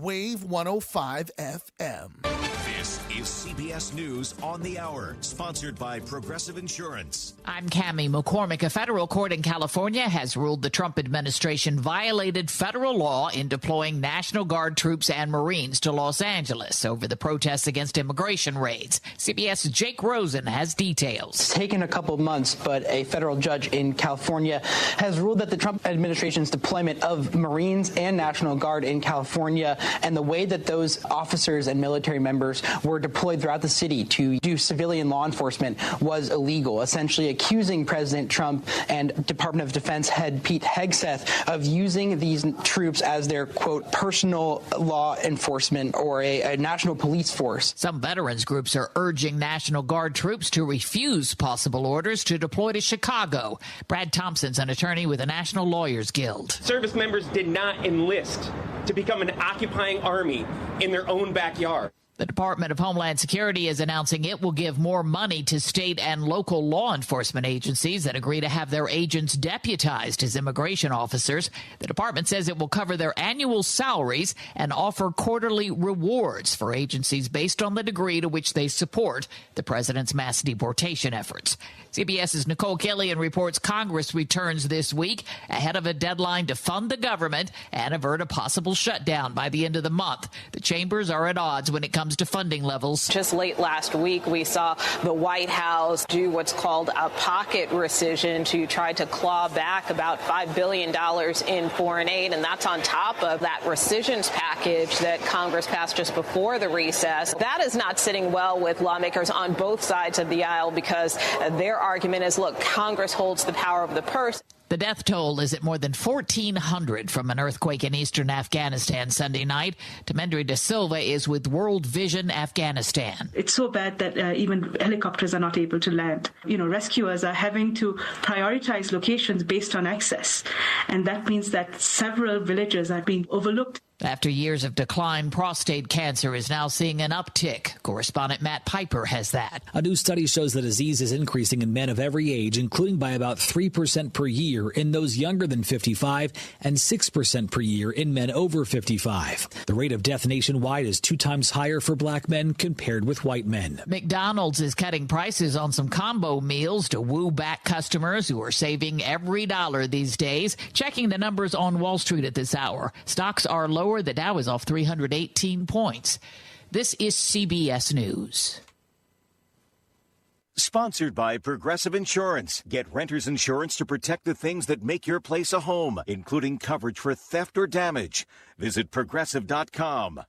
Wave 105 FM. This is CBS News on the Hour, sponsored by Progressive Insurance. I'm Cammie McCormick. A federal court in California has ruled the Trump administration violated federal law in deploying National Guard troops and Marines to Los Angeles over the protests against immigration raids. CBS's Jake Rosen has details. It's taken a couple of months, but a federal judge in California has ruled that the Trump administration's deployment of Marines and National Guard in California and the way that those officers and military members were deployed throughout the city to do civilian law enforcement was illegal, essentially accusing President Trump and Department of Defense head Pete Hegseth of using these troops as their, quote, personal law enforcement or a national police force. Some veterans groups are urging National Guard troops to refuse possible orders to deploy to Chicago. Brad Thompson's an attorney with the National Lawyers Guild. Service members did not enlist to become an occupying army in their own backyard. The Department of Homeland Security is announcing it will give more money to state and local law enforcement agencies that agree to have their agents deputized as immigration officers. The department says it will cover their annual salaries and offer quarterly rewards for agencies based on the degree to which they support the president's mass deportation efforts. CBS's Nicole Killian reports Congress returns this week ahead of a deadline to fund the government and avert a possible shutdown by the end of the month. The chambers are at odds when it comes to funding levels. Just late last week, we saw the White House do what's called a pocket rescission to try to claw back about $5 billion in foreign aid, and that's on top of that rescissions package that Congress passed just before the recess. That is not sitting well with lawmakers on both sides of the aisle because their argument is, look, Congress holds the power of the purse. The death toll is at more than 1,400 from an earthquake in eastern Afghanistan Sunday night. Temendri De Silva is with World Vision Afghanistan. It's so bad that even helicopters are not able to land. Rescuers are having to prioritize locations based on access. And that means that several villages are being overlooked. After years of decline, prostate cancer is now seeing an uptick. Correspondent Matt Piper has that. A new study shows the disease is increasing in men of every age, including by about 3% per year in those younger than 55 and 6% per year in men over 55. The rate of death nationwide is 2 times higher for black men compared with white men. McDonald's is cutting prices on some combo meals to woo back customers who are saving every dollar these days. Checking the numbers on Wall Street at this hour. Stocks are lower. The Dow is off 318 points. This is CBS News. Sponsored by Progressive Insurance. Get renter's insurance to protect the things that make your place a home, including coverage for theft or damage. Visit Progressive.com.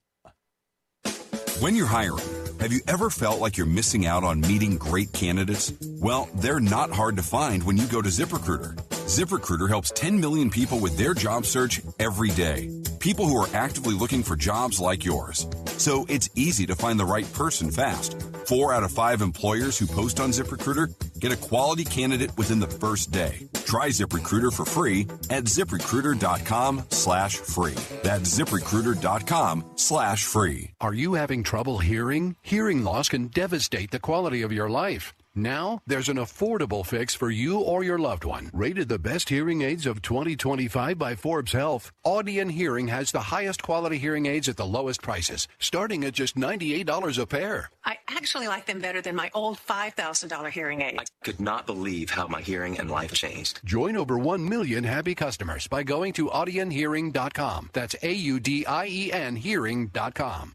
When you're hiring, have you ever felt like you're missing out on meeting great candidates? Well, they're not hard to find when you go to ZipRecruiter. ZipRecruiter helps 10 million people with their job search every day. People who are actively looking for jobs like yours. So it's easy to find the right person fast. 4 out of 5 employers who post on ZipRecruiter get a quality candidate within the first day. Try ZipRecruiter for free at ZipRecruiter.com/free. That's ZipRecruiter.com/free. Are you having trouble hearing? Hearing loss can devastate the quality of your life. Now, there's an affordable fix for you or your loved one. Rated the best hearing aids of 2025 by Forbes Health, Audion Hearing has the highest quality hearing aids at the lowest prices, starting at just $98 a pair. I actually like them better than my old $5,000 hearing aid. I could not believe how my hearing and life changed. Join over 1 million happy customers by going to audionhearing.com. That's AUDIEN hearing.com.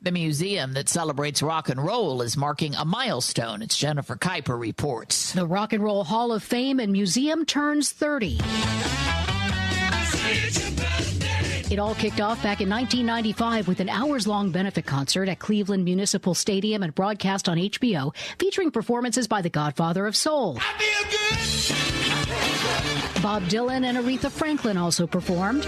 The museum that celebrates rock and roll is marking a milestone. It's Jennifer Kuiper reports. The Rock and Roll Hall of Fame and Museum turns 30. It all kicked off back in 1995 with an hours-long benefit concert at Cleveland Municipal Stadium and broadcast on HBO, featuring performances by the Godfather of Soul. Bob Dylan and Aretha Franklin also performed.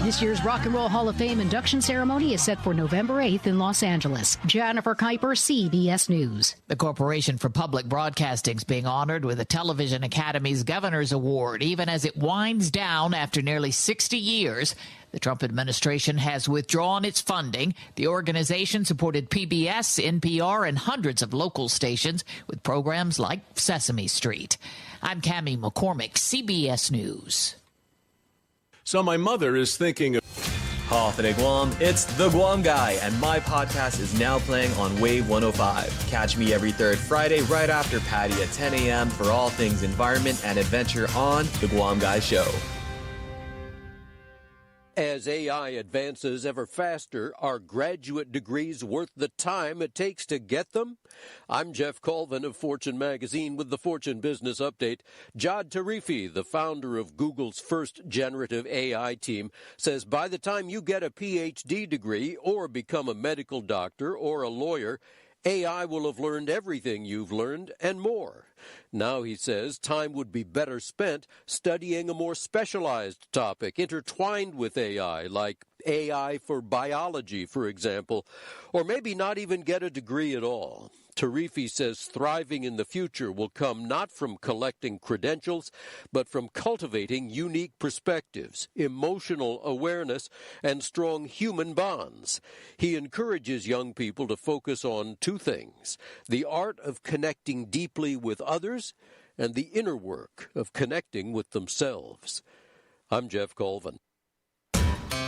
This year's Rock and Roll Hall of Fame induction ceremony is set for November 8th in Los Angeles. Jennifer Kuiper, CBS News. The Corporation for Public Broadcasting is being honored with the Television Academy's Governor's Award, even as it winds down after nearly 60 years. The Trump administration has withdrawn its funding. The organization supported PBS, NPR, and hundreds of local stations with programs like Sesame Street. I'm Cammie McCormick, CBS News. So my mother is thinking of... Hafa Adai Guam, it's The Guam Guy, and my podcast is now playing on Wave 105. Catch me every third Friday right after Patti at 10 a.m. for all things environment and adventure on The Guam Guy Show. As AI advances ever faster, are graduate degrees worth the time it takes to get them? I'm Jeff Colvin of Fortune Magazine with the Fortune Business Update. Jad Tarifi, the founder of Google's first generative AI team, says by the time you get a PhD degree or become a medical doctor or a lawyer, AI will have learned everything you've learned and more. Now, he says, time would be better spent studying a more specialized topic intertwined with AI, like AI for biology, for example, or maybe not even get a degree at all. Tarifi says thriving in the future will come not from collecting credentials, but from cultivating unique perspectives, emotional awareness, and strong human bonds. He encourages young people to focus on two things: the art of connecting deeply with others and the inner work of connecting with themselves. I'm Jeff Colvin.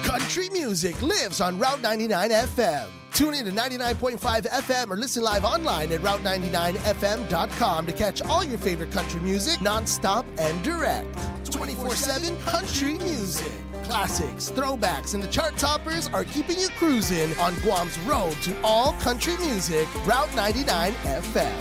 Country music lives on Route 99 FM. Tune in to 99.5 FM or listen live online at Route99FM.com to catch all your favorite country music nonstop and direct. 24/7 country music. Classics, throwbacks, and the chart toppers are keeping you cruising on Guam's road to all country music, Route 99 FM.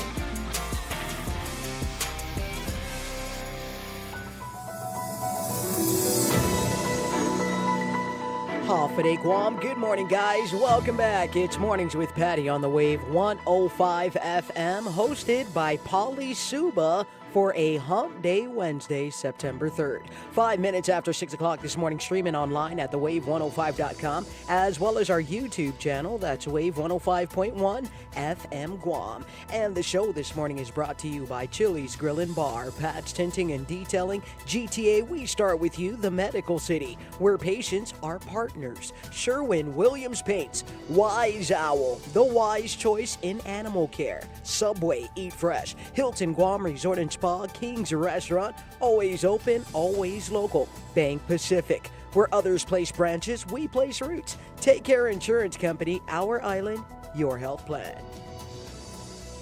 Hafa Adai Guam. Good morning, guys. Welcome back. It's Mornings with Patti on the Wave 105 FM, hosted by Pauly Suba for a Hump Day Wednesday, September 3rd. 5 minutes after 6 o'clock this morning, streaming online at thewave105.com, as well as our YouTube channel. That's Wave 105.1 FM Guam. And the show this morning is brought to you by Chili's Grill and Bar, Pat's Tinting and Detailing, GTA. We start with you, the Medical City, where patients are partners. Sherwin-Williams Paints, Wise Owl, the wise choice in animal care. Subway, Eat Fresh, Hilton Guam Resort and Spa, King's Restaurant, always open, always local. Bank Pacific, where others place branches, we place roots. Take Care Insurance Company, Our Island, your health plan.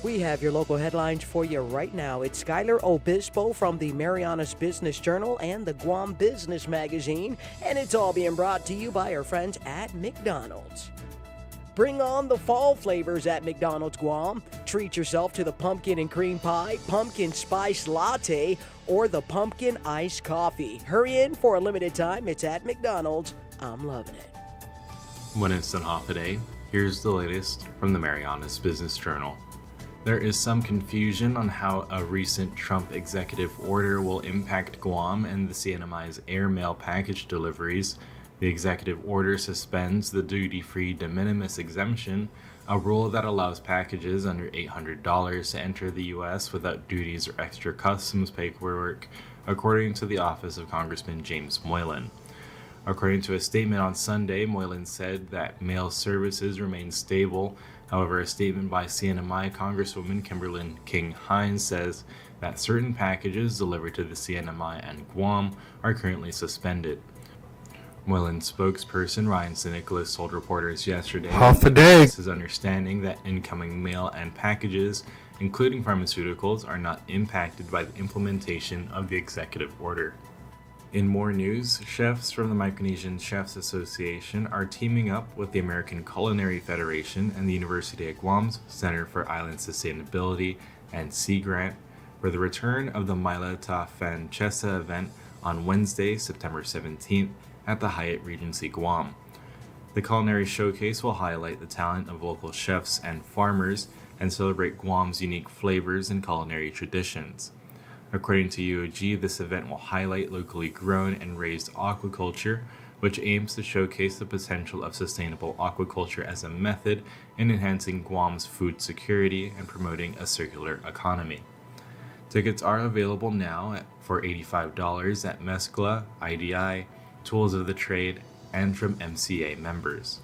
We have your local headlines for you right now. It's Skylar Obispo from the Marianas Business Journal and the Guam Business Magazine, and it's all being brought to you by our friends at McDonald's. Bring on the fall flavors at McDonald's Guam. Treat yourself to the pumpkin and cream pie, pumpkin spice latte, or the pumpkin iced coffee. Hurry in for a limited time. It's at McDonald's. I'm loving it. When it's on Hafa Adai, here's the latest from the Marianas Business Journal. There is some confusion on how a recent Trump executive order will impact Guam and the CNMI's airmail package deliveries. The executive order suspends the duty-free de minimis exemption, a rule that allows packages under $800 to enter the U.S. without duties or extra customs paperwork, according to the office of Congressman James Moylan. According to a statement on Sunday, Moylan said that mail services remain stable. However, a statement by CNMI Congresswoman Kimberlyn King-Hines says that certain packages delivered to the CNMI and Guam are currently suspended. Moylan's spokesperson Ryan St. told reporters yesterday that it's his understanding that incoming mail and packages, including pharmaceuticals, are not impacted by the implementation of the executive order. In more news, chefs from the Micronesian Chefs Association are teaming up with the American Culinary Federation and the University of Guam's Center for Island Sustainability and Sea Grant for the return of the Maila Ta Francesa event on Wednesday, September 17th at the Hyatt Regency Guam. The culinary showcase will highlight the talent of local chefs and farmers and celebrate Guam's unique flavors and culinary traditions. According to UOG, this event will highlight locally grown and raised aquaculture, which aims to showcase the potential of sustainable aquaculture as a method in enhancing Guam's food security and promoting a circular economy. Tickets are available now for $85 at Mescla, IDI, Tools of the Trade, and from MCA members.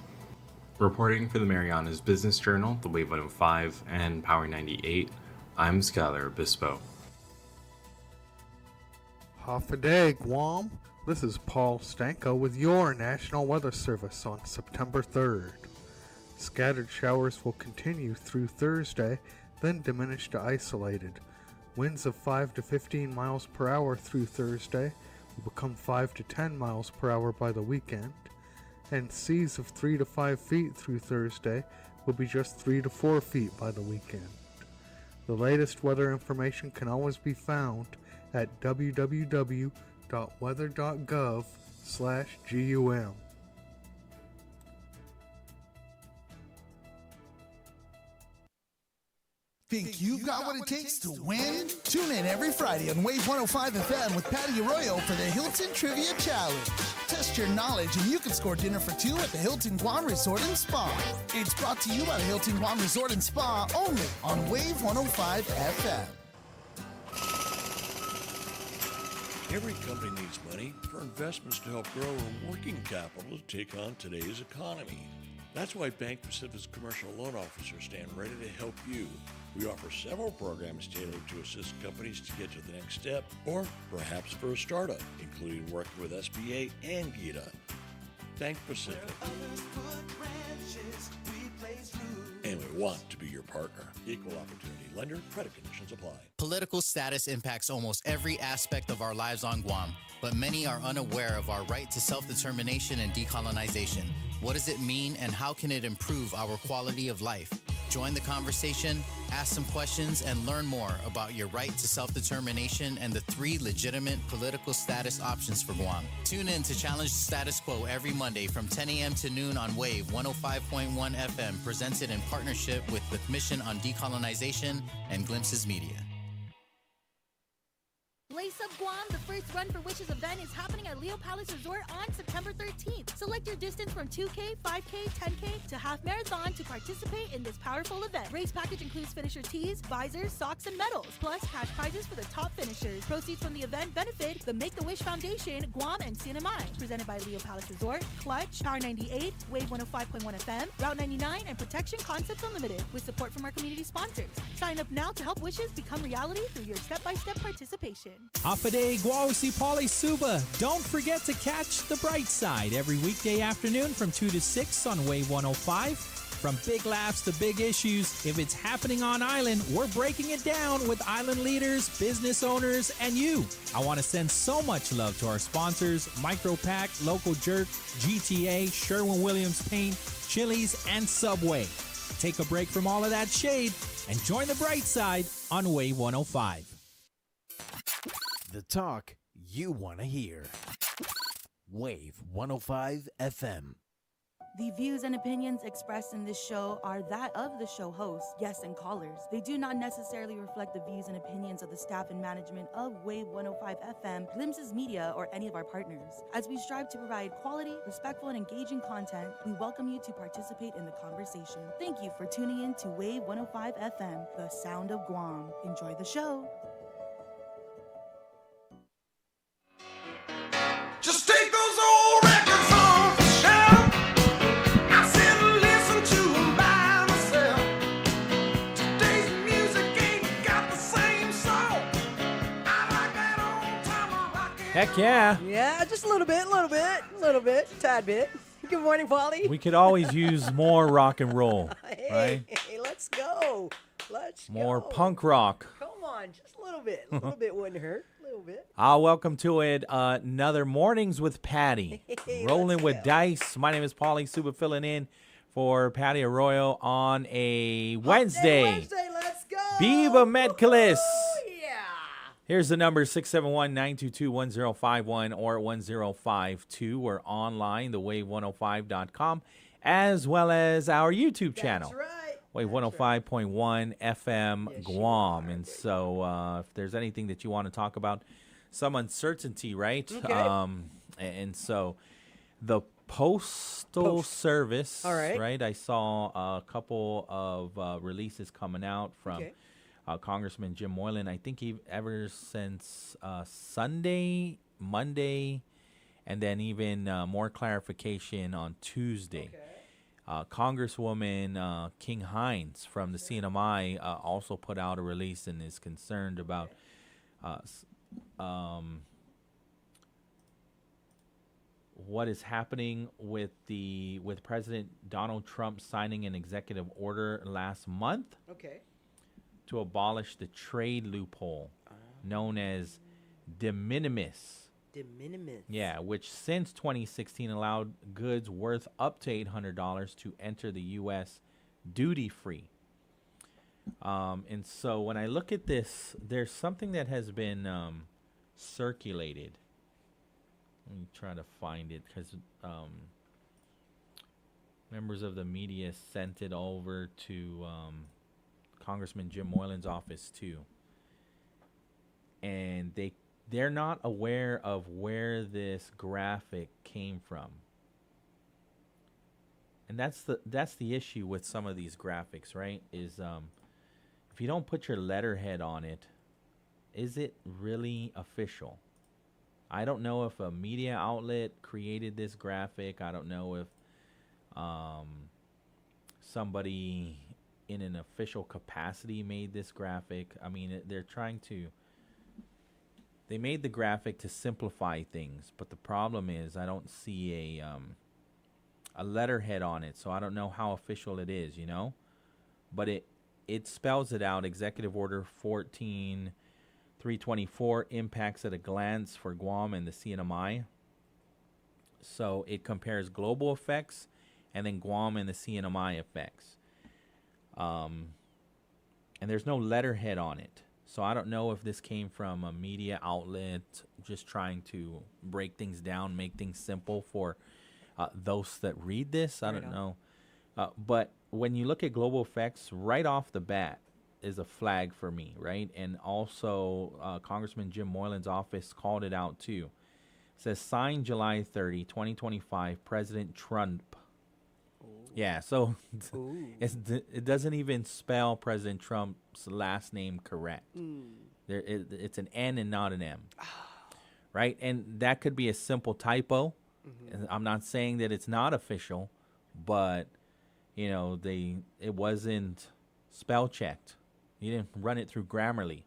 Reporting for the Marianas Business Journal, the Wave 105, and Power 98, I'm Skylar Obispo. Hafa Adai Guam. This is Paul Stanko with your National Weather Service on September 3rd. Scattered showers will continue through Thursday, then diminish to isolated. Winds of 5 to 15 miles per hour through Thursday will become 5 to 10 miles per hour by the weekend, and seas of 3 to 5 feet through Thursday will be just 3 to 4 feet by the weekend. The latest weather information can always be found at www.weather.gov/GUM. Think you've got what it takes to win? Tune in every Friday on Wave 105 FM with Patti Arroyo for the Hilton Trivia Challenge. Test your knowledge and you can score dinner for two at the Hilton Guam Resort and Spa. It's brought to you by the Hilton Guam Resort and Spa only on Wave 105 FM. Every company needs money for investments to help grow our working capital to take on today's economy. That's why Bank Pacific's commercial loan officers stand ready to help you. We offer several programs tailored to assist companies to get to the next step, or perhaps for a startup, including working with SBA and GITA. Bank Pacific. And we want to be your partner. Equal opportunity lender. Credit conditions apply. Political status impacts almost every aspect of our lives on Guam, but many are unaware of our right to self-determination and decolonization. What does it mean and how can it improve our quality of life? Join the conversation, ask some questions, and learn more about your right to self-determination and the 3 legitimate political status options for Guam. Tune in to Challenge the Status Quo every Monday from 10 a.m. to noon on Wave 105.1 FM, presented in partnership with the Commission on Decolonization and Glimpses Media. Lace Up Guam, the first Run for Wishes event is happening at Leo Palace Resort on September 13th. Select your distance from 2K, 5K, 10K to half marathon to participate in this powerful event. Race package includes finisher tees, visors, socks, and medals, plus cash prizes for the top finishers. Proceeds from the event benefit the Make-A-Wish Foundation, Guam, and CNMI. Presented by Leo Palace Resort, Clutch, Power 98, Wave 105.1 FM, Route 99, and Protection Concepts Unlimited, with support from our community sponsors. Sign up now to help wishes become reality through your step-by-step participation. Hafa Adai, Pauly Suba. Don't forget to catch the bright side every weekday afternoon from 2 to 6 on Wave 105. From big laughs to big issues, if it's happening on island, we're breaking it down with island leaders, business owners, and you. I want to send so much love to our sponsors, Micropack, Local Jerk, GTA, Sherwin-Williams Paint, Chili's, and Subway. Take a break from all of that shade and join the bright side on Wave 105. The talk you want to hear. Wave 105 FM. The views and opinions expressed in this show are that of the show hosts, guests, and callers. They do not necessarily reflect the views and opinions of the staff and management of Wave 105 FM, Glimpses Media, or any of our partners. As we strive to provide quality, respectful, and engaging content, we welcome you to participate in the conversation. Thank you for tuning in to Wave 105 FM, the sound of Guam. Enjoy the show. Just take those old records off the shelf. I sit and listen to them by myself. Today's music ain't got the same soul. I like that old time rock. Heck yeah. Yeah, just a little bit, tad bit. Good morning, Pauly. We could always use more rock and roll, right? Hey, let's go. More punk rock. Come on, just a little bit. A little bit wouldn't hurt. A little bit. Welcome to it. Another Mornings with Patti. Rolling with Dice. My name is Pauly Suba, filling in for Patti Arroyo on a Wednesday. Wednesday, let's go. Viva Medcalis. Here's the number, 671-922-1051 or 1052. We're online, thewave105.com, as well as our YouTube channel. That's right. Wave 105.1 FM Guam. And so if there's anything that you want to talk about, some uncertainty, right? Okay. And so the Postal Service, right? I saw a couple of releases coming out from Congressman Jim Moylan. I think ever since Sunday, Monday, and then even more clarification on Tuesday. Congresswoman King Hines from the CNMI also put out a release and is what is happening with President Donald Trump signing an executive order last month to abolish the trade loophole known as de minimis. De minimis. Yeah, which since 2016 allowed goods worth up to $800 to enter the U.S. duty-free. And so when I look at this, there's something that has been circulated. Let me try to find it because members of the media sent it over to Congressman Jim Moylan's office too. And they're not aware of where this graphic came from. And that's the issue with some of these graphics, right? Is if you don't put your letterhead on it, is it really official? I don't know if a media outlet created this graphic. I don't know if somebody in an official capacity made this graphic. I mean, they made the graphic to simplify things, but the problem is I don't see a letterhead on it, so I don't know how official it is, But it spells it out. Executive Order 14-324 impacts at a glance for Guam and the CNMI. So it compares global effects and then Guam and the CNMI effects. And there's no letterhead on it. So I don't know if this came from a media outlet just trying to break things down, make things simple for those that read this. I don't know. But when you look at global effects, right off the bat is a flag for me, right? And also Congressman Jim Moylan's office called it out too. It says, signed July 30, 2025, President Trump. Yeah, so it doesn't even spell President Trump's last name correct. It's an N and not an M, right? And that could be a simple typo. I'm not saying that it's not official, but it wasn't spell checked. You didn't run it through Grammarly,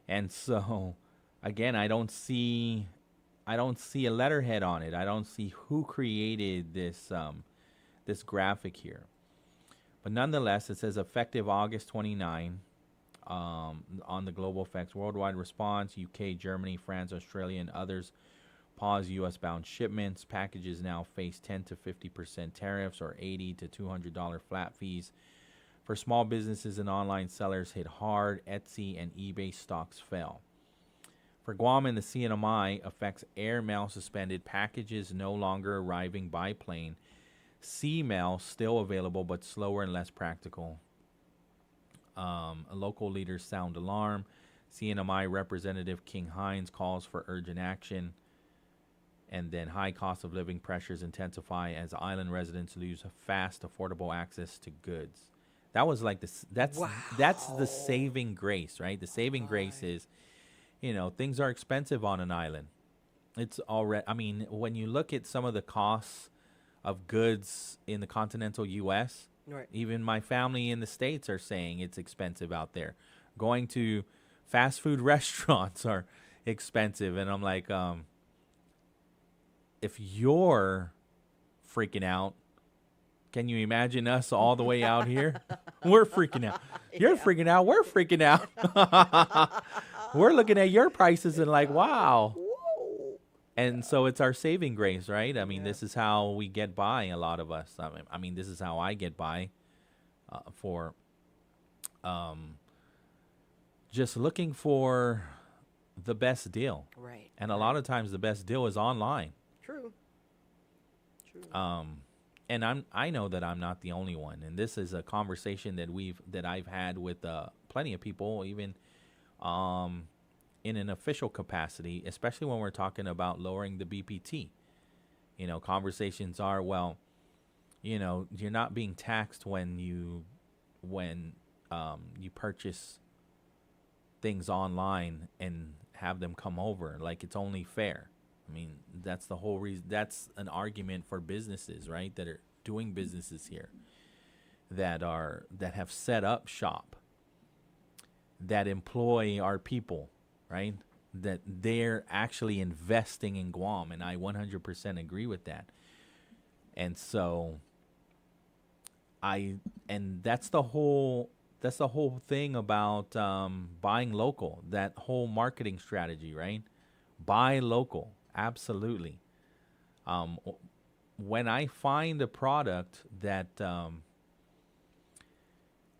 and so again, I don't see a letterhead on it. I don't see who created this graphic here. But nonetheless, it says effective August 29 on the global effects worldwide response. UK, Germany, France, Australia, and others pause U.S.-bound shipments. Packages now face 10 to 50% tariffs or $80 to $200 flat fees. For small businesses and online sellers hit hard, Etsy and eBay stocks fell. For Guam and the CNMI, affects air mail suspended, packages no longer arriving by plane. Sea mail still available but slower and less practical. Local leaders sound alarm. CNMI Representative King Hines calls for urgent action. And then high cost of living pressures intensify as island residents lose fast, affordable access to goods. That was like that's the saving grace, right? The saving grace is, things are expensive on an island. It's already, I mean, when you look at some of the costs of goods in the continental U.S., right. Even my family in the States are saying it's expensive out there. Going to fast food restaurants are expensive. And I'm like, if you're freaking out, can you imagine us all the way out here? We're freaking out. You're freaking out. We're freaking out. We're looking at your prices and like, wow. And so it's our saving grace, right? I mean, this is how we get by, a lot of us. I mean, this is how I get by for just looking for the best deal. Right. And a lot of times the best deal is online. True. And I know that I'm not the only one. And this is a conversation that I've had with plenty of people, even in an official capacity, especially when we're talking about lowering the BPT. Conversations are, well, you're not being taxed when you purchase things online and have them come over. Like, it's only fair. I mean, that's the whole reason. That's an argument for businesses, right, that are doing businesses here, that have set up shop, that employ our people, right? that they're actually investing in Guam, and I 100% agree with that. And so that's the whole thing about buying local, that whole marketing strategy, right? Buy local, absolutely. When I find a product that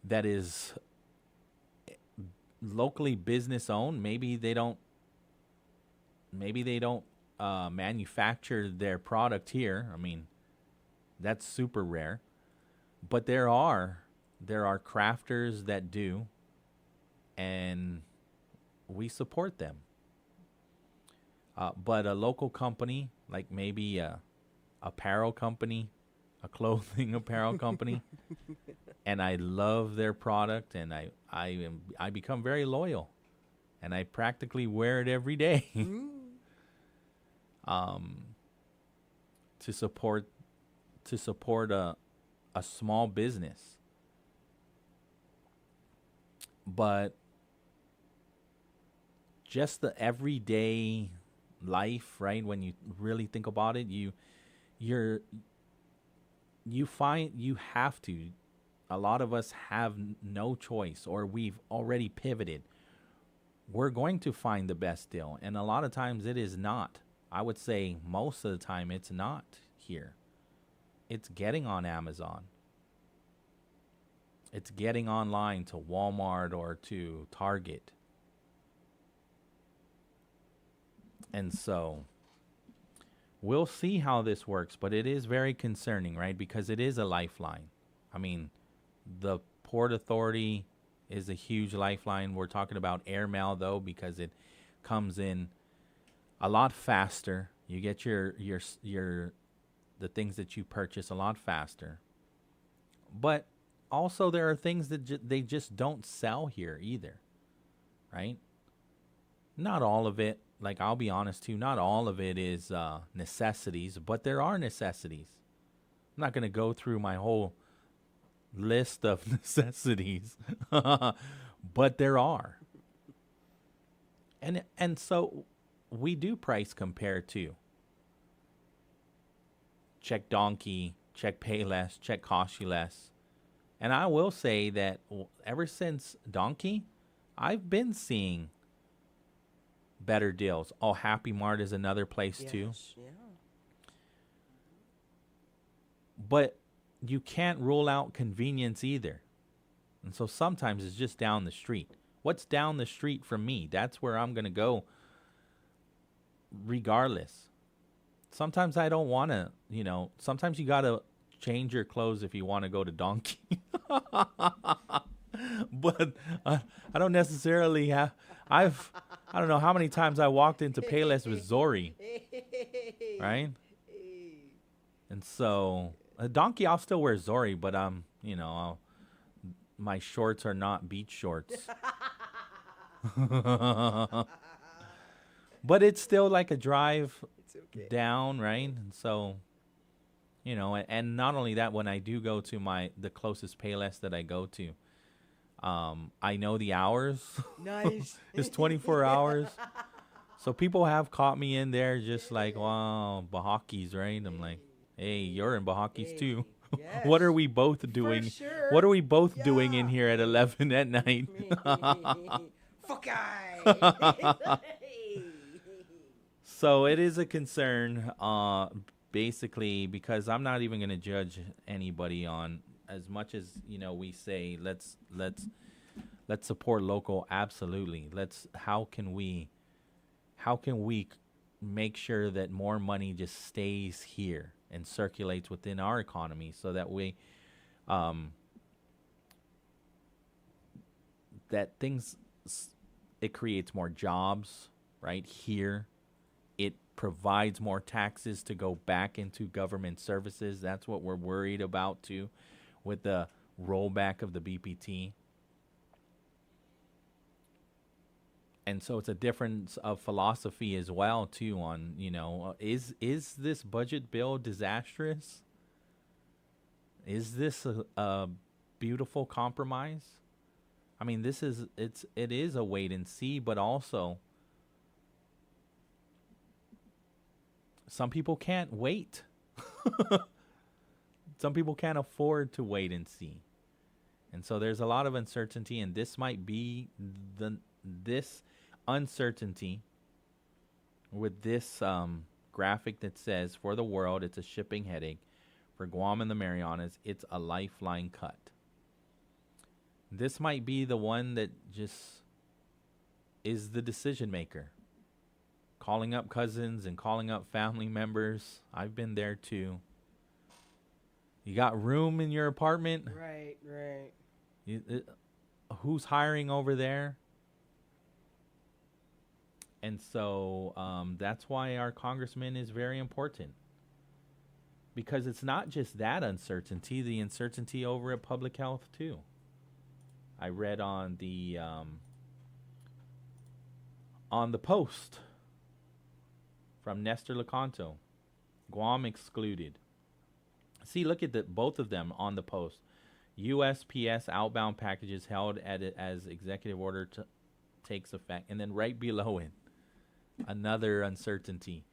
that is locally business owned, maybe they don't manufacture their product here. I mean, that's super rare, but there are crafters that do, and we support them. But a local company, like maybe a apparel company, a clothing apparel company, and I love their product, and I become very loyal, and I practically wear it every day. To support a small business. But just the everyday life, right? When you really think about it, you find you have to. A lot of us have no choice, or we've already pivoted. We're going to find the best deal, and a lot of times it is not. I would say most of the time it's not here. It's getting on Amazon. It's getting online to Walmart or to Target. And so we'll see how this works, but it is very concerning, right? Because it is a lifeline. I mean, the Port Authority is a huge lifeline. We're talking about airmail, though, because it comes in a lot faster. You get the things that you purchase a lot faster. But also there are things that they just don't sell here either, right? Not all of it, like I'll be honest too, not all of it is necessities, but there are necessities. I'm not going to go through my whole list of necessities, but there are. And so we do price compare too. Check Donkey, check Payless, check Cost You Less. And I will say that ever since Donkey, I've been seeing better deals. Oh, Happy Mart is another place too. Yeah. But you can't rule out convenience either. And so sometimes it's just down the street. What's down the street from me? That's where I'm going to go regardless. Sometimes I don't want to, sometimes you got to change your clothes if you want to go to Donkey. But I don't necessarily have, I don't know how many times I walked into Payless with Zori, right? And so Donkey, I'll still wear Zori, but my shorts are not beach shorts. But it's still like a drive down, right? And so, and not only that, when I do go to the closest Payless that I go to, I know the hours. Nice. It's 24 hours. So people have caught me in there just like, wow, Bahaki's, right? I'm like, hey, you're in Bahaki's too. Yes. What are we both doing? Sure. What are we both doing in here at 11 at night? Fuck I. So it is a concern, basically, because I'm not even going to judge anybody on, as much as we say let's support local. Absolutely. How can we make sure that more money just stays here and circulates within our economy, so that we it creates more jobs right here. It provides more taxes to go back into government services. That's what we're worried about too, with the rollback of the BPT. And so it's a difference of philosophy as well too on, is this budget bill disastrous? Is this a beautiful compromise? I mean, it is a wait and see, but also some people can't wait. Some people can't afford to wait and see. And so there's a lot of uncertainty, and this might be this uncertainty with this graphic that says, for the world, it's a shipping headache. For Guam and the Marianas, it's a lifeline cut. This might be the one that just is the decision maker. Calling up cousins and calling up family members. I've been there too. You got room in your apartment? Right. Who's hiring over there? And so that's why our congressman is very important. Because it's not just that uncertainty, the uncertainty over at public health too. I read on the Post from Nestor Lecanto, Guam excluded. See, look at both of them on the Post. USPS outbound packages held as executive order takes effect. And then right below it, another uncertainty.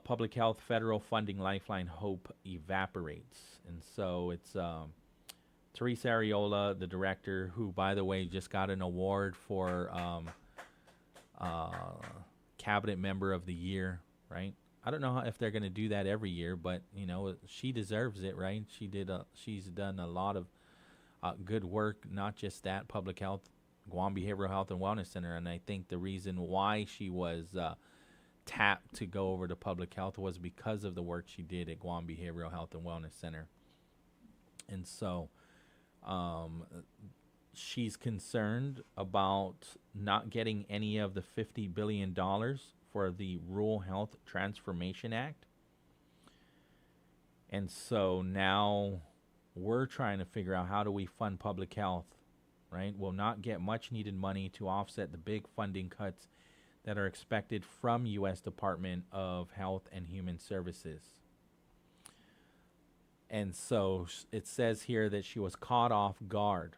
Public health federal funding lifeline hope evaporates. And so it's Teresa Areola, the director, who, by the way, just got an award for Cabinet Member of the Year, right? I don't know if they're going to do that every year, but, you know, she deserves it, right? She's done a lot of good work, not just that, public health, Guam Behavioral Health and Wellness Center. And I think the reason why she was tapped to go over to public health was because of the work she did at Guam Behavioral Health and Wellness Center. And so she's concerned about not getting any of the $50 billion for the Rural Health Transformation Act. And so now we're trying to figure out, how do we fund public health, right? We'll not get much needed money to offset the big funding cuts that are expected from U.S. Department of Health and Human Services. And so it says here that she was caught off guard.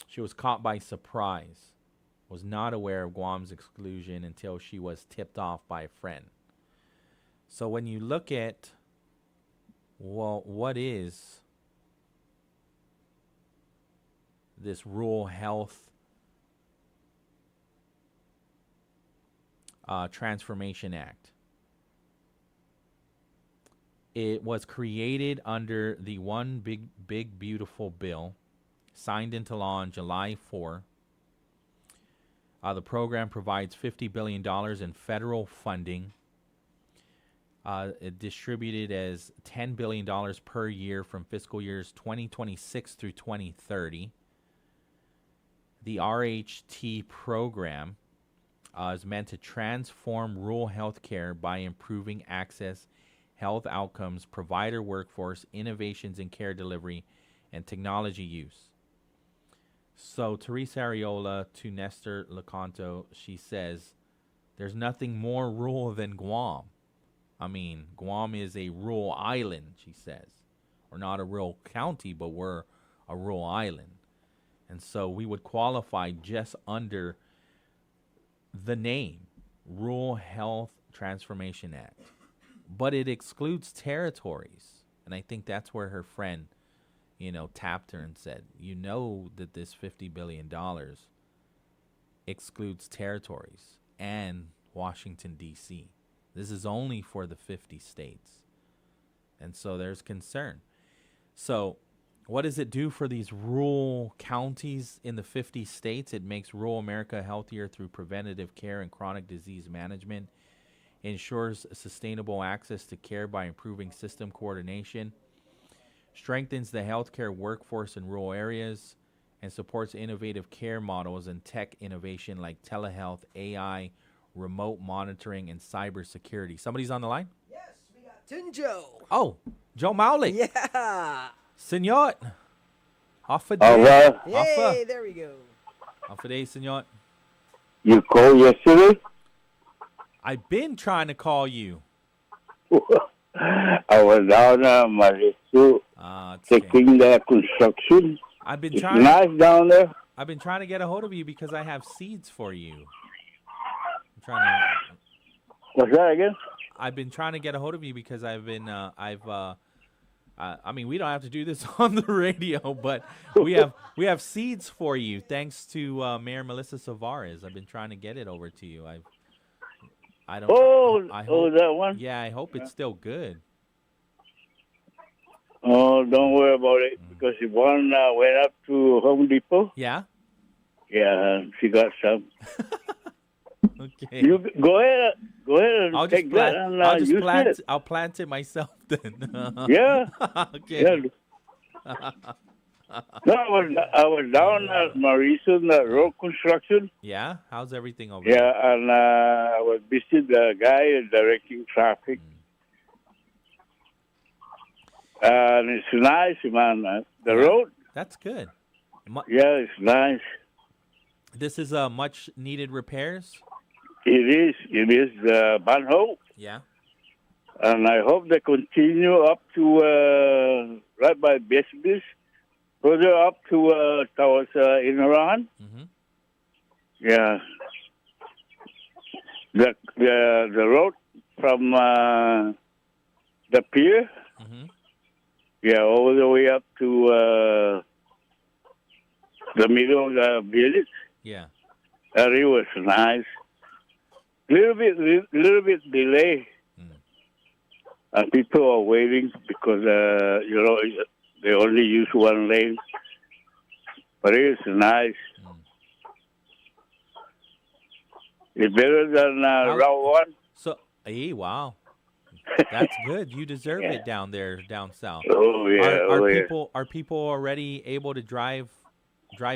She was caught by surprise, was not aware of Guam's exclusion until she was tipped off by a friend. So when you look at, well, what is this Rural Health Transformation Act? It was created under the One Big Beautiful Bill, signed into law on July 4. The program provides $50 billion in federal funding, distributed as $10 billion per year from fiscal years 2026 through 2030. The RHT program is meant to transform rural health care by improving access, health outcomes, provider workforce, innovations in care delivery, and technology use. So Teresa Areola to Nestor Lecanto, she says, there's nothing more rural than Guam. I mean, Guam is a rural island, she says. We're not a rural county, but we're a rural island. And so we would qualify just under the name, Rural Health Transformation Act. But it excludes territories. And I think that's where her friend, tapped her and said, that this $50 billion excludes territories and Washington, D.C. This is only for the 50 states. And so there's concern. So what does it do for these rural counties in the 50 states? It makes rural America healthier through preventative care and chronic disease management, ensures sustainable access to care by improving system coordination, strengthens the healthcare workforce in rural areas, and supports innovative care models and tech innovation like telehealth, AI, remote monitoring, and cybersecurity. Somebody's on the line? Yes, we got Tinjo. Oh, Joe Mowley. Yeah. Senor. Hafa Adai. Hey, there we go. Hafa Adai, senor. You called yesterday? I've been trying to call you. I was down at Marisu taking the construction. I've been it's trying. Nice down there. I've been trying to get a hold of you because I have seeds for you. I'm trying to. What's that again? I've been trying to get a hold of you because I mean, we don't have to do this on the radio, but we have seeds for you thanks to Mayor Melissa Tavares. I've been trying to get it over to you. I don't. I hope, that one? Yeah, I hope it's still good. Oh, don't worry about it because the one went up to Home Depot. Yeah. Yeah, she got some. Okay. You go ahead and I'll take just plant. that and I'll just use plant. it. I'll plant it myself then. Yeah. Okay. Yeah. No, I was down at Morrison road construction. Yeah. How's everything over Yeah, there? and I was busy the guy directing traffic. And it's nice, man. The road. That's good. Yeah, it's nice. This is much needed repairs. It is the manhole. Yeah. And I hope they continue up to right by business, further up to towards Iran. Mm-hmm. Yeah. The road from the pier. Mm-hmm. Yeah, all the way up to the middle of the village. Yeah. It was nice. Little bit delay. And people are waiting because, they only use one lane. But it is nice. It's better than Route 1. So, hey, wow. That's good. You deserve it down there, down south. Oh, yeah. Are people already able to drive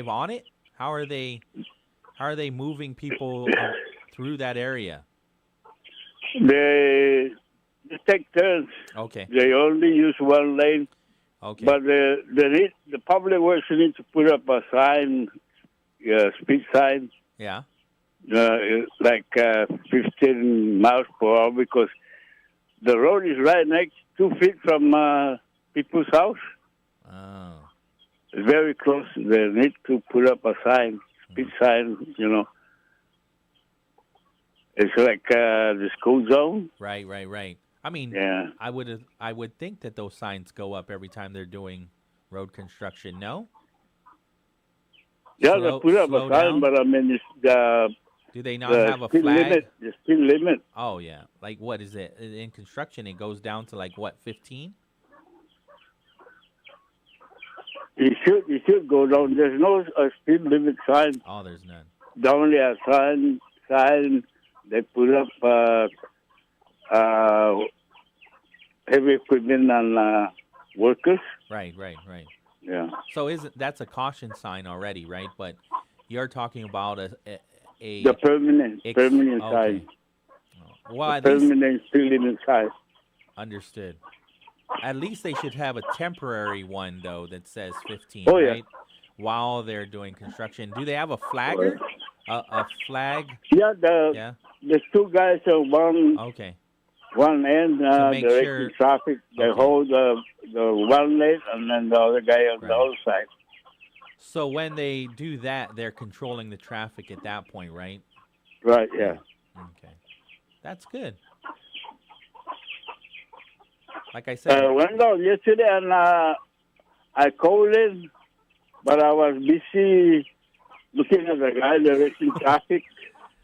on it? How are they moving people through that area? They take turns. Okay. They only use one lane. Okay. But the public works need to put up a sign, speed sign. Yeah. Like 15 miles per hour because the road is right next 2 feet from people's house. Oh. It's very close. They need to put up a sign, speed sign, It's like the school zone. Right. I mean, yeah. I would think that those signs go up every time they're doing road construction. No. Yeah, they put up a sign, down? but I mean, it's the. Do they not have a flag? The speed limit. Oh yeah, like what is it in construction? It goes down to like what, 15? It should go down. There's no speed limit sign. Oh, there's none. The only a sign they put up heavy equipment and workers. Right. Yeah. So that's a caution sign already, right? But you're talking about the permanent sign. Well, at permanent speed limit sign. Understood. At least they should have a temporary one though that says 15, oh, yeah. right? While they're doing construction. Do they have a flagger? A flag? Yeah, the two guys are one. Okay. One end directing traffic. They hold the one lane, and then the other guy on the other side. So when they do that, they're controlling the traffic at that point, right? Right. Yeah. Okay. That's good. Like I said, went down yesterday, and I called in, but I was busy looking at the guy directing traffic.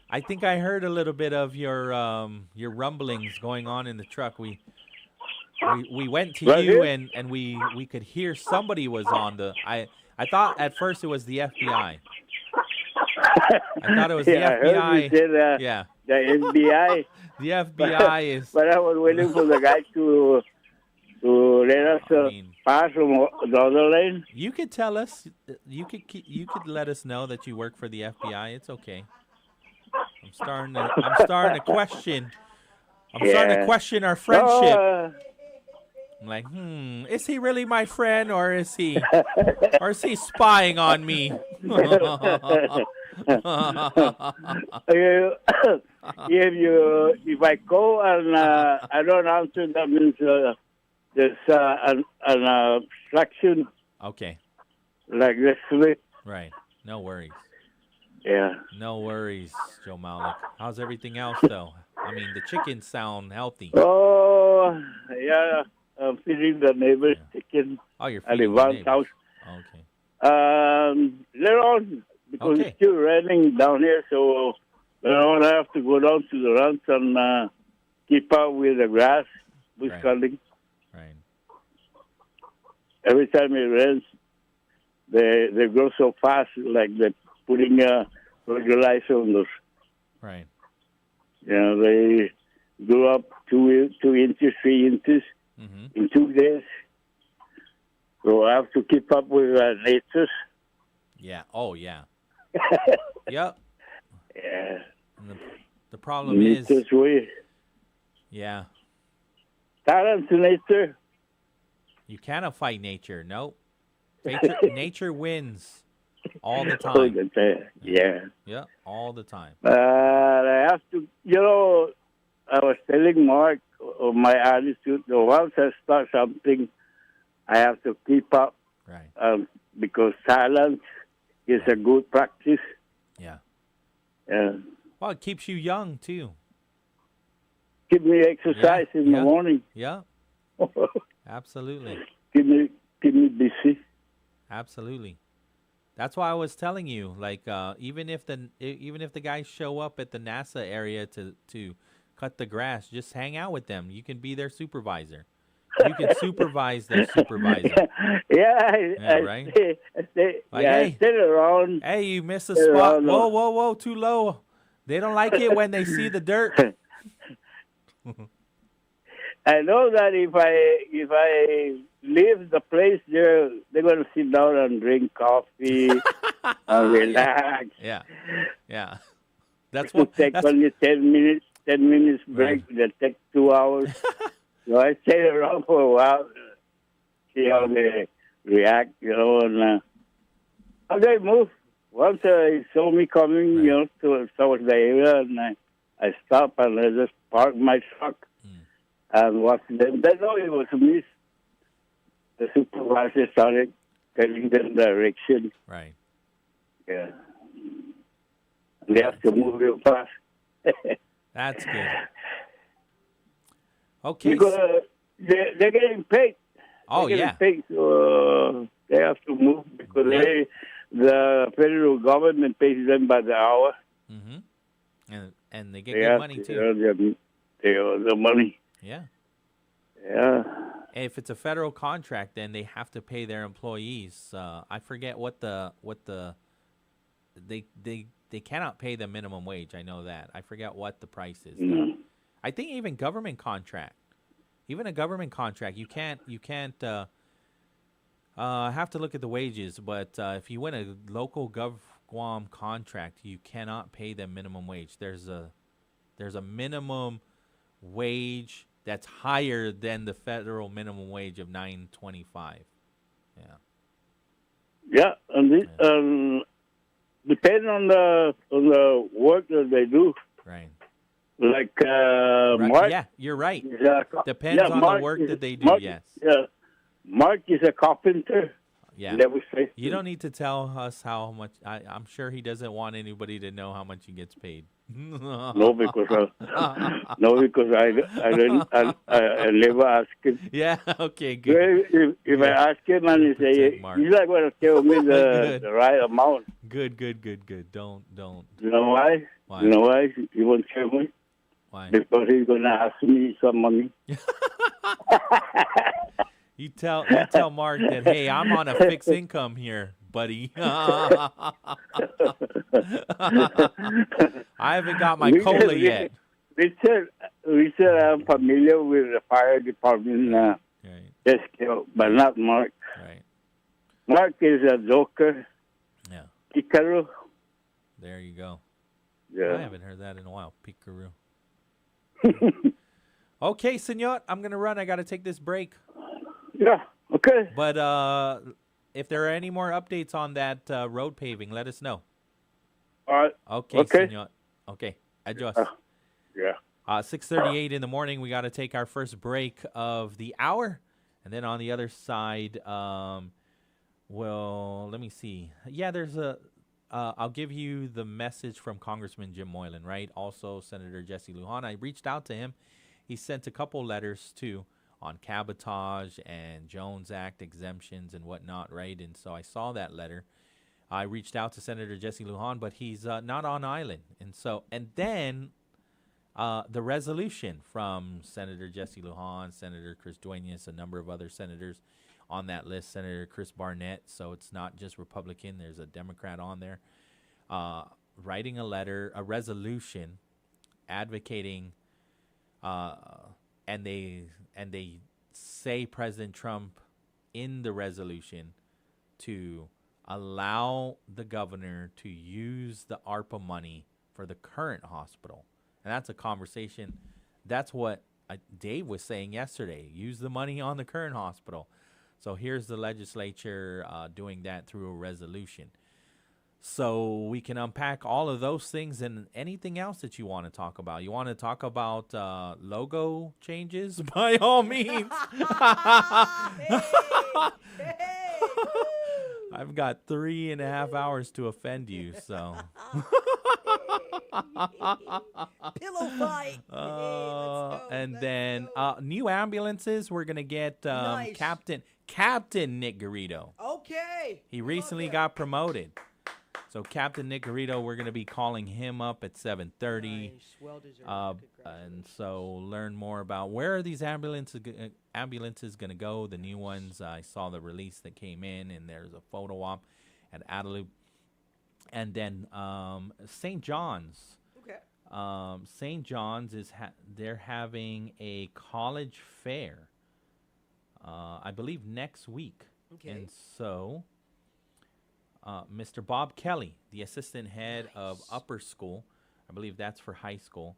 I think I heard a little bit of your rumblings going on in the truck. We went to right you here? and we could hear somebody was on the. I thought at first it was the FBI. I thought it was the FBI. I heard you said, yeah. The FBI. The FBI is. But I was waiting for the guy to let us pass from the other lane. You could tell us. You could let us know that you work for the FBI. It's okay. I'm starting to question. Starting to question our friendship. I'm like, is he really my friend, or is he spying on me? If I call and I don't answer, that means there's an obstruction. Okay. Like this way. Right. No worries. Yeah. No worries, Joe Malik. How's everything else, though? I mean, the chickens sound healthy. Oh, yeah. I'm feeding the neighbor's chicken Oh, you're at the feeding the one neighbors. house. Okay. Later on, because it's still raining down here, so later on I have to go down to the ranch and keep up with the grass, bush cutting. Right. Every time it rains, they grow so fast, like they're putting fertilizer on those. Right. You know, they grew up 2 inches, 3 inches in 2 days. So I have to keep up with nature. Yeah. Oh, yeah. Yep. Yeah. And the problem is, Nature's way. yeah, Talent to nature. you cannot fight nature. Nope. Nature wins all the time. All the time. Yeah. Yeah, all the time. I have to, I was telling Mark of my attitude. Once I start something, I have to keep up. Right. Because silence is a good practice. Yeah. Yeah. Well, it keeps you young, too. Keep me exercise in the morning. Yeah. Absolutely. Keep me busy. Absolutely. That's why I was telling you, like, even if the guys show up at the NASA area to cut the grass, just hang out with them. You can be their supervisor. You can supervise their supervisor. Yeah, right. I stay Like, stay around. Hey, you missed a stay spot. around. Whoa, too low. They don't like it when they see the dirt. I know that if I leave the place, they're gonna sit down and drink coffee and relax. Yeah. That's what. Take only 10 minutes break. They take 2 hours. So I stay around for a while, see how they react, and how they move. Once they saw me coming, towards the area, and I stopped and I just parked my truck and watched them. They know it was me. The supervisor started telling them direction. Right. Yeah. And they have to move real fast. That's good. Okay. Because they're getting paid. Oh, they're yeah. getting paid, so they have to move because the federal government pays them by the hour. Mm-hmm. And they get good money, too. They earn the money. Yeah. Yeah. And if it's a federal contract, then they have to pay their employees. I forget what they cannot pay the minimum wage. I know that. I forget what the price is. I think even a government contract, you can't. Have to look at the wages, but if you win a local Guam contract, you cannot pay them minimum wage. There's a minimum wage that's higher than the federal minimum wage of $9.25. Yeah. Yeah, and depending on the work that they do. Right. Like right. Mark. Yeah, you're right. Depends on Mark the work that they do. Mark, yes. Yeah. Mark is a carpenter. Yeah. You don't need to tell us how much. I'm sure he doesn't want anybody to know how much he gets paid. No, because I never ask him. Yeah. Okay. Good. If I ask him and he say he's not going to tell me the right amount. Good. Don't. You know why? Why? You know why he won't tell me? Why? Because he's going to ask me some money. You tell Mark that, hey, I'm on a fixed income here, buddy. I haven't got my cola yet. Richard, I'm familiar with the fire department desk, but not Mark. Right. Mark is a joker. Yeah. Picaro. There you go. Yeah. I haven't heard that in a while. Picaro. Okay, senor, I'm going to run. I got to take this break. Yeah, okay. But if there are any more updates on that road paving, let us know. All right. Okay, senor. Okay, adios. Yeah. 6:38 in the morning, we got to take our first break of the hour. And then on the other side, well, let me see. Yeah, there's a I'll give you the message from Congressman Jim Moylan, right? Also, Senator Jesse Lujan. I reached out to him. He sent a couple letters, too, on cabotage and Jones Act exemptions and whatnot, right? And so I saw that letter. I reached out to Senator Jesse Lujan, but he's not on island. And then the resolution from Senator Jesse Lujan, Senator Chris Duenas, a number of other senators on that list, Senator Chris Barnett. So it's not just Republican. There's a Democrat on there writing a letter, a resolution advocating, and they say President Trump in the resolution to allow the governor to use the ARPA money for the current hospital. And that's a conversation. That's what Dave was saying yesterday. Use the money on the current hospital. So here's the legislature doing that through a resolution. So we can unpack all of those things and anything else that you want to talk about. You want to talk about logo changes? By all means. I've got 3.5 hours to offend you, so. Pillow fight. And then new ambulances. We're gonna get Nice. Captain Nick Garrido. Okay. He recently got promoted. So Captain Nick Garrido, we're going to be calling him up at 7:30. Nice. Well deserved. And so learn more about where are these ambulances going to go, the new ones. I saw the release that came in, and there's a photo op at Adelup. And then St. John's. Okay. St. John's they're having a college fair, I believe next week. Okay. And so Mr. Bob Kelly, the assistant head of upper school, I believe that's for high school,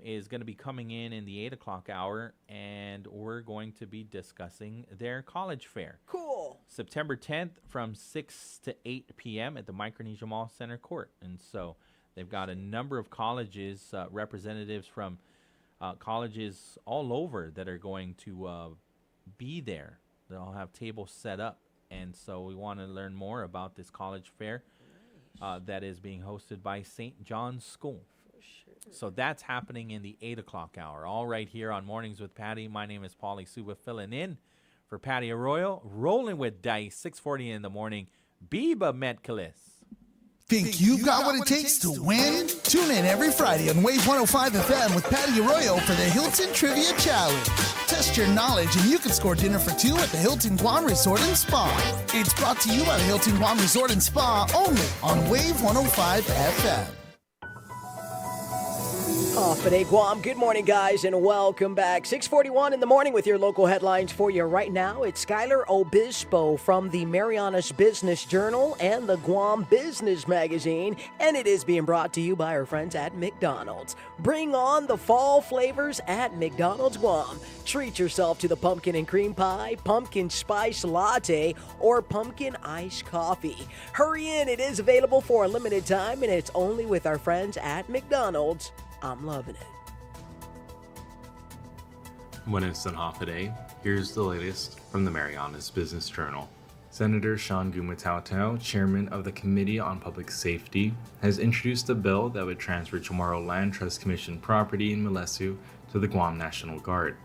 is going to be coming in the 8 o'clock hour, and we're going to be discussing their college fair. Cool. September 10th from 6 to 8 p.m. at the Micronesia Mall Center Court. And so they've got a number of colleges, representatives from colleges all over that are going to be there. They'll have tables set up. And so we want to learn more about this college fair that is being hosted by St. John's School. Sure. So that's happening in the 8 o'clock hour, all right here on Mornings with Patti. My name is Pauly Suba, filling in for Patti Arroyo, rolling with dice, 6:40 in the morning. Biba Metcallis. Think you've got what it takes to win? Tune in every Friday on Wave 105 FM with Patti Arroyo for the Hilton Trivia Challenge. Test your knowledge and you can score dinner for two at the Hilton Guam Resort and Spa. It's brought to you by the Hilton Guam Resort and Spa, only on Wave 105 FM. Hafa Adai, Guam. Good morning, guys, and welcome back. 6:41 in the morning with your local headlines for you right now. It's Skylar Obispo from the Marianas Business Journal and the Guam Business Magazine, and it is being brought to you by our friends at McDonald's. Bring on the fall flavors at McDonald's Guam. Treat yourself to the pumpkin and cream pie, pumpkin spice latte, or pumpkin iced coffee. Hurry in, it is available for a limited time, and it's only with our friends at McDonald's. I'm loving it. When it's an Hafa Adai, here's the latest from the Marianas Business Journal. Senator Sean Gumatautau, chairman of the Committee on Public Safety, has introduced a bill that would transfer Chamorro Land Trust Commission property in Malesu to the Guam National Guard.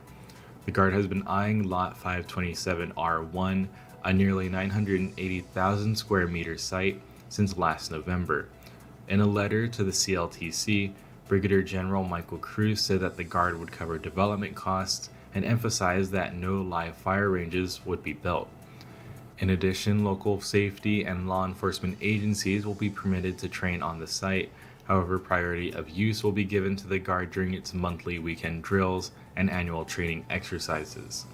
The Guard has been eyeing Lot 527R1, a nearly 980,000 square meter site, since last November. In a letter to the CLTC, Brigadier General Michael Cruz said that the Guard would cover development costs and emphasized that no live fire ranges would be built. In addition, local safety and law enforcement agencies will be permitted to train on the site. However, priority of use will be given to the Guard during its monthly weekend drills and annual training exercises.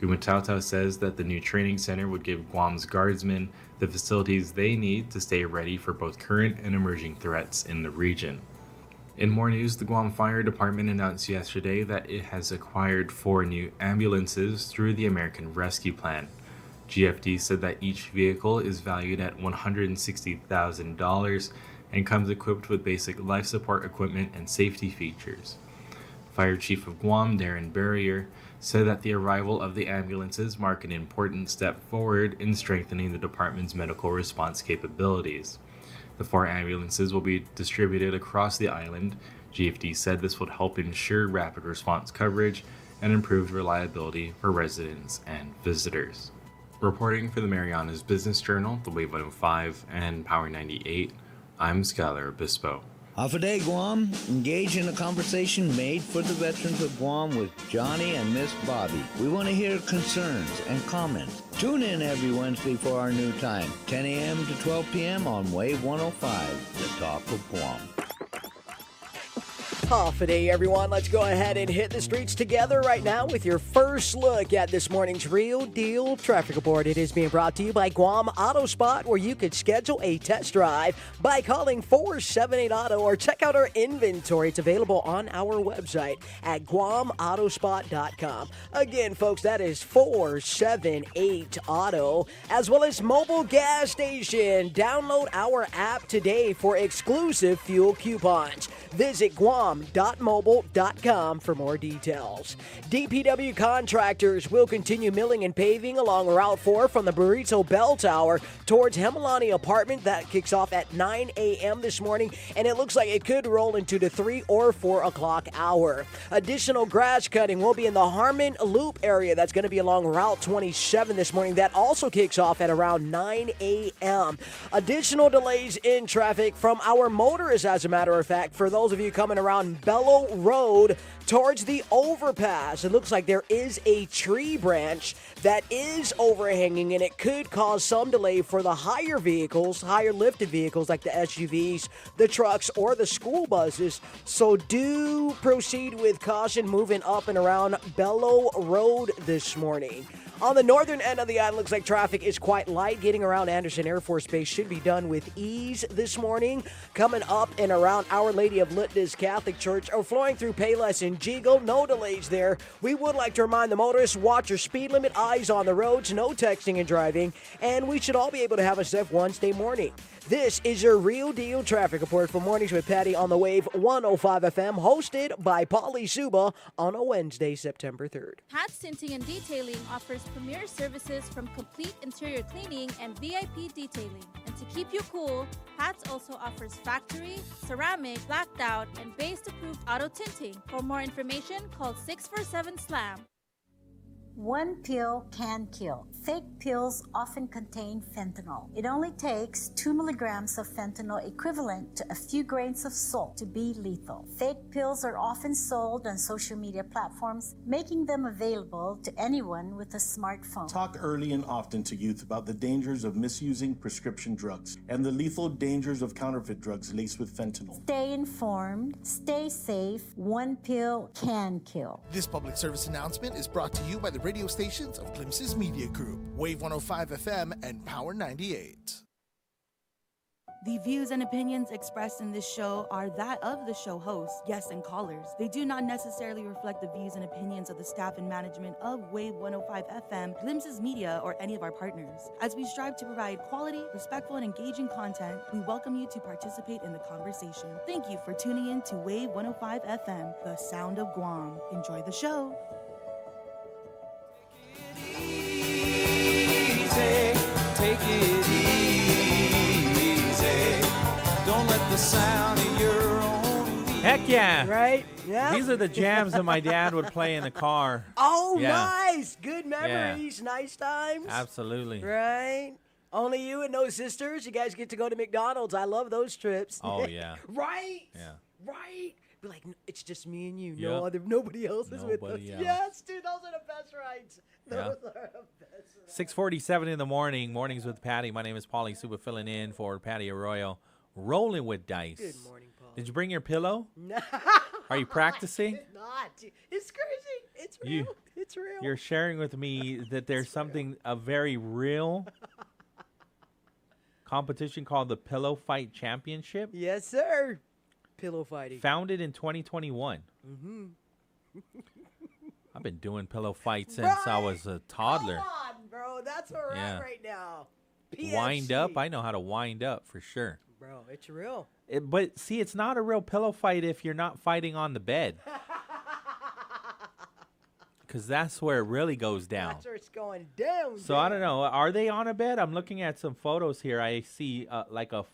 Gumatautau says that the new training center would give Guam's guardsmen the facilities they need to stay ready for both current and emerging threats in the region. In more news, the Guam Fire Department announced yesterday that it has acquired 4 new ambulances through the American Rescue Plan. GFD said that each vehicle is valued at $160,000 and comes equipped with basic life support equipment and safety features. Fire Chief of Guam, Darren Barrier, said that the arrival of the ambulances mark an important step forward in strengthening the department's medical response capabilities. The 4 ambulances will be distributed across the island. GFD said this would help ensure rapid response coverage and improved reliability for residents and visitors. Reporting for the Marianas Business Journal, the Wave 105, and Power 98, I'm Skylar Bispo. Hafa Adai, Guam. Engage in a conversation made for the veterans of Guam with Johnny and Miss Bobby. We want to hear concerns and comments. Tune in every Wednesday for our new time, 10 a.m. to 12 p.m. on Wave 105, the talk of Guam. Hafa Adai, everyone. Let's go ahead and hit the streets together right now with your first look at this morning's Real Deal Traffic Report. It is being brought to you by Guam Auto Spot, where you could schedule a test drive by calling 478 Auto or check out our inventory. It's available on our website at guamautospot.com. Again, folks, that is 478 Auto, as well as mobile gas station. Download our app today for exclusive fuel coupons. Visit guam.mobile.com for more details. DPW contractors will continue milling and paving along Route 4 from the Burrito Bell Tower towards Hemilani Apartment. That kicks off at 9 a.m. this morning, and it looks like it could roll into the 3 or 4 o'clock hour. Additional grass cutting will be in the Harmon Loop area. That's going to be along Route 27 this morning. That also kicks off at around 9 a.m. Additional delays in traffic from our motorists, as a matter of fact, for those of you coming around Bellow Road towards the overpass. It looks like there is a tree branch that is overhanging, and it could cause some delay for the higher vehicles, higher lifted vehicles like the SUVs, the trucks, or the school buses. So do proceed with caution moving up and around Bellow Road this morning. On the northern end of the island, looks like traffic is quite light. Getting around Anderson Air Force Base should be done with ease this morning. Coming up and around Our Lady of Litness Catholic Church or flowing through Payless and Jigo. No delays there. We would like to remind the motorists, watch your speed limit, eyes on the roads, no texting and driving, and we should all be able to have a safe Wednesday morning. This is your Real Deal Traffic Report for Mornings with Patti on the Wave 105 FM, hosted by Pauly Suba on a Wednesday, September 3rd. Pat's Tinting and Detailing offers premier services from complete interior cleaning and VIP detailing. And to keep you cool, Pat's also offers factory, ceramic, blacked out, and based-approved auto tinting. For more information, call 647-SLAM. One pill can kill. Fake pills often contain fentanyl. It only takes 2 milligrams of fentanyl, equivalent to a few grains of salt, to be lethal. Fake pills are often sold on social media platforms, making them available to anyone with a smartphone. Talk early and often to youth about the dangers of misusing prescription drugs and the lethal dangers of counterfeit drugs laced with fentanyl. Stay informed, stay safe. One pill can kill. This public service announcement is brought to you by the radio stations of Glimpses Media Group, Wave 105 FM and Power 98. The views and opinions expressed in this show are that of the show host, guests, and callers. They do not necessarily reflect the views and opinions of the staff and management of Wave 105 FM, Glimpses Media, or any of our partners. As we strive to provide quality, respectful, and engaging content, we welcome you to participate in the conversation. Thank you for tuning in to Wave 105 FM, the sound of Guam. Enjoy the show. Take it easy. Don't let the sound of your own. Heck yeah. Right? Yeah. These are the jams that my dad would play in the car. Oh, Yeah. nice. Good memories. Nice times. Absolutely. Right? Only you and no sisters. You guys get to go to McDonald's. I love those trips. Oh, yeah. Right? Yeah. Right? Be like, it's just me and you. Yep. Nobody else is with us. Nobody else. Yes, dude. Those are the best rides. Those Yeah. are the best rides. 6:47 in the morning. Mornings with Patti. My name is Pauly Suba, filling in for Patti Arroyo. Rolling with dice. Good morning, Paul. Did you bring your pillow? No. Are you practicing? It's not. It's crazy. It's real. It's real. You're sharing with me that there's something, a very real competition called the Pillow Fight Championship. Yes, sir. Pillow fighting. Founded in 2021. Mm-hmm. I've been doing pillow fights since I was a toddler. Come on, bro. That's where we're at right now. Wind up. I know how to wind up for sure. Bro, it's real. But see, it's not a real pillow fight if you're not fighting on the bed. Because that's where it really goes down. That's where it's going down. So I don't know. Are they on a bed? I'm looking at some photos here. I see like a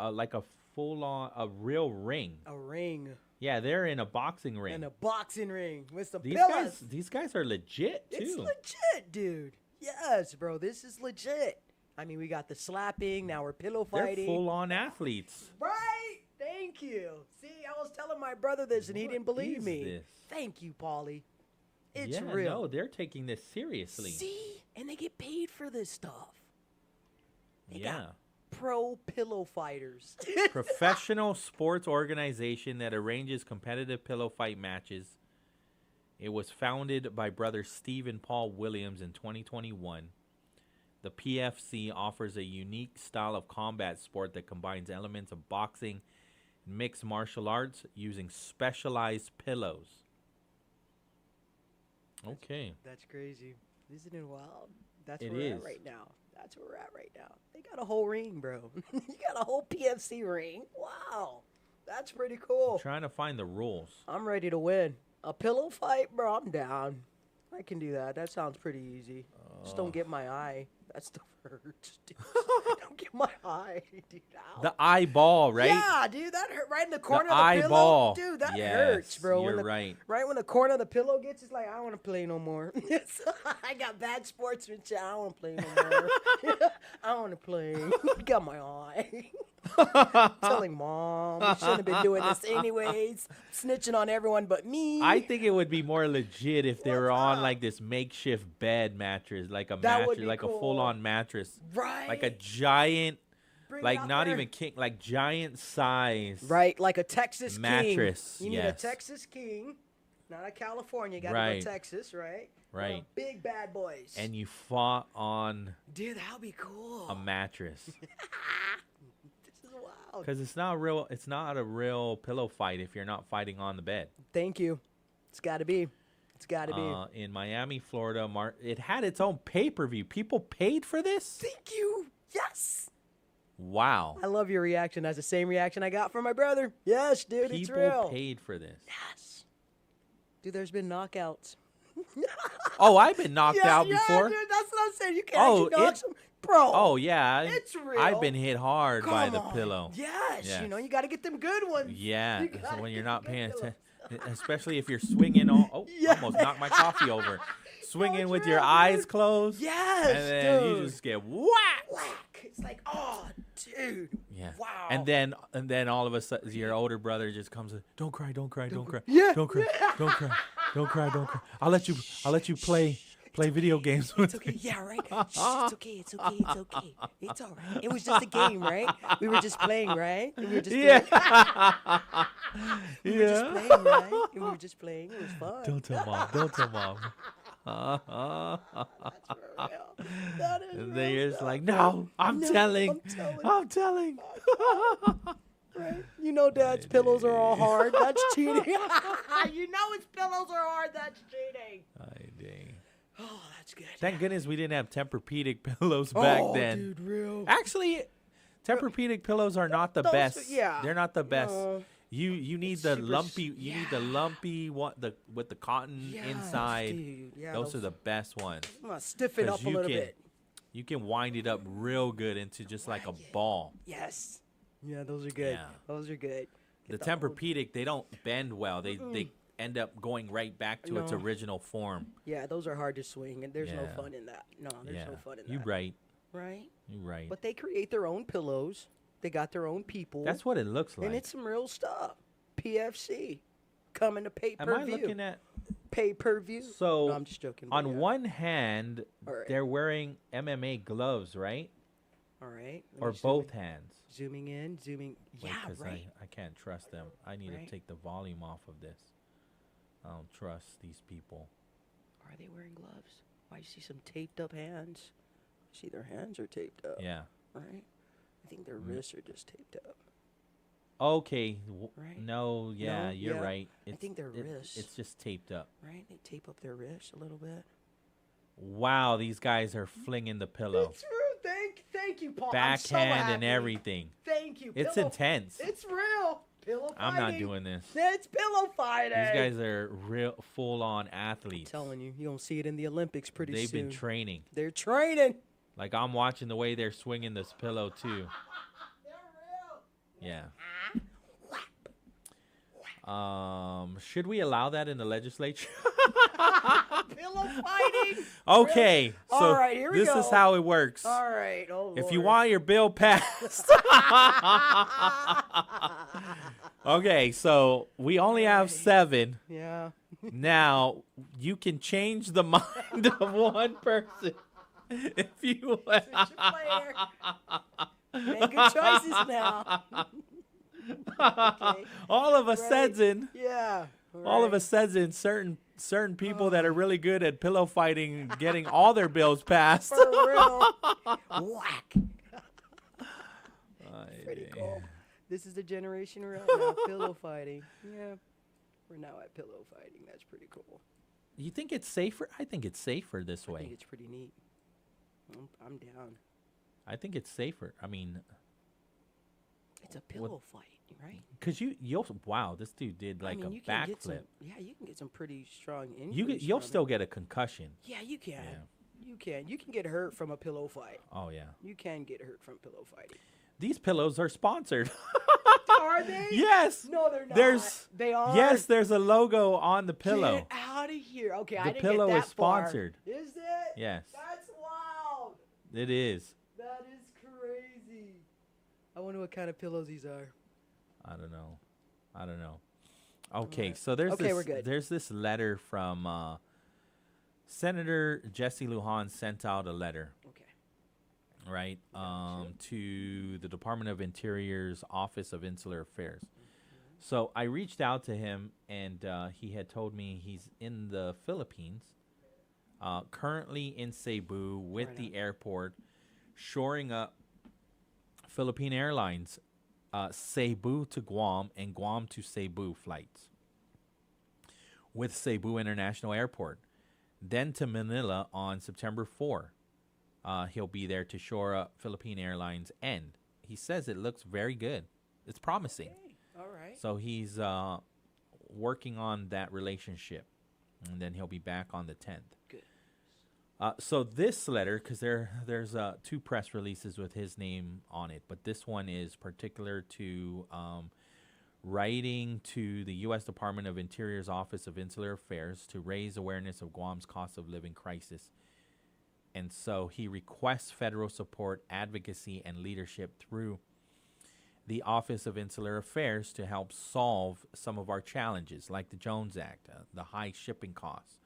like a full-on, a real ring. A ring. Yeah, they're in a boxing ring. In a boxing ring with some These pillars. guys are legit, too. It's legit, dude. Yes, bro. This is legit. I mean, we got the slapping. Now we're pillow fighting. They're full-on athletes. Right? Thank you. See, I was telling my brother this, and he didn't believe me. This? Thank you, Pauly. It's yeah, real. No, they're taking this seriously. See? And they get paid for this stuff. They yeah. got pro pillow fighters. Professional sports organization that arranges competitive pillow fight matches. It was founded by brothers Steve and Paul Williams in 2021. The PFC offers a unique style of combat sport that combines elements of boxing and mixed martial arts using specialized pillows. Okay. That's crazy. Isn't it wild? That's It where we're is. at right now. That's where we're at right now. They got a whole ring, bro. You got a whole PFC ring. Wow. That's pretty cool. I'm trying to find the rules. I'm ready to win. A pillow fight, bro, I'm down. I can do that. That sounds pretty easy. Just don't get my eye. That stuff hurts, dude. Don't get my eye, dude. Ow. The eyeball, right? Yeah, dude, that hurt right in the corner of the eyeball. pillow. Dude, that Yes, hurts, bro. You're When right. Right when the corner of the pillow gets, it's like, I don't want to play no more. I got bad sportsmanship. I don't want to play no more. I don't want to play. Got my eye. Telling mom, we shouldn't have been doing this anyways. Snitching on everyone but me. I think it would be more legit if they were on like this makeshift bed mattress, like a That would mattress, be like cool. a full-on mattress, Right. like a giant, Bring it like out not there. even king, like giant size, Right, like a Texas mattress. king. You need yes. a Texas king, not a California. You got to Right. go Texas, right? Right. Big bad boys. And you fought on Dude, that would be cool. a mattress This is wild. because it's not real. It's not a real pillow fight if you're not fighting on the bed. Thank you. It's got to be. It's got to be. In Miami, Florida, it had its own pay-per-view. People paid for this. Thank you. Yes. Wow. I love your reaction. That's the same reaction I got from my brother. Yes, dude, it's real. People paid for this. Yes. Dude, there's been knockouts. Oh, I've been knocked out Yeah, before. dude, that's what I'm saying. You can't Oh, actually knock it- some. Bro. Oh yeah, It's real. I've been hit hard by Come the on. pillow. Yes, Yes. you know, you got to get them good ones. Yeah, You so gotta when you're get not the paying good attention, especially if you're swinging on. Oh, almost knocked my coffee over. Swinging with your eyes closed. Yes, and then dude. you just get whack. Whack. It's like, oh, dude. Yeah. Wow. And then all of a sudden your older brother just comes in. Don't cry, don't cry, don't cry. Yeah. Don't cry, don't cry, don't cry, don't cry. I'll let you play video games with It's okay. me. Yeah, right. Shh, it's okay. It's okay. It's okay. It's all right. It was just a game, right? We were just playing, right? We were just Yeah. playing. We were just playing, right? We were just playing. It was fun. Don't tell mom. Don't tell mom. That is And real they're just stuff. like, no, I'm No, telling. I'm telling. Right? You know dad's pillows are all hard. That's cheating. You know his pillows are hard. That's cheating. Dang. Oh, that's good. Thank goodness we didn't have Tempur-Pedic pillows back then. Dude, real. Actually, Tempur-Pedic pillows are not the Those- best. yeah. They're not the best. No. You need It's the super lumpy. You need the lumpy one. With the cotton Yes, inside. dude. Yeah, those are those- the best ones. I'm gonna stiff it 'Cause up a little bit. You can wind it up real good into just like a ball. Yes. Yeah, those are good. Yeah. Those are good. The Tempur-Pedic, they don't bend well. They end up going right back to its No. original form. Yeah, those are hard to swing, and there's no Yeah. fun in that. No, there's no fun in that. You right. Right? You right. But they create their own pillows. They got their own people. That's what it looks like. And it's some real stuff. PFC. Coming to pay Am per I view. looking at? Pay per view. So No, I'm just joking. but on yeah. one hand, All right. they're wearing MMA gloves, right? All right. let me Or zoom both in. hands. Zooming in, zooming. Wait, Yeah, 'cause right. I can't trust them. I need Right. to take the volume off of this. I don't trust these people. Are they wearing gloves? I see some taped up hands. I see their hands are taped up. Yeah. Right? I think their Mm. wrists are just taped up. Okay. Right. No, yeah, No? you're Yeah. right. I think their wrists. It's just taped up. Right? They tape up their wrists a little bit. Wow, these guys are flinging the pillow. It's true. Thank you, Paul. Backhand I'm so and happy. everything. Thank you. It's Pillow- intense. It's real. Pillow fighting. I'm not doing this. It's pillow fighting. These guys are real full-on athletes. I'm telling you, you're going to see it in the Olympics pretty They've soon. been training. They're training. Like I'm watching the way they're swinging this pillow too. Yeah. Should we allow that in the legislature? Pillow fighting. Okay, Really? so All right, here we this go. is how it works. All right. Oh, If Lord. you want your bill passed. Okay, so we only have 7. Yeah. Now, you can change the mind of one person if you Make good choices now. Okay. All of a Right. sudden, Yeah. all of a sudden, certain people that are really good at pillow fighting getting all their bills passed. For real. Whack. Pretty cool. This is the generation we're at now, pillow fighting. Yeah. We're now at pillow fighting. That's pretty cool. You think it's safer? I think it's safer this I way. think it's pretty neat. I'm down. I think it's safer. I mean, It's a pillow fight, right? because you'll wow, this dude did like I mean, you a can get some, backflip. yeah, you can get some pretty strong injuries. You'll from still it. get a concussion. Yeah, you can. Yeah. You can. You can get hurt from a pillow fight. Oh yeah. You can get hurt from pillow fighting. These pillows are sponsored. Are they? Yes. No, they're not. They are. Yes, there's a logo on the pillow. Get out of here. Okay, I The didn't pillow get that is sponsored. Far. Is it? Yes. That's wild. It is. That is crazy. I wonder what kind of pillows these are. I don't know. Okay, so there's Okay, this, we're good. there's this letter from Senator Jesse Lujan sent out a letter. Okay. Right, to the Department of Interior's Office of Insular Affairs. So I reached out to him, and he had told me he's in the Philippines, currently in Cebu with the airport, shoring up Philippine Airlines Cebu to Guam and Guam to Cebu flights with Cebu International Airport. Then to Manila on September 4. He'll be there to shore up Philippine Airlines, and he says it looks very good. It's promising. Okay. All right. So he's working on that relationship, and then he'll be back on the 10th. Good. So this letter, because there's 2 press releases with his name on it, but this one is particular to writing to the U.S. Department of Interior's Office of Insular Affairs to raise awareness of Guam's cost of living crisis. And so he requests federal support, advocacy, and leadership through the Office of Insular Affairs to help solve some of our challenges, like the Jones Act, the high shipping costs.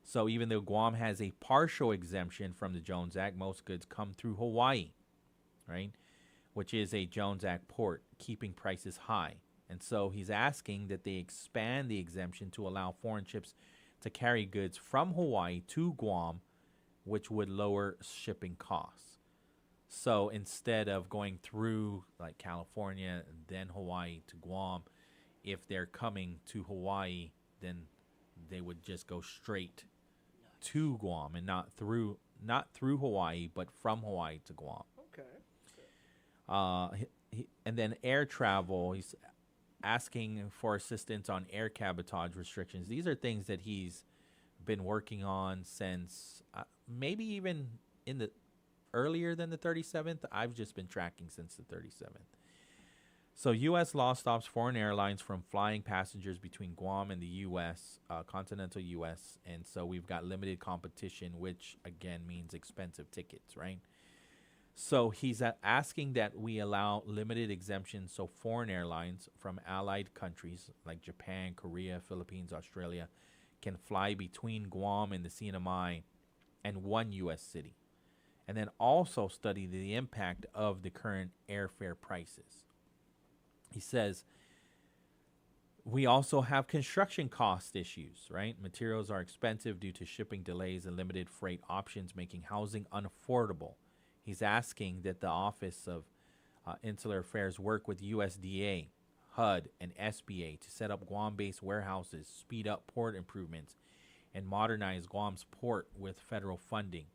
So even though Guam has a partial exemption from the Jones Act, most goods come through Hawaii, right, which is a Jones Act port, keeping prices high. And so he's asking that they expand the exemption to allow foreign ships to carry goods from Hawaii to Guam, which would lower shipping costs. So instead of going through like California and then Hawaii to Guam, if they're coming to Hawaii, then they would just go straight to Guam and not through Hawaii, but from Hawaii to Guam. Okay. And then air travel, he's asking for assistance on air cabotage restrictions. These are things that he's been working on since maybe even in the earlier than the 37th. I've just been tracking since the 37th. So U.S. law stops foreign airlines from flying passengers between Guam and the U.S., continental U.S., and so we've got limited competition, which again means expensive tickets, right? So he's asking that we allow limited exemptions so foreign airlines from allied countries like Japan, Korea, Philippines, Australia can fly between Guam and the CNMI and one U.S. city. And then also study the impact of the current airfare prices. He says, we also have construction cost issues, right? Materials are expensive due to shipping delays and limited freight options, making housing unaffordable. He's asking that the Office of Insular Affairs work with USDA, HUD, and SBA to set up Guam-based warehouses, speed up port improvements, and modernize Guam's port with federal funding.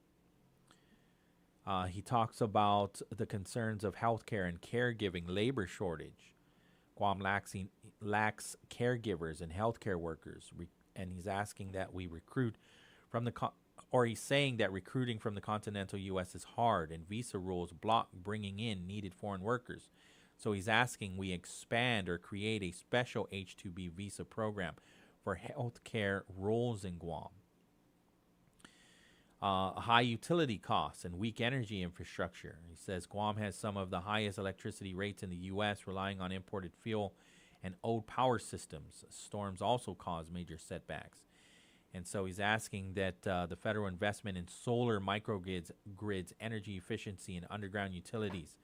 He talks about the concerns of healthcare and caregiving labor shortage. Guam lacks caregivers and healthcare workers, and he's asking that we recruit from the he's saying that recruiting from the continental U.S. is hard, and visa rules block bringing in needed foreign workers. So he's asking we expand or create a special H-2B visa program for healthcare roles in Guam. High utility costs and weak energy infrastructure. He says Guam has some of the highest electricity rates in the U.S., relying on imported fuel and old power systems. Storms also cause major setbacks. And so he's asking that the federal investment in solar microgrids, energy efficiency, and underground utilities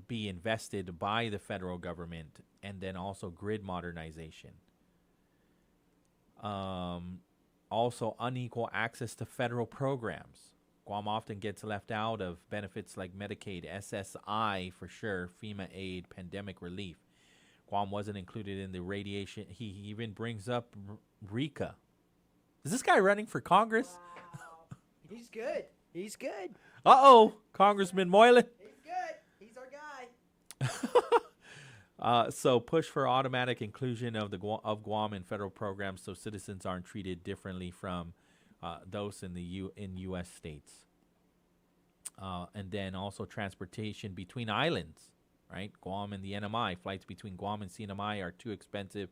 be invested by the federal government, and then also grid modernization. Also, unequal access to federal programs. Guam often gets left out of benefits like Medicaid, SSI for sure, FEMA aid, pandemic relief. Guam wasn't included in the radiation. He even brings up RICA. Is this guy running for Congress? Wow. He's good. He's good. Uh-oh, Congressman Moylan. He's good. He's our guy. So push for automatic inclusion of Guam in federal programs so citizens aren't treated differently from those in U.S. states. And then also transportation between islands, right? Guam and the NMI. Flights between Guam and CNMI are too expensive,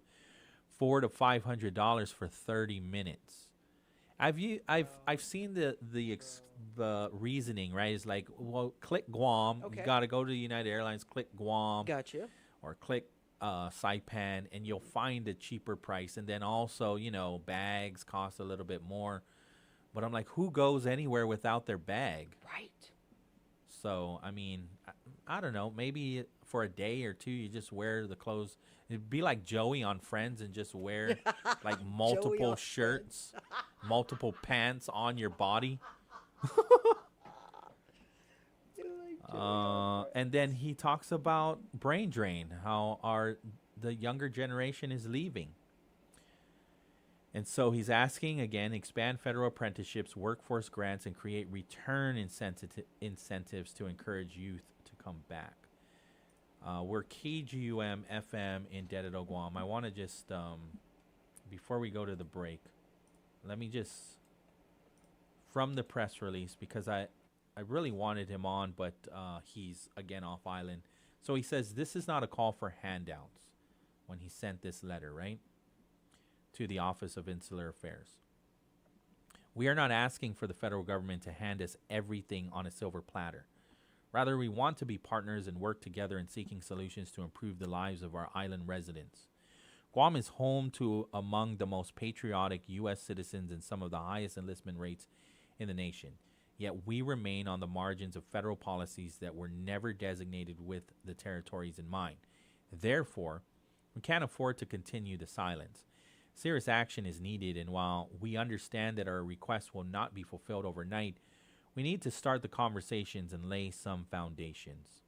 $400 to $500 for 30 minutes. I've seen the reasoning, right? It's like, well, click Guam. Okay. You got to go to United Airlines, click Guam. Gotcha. Or click Saipan, and you'll find a cheaper price. And then also, bags cost a little bit more. But I'm like, who goes anywhere without their bag? Right. So, I mean, I don't know. Maybe for a day or two, you just wear the clothes. It'd be like Joey on Friends and just wear like multiple shirts, multiple pants on your body. And then he talks about brain drain, how the younger generation is leaving. And so he's asking, again, expand federal apprenticeships, workforce grants, and create return incentives to encourage youth to come back. We're KGUM FM in Dededo, Guam. I want to just, before we go to the break, let me just, from the press release, because I really wanted him on, but he's, again, off island. So he says this is not a call for handouts when he sent this letter, right, to the Office of Insular Affairs. We are not asking for the federal government to hand us everything on a silver platter. Rather, we want to be partners and work together in seeking solutions to improve the lives of our island residents. Guam is home to among the most patriotic U.S. citizens and some of the highest enlistment rates in the nation. Yet we remain on the margins of federal policies that were never designated with the territories in mind. Therefore, we can't afford to continue the silence. Serious action is needed, and while we understand that our requests will not be fulfilled overnight, we need to start the conversations and lay some foundations.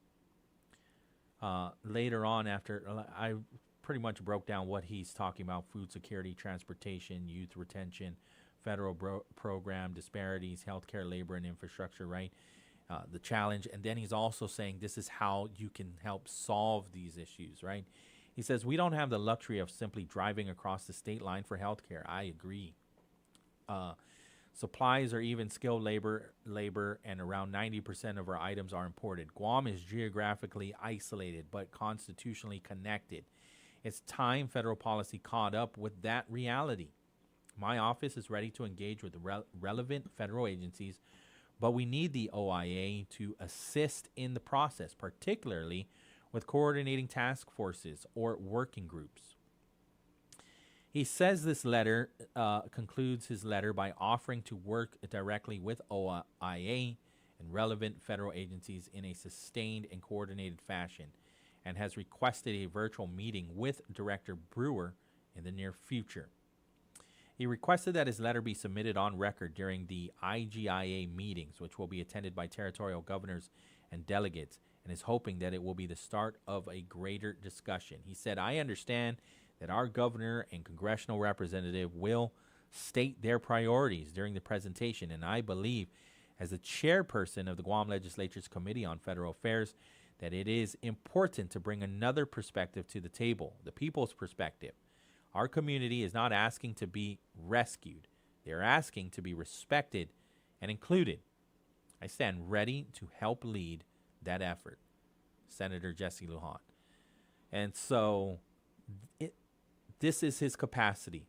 Later on, after I pretty much broke down what he's talking about: food security, transportation, youth retention, federal program, disparities, healthcare, labor, and infrastructure, right? The challenge. And then he's also saying this is how you can help solve these issues, right? He says, we don't have the luxury of simply driving across the state line for healthcare. I agree. Supplies or even skilled labor, and around 90% of our items are imported. Guam is geographically isolated, but constitutionally connected. It's time federal policy caught up with that reality. My office is ready to engage with the relevant federal agencies, but we need the OIA to assist in the process, particularly with coordinating task forces or working groups. He says this letter concludes his letter by offering to work directly with OIA and relevant federal agencies in a sustained and coordinated fashion, and has requested a virtual meeting with Director Brewer in the near future. He requested that his letter be submitted on record during the IGIA meetings, which will be attended by territorial governors and delegates, and is hoping that it will be the start of a greater discussion. He said, I understand that our governor and congressional representative will state their priorities during the presentation, and I believe, as the chairperson of the Guam Legislature's Committee on Federal Affairs, that it is important to bring another perspective to the table, the people's perspective. Our community is not asking to be rescued. They're asking to be respected and included. I stand ready to help lead that effort, Senator Jesse Lujan. And so this is his capacity.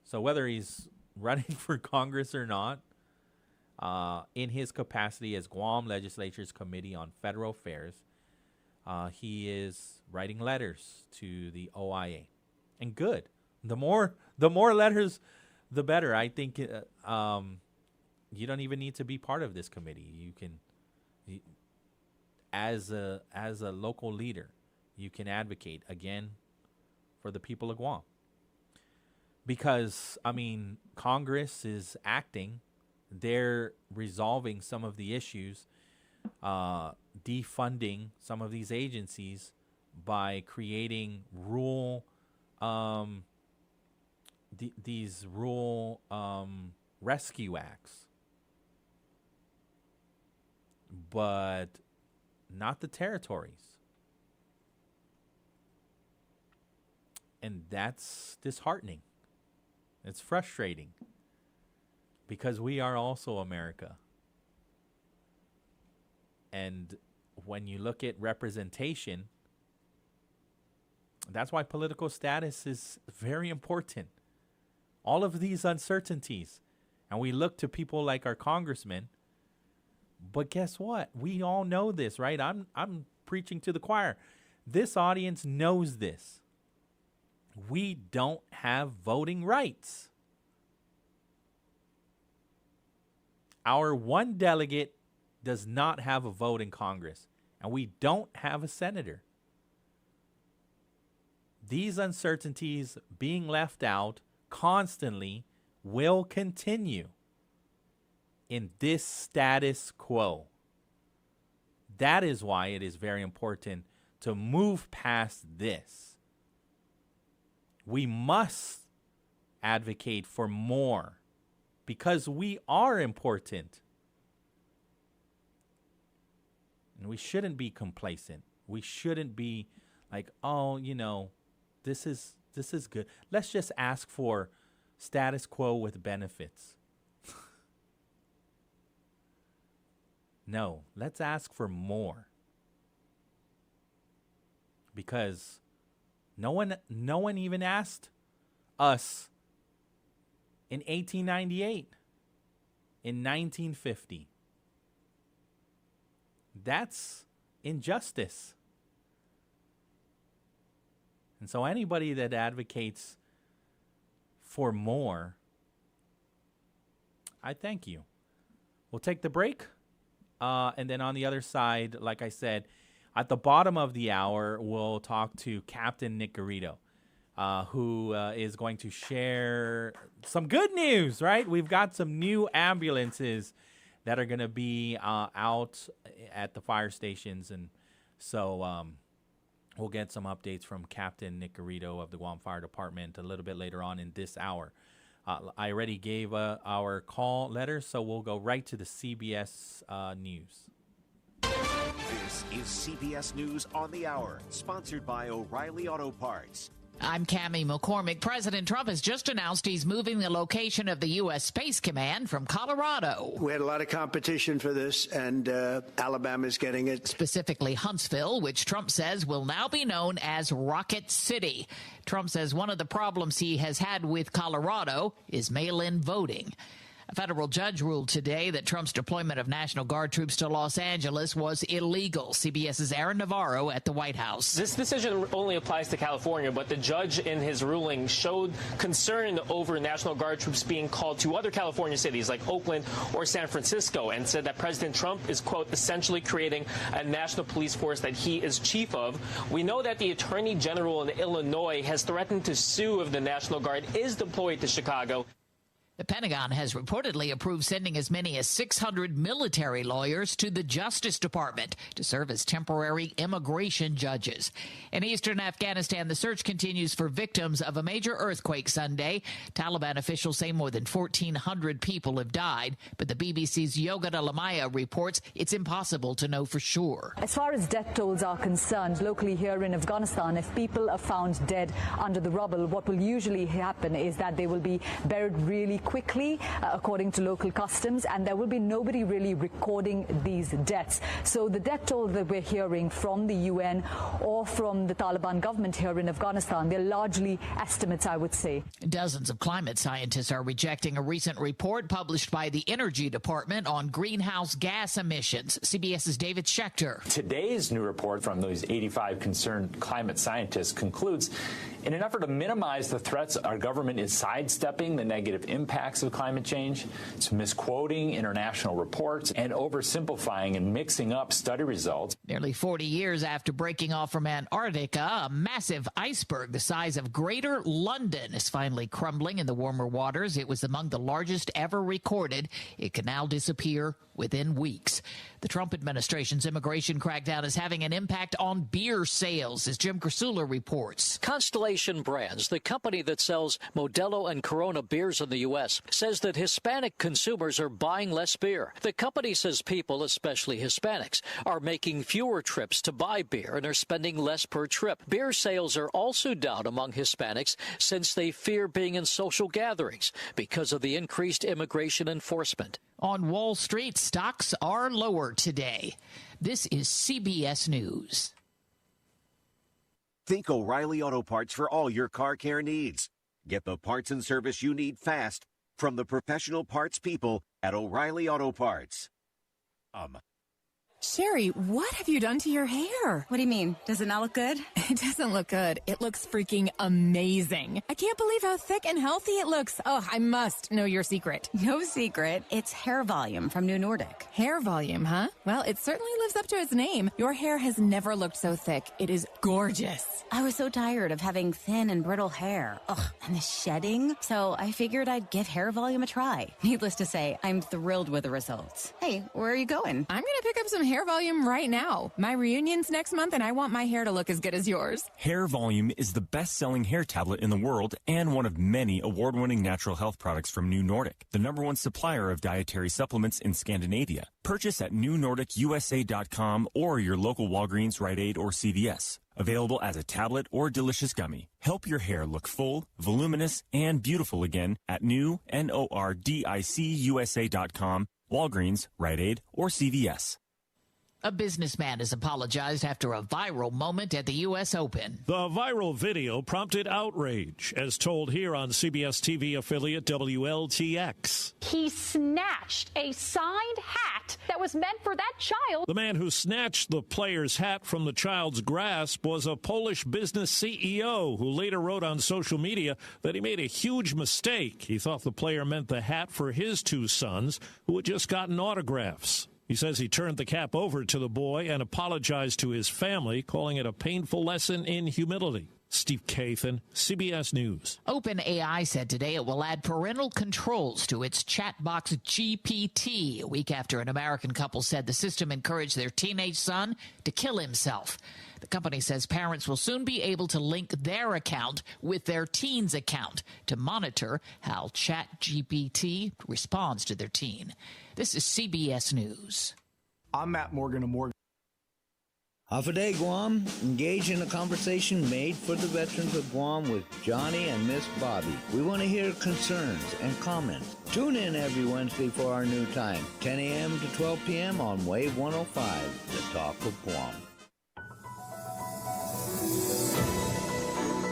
So whether he's running for Congress or not, in his capacity as Guam Legislature's Committee on Federal Affairs, he is writing letters to the OIA. And good. The more letters, the better. I think you don't even need to be part of this committee. You can, as a local leader, you can advocate, again, for the people of Guam. Because, I mean, Congress is acting. They're resolving some of the issues, defunding some of these agencies by creating these rural rescue acts. But not the territories. And that's disheartening. It's frustrating. Because we are also America. And when you look at representation, that's why political status is very important. All of these uncertainties. And we look to people like our congressmen. But guess what? We all know this, right? I'm preaching to the choir. This audience knows this. We don't have voting rights. Our one delegate does not have a vote in Congress, and we don't have a senator. These uncertainties being left out constantly will continue in this status quo. That is why it is very important to move past this. We must advocate for more because we are important. And we shouldn't be complacent. We shouldn't be like, oh, this is good. Let's just ask for status quo with benefits. No, let's ask for more. Because no one even asked us in 1898, in 1950. That's injustice. And so anybody that advocates for more, I thank you. We'll take the break. And then on the other side, like I said, at the bottom of the hour, we'll talk to Captain Nick Garrido, who is going to share some good news, right? We've got some new ambulances that are going to be out at the fire stations. And so we'll get some updates from Captain Nick Garrido of the Guam Fire Department a little bit later on in this hour. I already gave our call letter, so we'll go right to the CBS News. This is CBS News on the Hour, sponsored by O'Reilly Auto Parts. I'm Cammie McCormick. President Trump has just announced he's moving the location of the U.S. Space Command from Colorado. We had a lot of competition for this, and Alabama's getting it. Specifically Huntsville, which Trump says will now be known as Rocket City. Trump says one of the problems he has had with Colorado is mail-in voting. A federal judge ruled today that Trump's deployment of National Guard troops to Los Angeles was illegal. CBS's Aaron Navarro at the White House. This decision only applies to California, but the judge in his ruling showed concern over National Guard troops being called to other California cities like Oakland or San Francisco, and said that President Trump is, quote, essentially creating a national police force that he is chief of. We know that the Attorney General in Illinois has threatened to sue if the National Guard is deployed to Chicago. The Pentagon has reportedly approved sending as many as 600 military lawyers to the Justice Department to serve as temporary immigration judges. In eastern Afghanistan, the search continues for victims of a major earthquake Sunday. Taliban officials say more than 1,400 people have died, but the BBC's Yogita Lamaya reports it's impossible to know for sure. As far as death tolls are concerned, locally here in Afghanistan, if people are found dead under the rubble, what will usually happen is that they will be buried really quickly, according to local customs, and there will be nobody really recording these deaths. So the death toll that we're hearing from the UN or from the Taliban government here in Afghanistan, they're largely estimates, I would say. Dozens of climate scientists are rejecting a recent report published by the Energy Department on greenhouse gas emissions. CBS's David Schechter. Today's new report from those 85 concerned climate scientists concludes, in an effort to minimize the threats, our government is sidestepping the negative impacts of climate change. It's misquoting international reports and oversimplifying and mixing up study results. Nearly 40 years after breaking off from Antarctica, a massive iceberg the size of Greater London is finally crumbling in the warmer waters. It was among the largest ever recorded. It can now disappear within weeks. The Trump administration's immigration crackdown is having an impact on beer sales, as Jim Krasula reports. Constellation Brands, the company that sells Modelo and Corona beers in the U.S., says that Hispanic consumers are buying less beer. The company says people, especially Hispanics, are making fewer trips to buy beer and are spending less per trip. Beer sales are also down among Hispanics since they fear being in social gatherings because of the increased immigration enforcement. On Wall Street, stocks are lower today. This is CBS News. Think O'Reilly Auto Parts for all your car care needs. Get the parts and service you need fast from the professional parts people at O'Reilly Auto Parts. Sherry, what have you done to your hair? What do you mean? Does it not look good? It doesn't look good. It looks freaking amazing. I can't believe how thick and healthy it looks. Oh, I must know your secret. No secret. It's hair volume from New Nordic. Hair volume, huh? Well, it certainly lives up to its name. Your hair has never looked so thick. It is gorgeous. I was so tired of having thin and brittle hair. Ugh, and the shedding. So I figured I'd give hair volume a try. Needless to say, I'm thrilled with the results. Hey, where are you going? I'm going to pick up some hair volume right now. My reunion's next month, and I want my hair to look as good as yours. Hair Volume is the best-selling hair tablet in the world and one of many award-winning natural health products from New Nordic, the #1 supplier of dietary supplements in Scandinavia. Purchase at newnordicusa.com or your local Walgreens, Rite Aid, or CVS. Available as a tablet or delicious gummy. Help your hair look full, voluminous, and beautiful again at newnordicusa.com, Walgreens, Rite Aid, or CVS. A businessman has apologized after a viral moment at the U.S. Open. The viral video prompted outrage, as told here on CBS TV affiliate WLTX. He snatched a signed hat that was meant for that child. The man who snatched the player's hat from the child's grasp was a Polish business CEO who later wrote on social media that he made a huge mistake. He thought the player meant the hat for his two sons, who had just gotten autographs. He says he turned the cap over to the boy and apologized to his family, calling it a painful lesson in humility. Steve Kathan, CBS News. OpenAI said today it will add parental controls to its chat box GPT, a week after an American couple said the system encouraged their teenage son to kill himself. The company says parents will soon be able to link their account with their teen's account to monitor how ChatGPT responds to their teen. This is CBS News. I'm Matt Morgan of Morgan. Hafa Adai, Guam. Engage in a conversation made for the veterans of Guam with Johnny and Miss Bobby. We want to hear concerns and comments. Tune in every Wednesday for our new time, 10 a.m. to 12 p.m. on Wave 105, the Talk of Guam.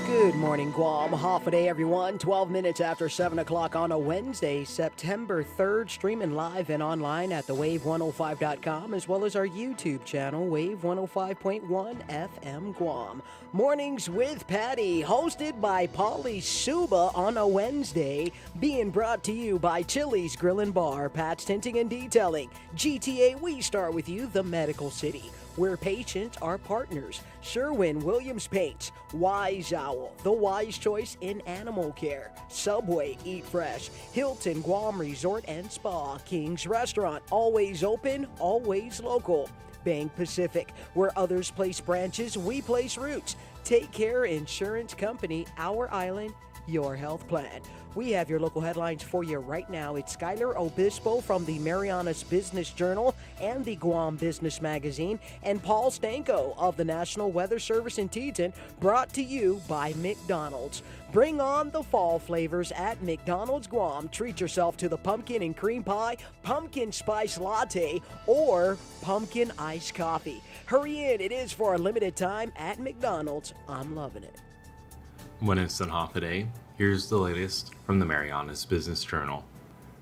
Good morning, Guam. Hafa Adai, everyone. 12 minutes after 7 o'clock on a Wednesday, September 3rd, streaming live and online at thewave105.com, as well as our YouTube channel, Wave 105.1 FM Guam. Mornings with Patti, hosted by Pauly Suba on a Wednesday, being brought to you by Chili's Grill and Bar, Pat's Tinting and Detailing. GTA, we start with you, the Medical City, where patients are partners. Sherwin-Williams Paints, Wise Owl, the wise choice in animal care. Subway, Eat Fresh, Hilton Guam Resort and Spa, King's Restaurant, always open, always local. Bank Pacific, where others place branches, we place roots. Take Care Insurance Company, Our Island, your health plan. We have your local headlines for you right now. It's Skylar Obispo from the Marianas Business Journal and the Guam Business Magazine, and Paul Stanko of the National Weather Service in Teton, brought to you by McDonald's. Bring on the fall flavors at McDonald's Guam. Treat yourself to the pumpkin and cream pie, pumpkin spice latte, or pumpkin iced coffee. Hurry in. It is for a limited time at McDonald's. I'm loving it. When it's on Hafa Adai, here's the latest from the Marianas Business Journal.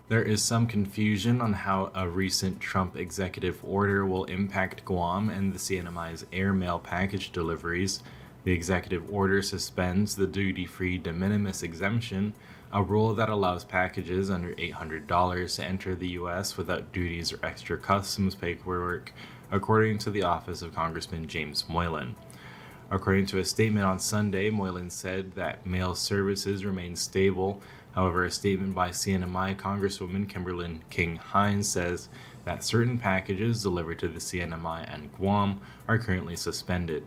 There is some confusion on how a recent Trump executive order will impact Guam and the CNMI's airmail package deliveries. The executive order suspends the duty-free de minimis exemption, a rule that allows packages under $800 to enter the U.S. without duties or extra customs paperwork, according to the office of Congressman James Moylan. According to a statement on Sunday, Moylan said that mail services remain stable. However, a statement by CNMI Congresswoman Kimberlyn King-Hines says that certain packages delivered to the CNMI and Guam are currently suspended.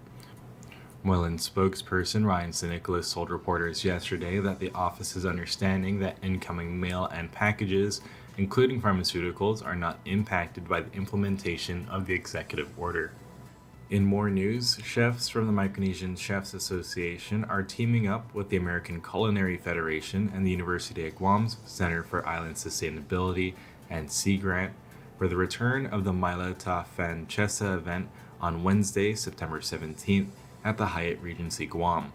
Moylan's spokesperson Ryan St. told reporters yesterday that the office's understanding that incoming mail and packages, including pharmaceuticals, are not impacted by the implementation of the executive order. In more news, chefs from the Micronesian Chefs Association are teaming up with the American Culinary Federation and the University of Guam's Center for Island Sustainability and Sea Grant for the return of the Maila Ta Francesa event on Wednesday, September 17th at the Hyatt Regency Guam.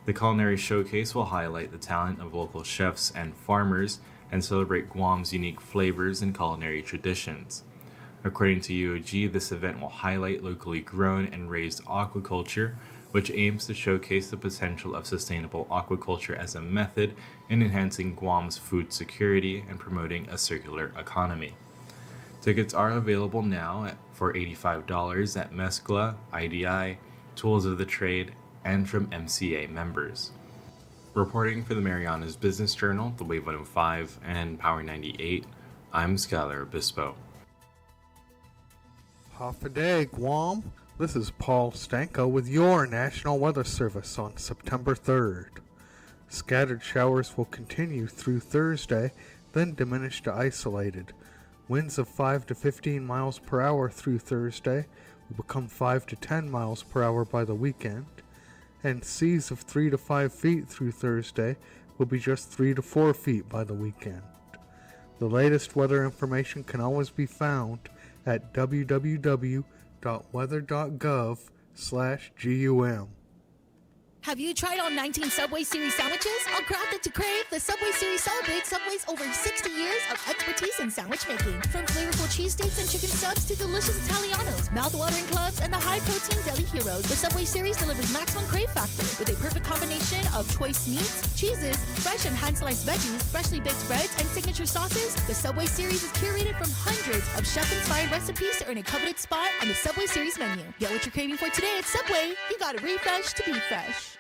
The culinary showcase will highlight the talent of local chefs and farmers and celebrate Guam's unique flavors and culinary traditions. According to UOG, this event will highlight locally grown and raised aquaculture, which aims to showcase the potential of sustainable aquaculture as a method in enhancing Guam's food security and promoting a circular economy. Tickets are available now for $85 at Mezcla, IDI, Tools of the Trade, and from MCA members. Reporting for the Marianas Business Journal, The Wave 105, and Power 98, I'm Skylar Obispo. Hafa Adai, Guam. This is Paul Stanko with your National Weather Service on September 3rd. Scattered showers will continue through Thursday, then diminish to isolated. Winds of 5 to 15 miles per hour through Thursday will become 5 to 10 miles per hour by the weekend, and seas of 3 to 5 feet through Thursday will be just 3 to 4 feet by the weekend. The latest weather information can always be found at www.weather.gov/GUM. Have you tried all 19 Subway Series sandwiches? All crafted to crave, the Subway Series celebrates Subway's over 60 years of expertise in sandwich making. From flavorful cheese steaks and chicken subs to delicious Italianos, mouth-watering clubs, and the high-protein deli heroes, the Subway Series delivers maximum crave factor with a perfect combination of choice meats, cheeses, fresh and hand-sliced veggies, freshly baked breads, and signature sauces. The Subway Series is curated from hundreds of chef-inspired recipes to earn a coveted spot on the Subway Series menu. Get what you're craving for today at Subway. You gotta refresh to be fresh.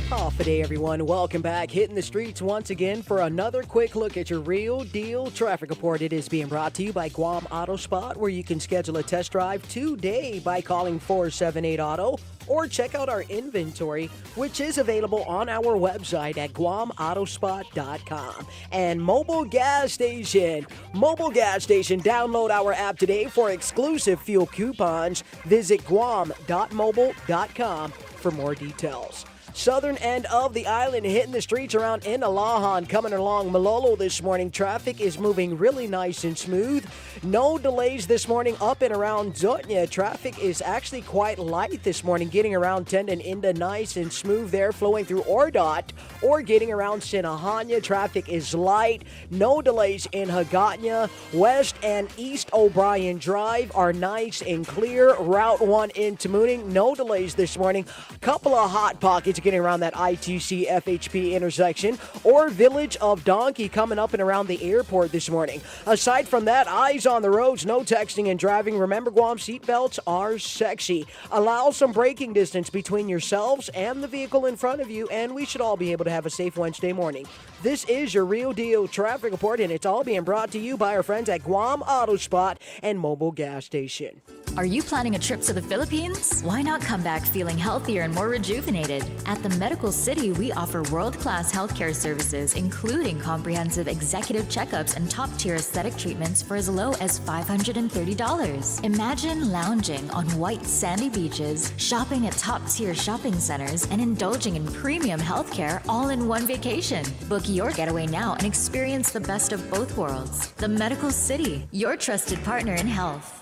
Hafa Adai, everyone. Welcome back. Hitting the streets once again for another quick look at your real deal traffic report. It is being brought to you by Guam Auto Spot, where you can schedule a test drive today by calling 478-AUTO or check out our inventory, which is available on our website at guamautospot.com. And Mobile Gas Station. Mobile Gas Station. Download our app today for exclusive fuel coupons. Visit guam.mobile.com for more details. Southern end of the island hitting the streets around Inalahan, coming along Malolo this morning. Traffic is moving really nice and smooth. No delays this morning up and around Zotnya. Traffic is actually quite light this morning, getting around Tendon Inda nice and smooth there, flowing through Ordot or getting around Sinahanya. Traffic is light. No delays in Hagatnya. West and East O'Brien Drive are nice and clear. Route 1 into Mooning, no delays this morning. Couple of hot pockets getting around that ITC FHP intersection, or Village of Donkey coming up and around the airport this morning. Aside from that, eyes on the roads, no texting and driving. Remember, Guam seatbelts are sexy. Allow some braking distance between yourselves and the vehicle in front of you, and we should all be able to have a safe Wednesday morning. This is your Real Deal Traffic Report, and it's all being brought to you by our friends at Guam Auto Spot and Mobile Gas Station. Are you planning a trip to the Philippines? Why not come back feeling healthier and more rejuvenated? At the Medical City, we offer world-class healthcare services, including comprehensive executive checkups and top-tier aesthetic treatments for as low as $530. Imagine lounging on white sandy beaches, shopping at top-tier shopping centers, and indulging in premium healthcare all in one vacation. Book your getaway now and experience the best of both worlds. The Medical City, your trusted partner in health.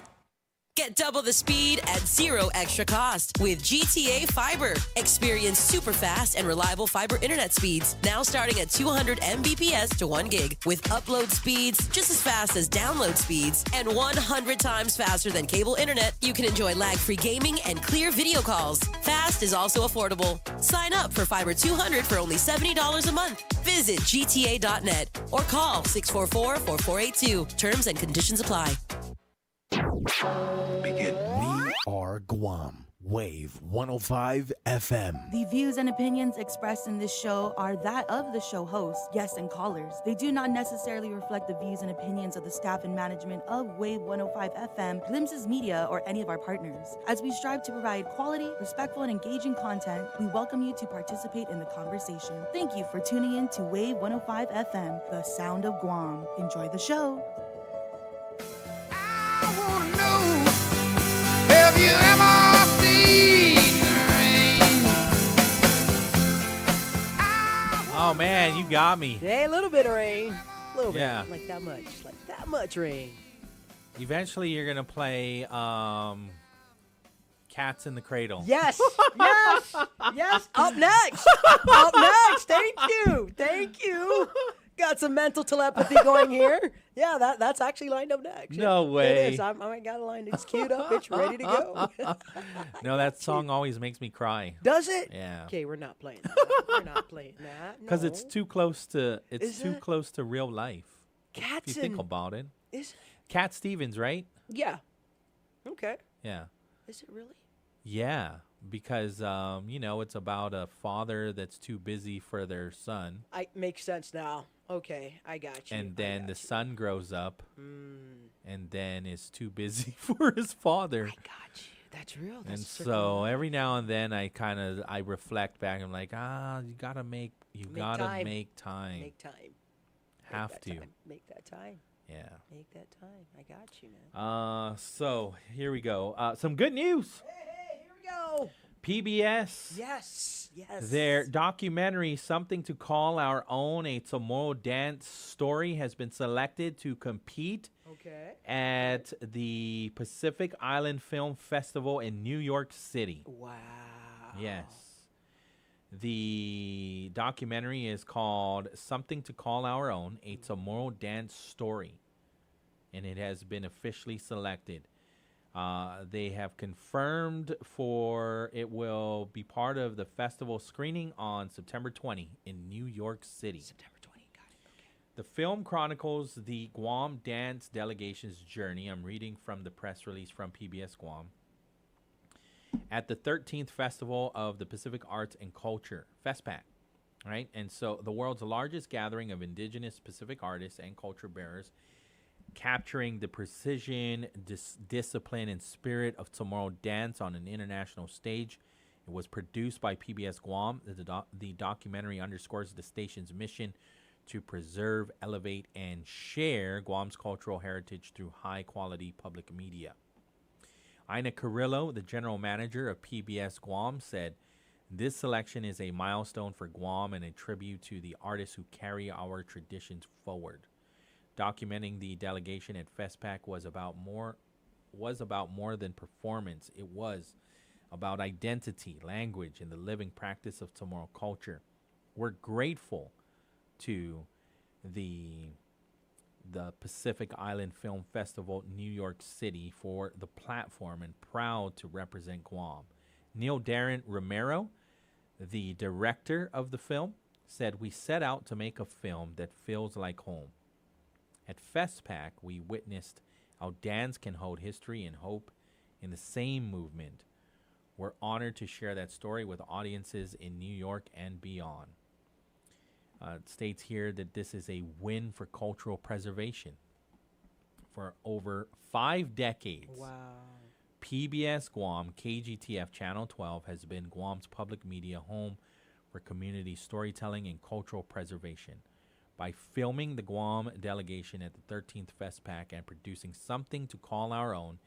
Get double the speed at zero extra cost with GTA Fiber. Experience super fast and reliable fiber internet speeds, now starting at 200 Mbps to 1 gig, with upload speeds just as fast as download speeds and 100 times faster than cable internet. You can enjoy lag-free gaming and clear video calls. Fast is also affordable. Sign up for Fiber 200 for only $70 a month. Visit gta.net or call 644-4482. Terms and conditions apply. Begin. We are Guam. Wave 105 FM. The views and opinions expressed in this show are that of the show hosts, guests, and callers. They do not necessarily reflect the views and opinions of the staff and management of Wave 105 FM, Glimpses Media, or any of our partners. As we strive to provide quality, respectful, and engaging content, we welcome you to participate in the conversation. Thank you for tuning in to Wave 105 FM, the sound of Guam. Enjoy the show. Have you ever seen rain? Oh man, you got me. Yeah, a little bit of rain. A little bit. Yeah. Like that much. Like that much rain. Eventually, you're gonna play Cats in the Cradle. Yes. Yes. Yes. Up next. Up next. Thank you. Thank you. Got some mental telepathy going here. Yeah, that's actually lined up next. No way. It is. I got it lined. It's queued up. It's ready to go. No, that song always makes me cry. Does it? Yeah. Okay, we're not playing that. We're not playing that. Because No. it's too close to Is close to real life. Cats if you think and- about it. Is Cat Stevens, right? Yeah. Okay. Yeah. Is it really? Yeah, because it's about a father that's too busy for their son, Makes sense now. Okay, I got you. and then the son grows up, and then is too busy for his father. I got you. That's real. That's And circle so back. every now and then I reflect back. I'm like, you gotta make time. make time. Make time. Have Make that to. time. Make that time. Yeah. Make that time. I got you, man. So here we go. Some good news. Here we go. PBS. Yes. Yes. Their documentary, Something to Call Our Own, a Tomorrow Dance Story, has been selected to compete at the Pacific Island Film Festival in New York City. Wow. Yes. The documentary is called Something to Call Our Own, a Tomorrow Dance Story, and it has been officially selected. They have confirmed it will be part of the festival screening on September 20 in New York City. September 20, got it. Okay. The film chronicles the Guam dance delegation's journey. I'm reading from the press release from PBS Guam. At the 13th Festival of the Pacific Arts and Culture, FESPAC, right? And so the world's largest gathering of indigenous Pacific artists and culture bearers, capturing the precision, discipline, and spirit of Tomorrow dance on an international stage. It was produced by PBS Guam. The documentary underscores the station's mission to preserve, elevate, and share Guam's cultural heritage through high-quality public media. Ina Carrillo, the general manager of PBS Guam, said, "This selection is a milestone for Guam and a tribute to the artists who carry our traditions forward." Documenting the delegation at FESPAC was about more than performance. It was about identity, language, and the living practice of Tomorrow culture. We're grateful to the Pacific Island Film Festival, New York City, for the platform and proud to represent Guam. Neil Darren Romero, the director of the film, said, "We set out to make a film that feels like home. At FESPAC, we witnessed how dance can hold history and hope in the same movement. We're honored to share that story with audiences in New York and beyond." It states here that this is a win for cultural preservation. For over 5 decades, PBS Guam, KGTF Channel 12, has been Guam's public media home for community storytelling and cultural preservation. By filming the Guam delegation at the 13th FestPac and producing something to call our own,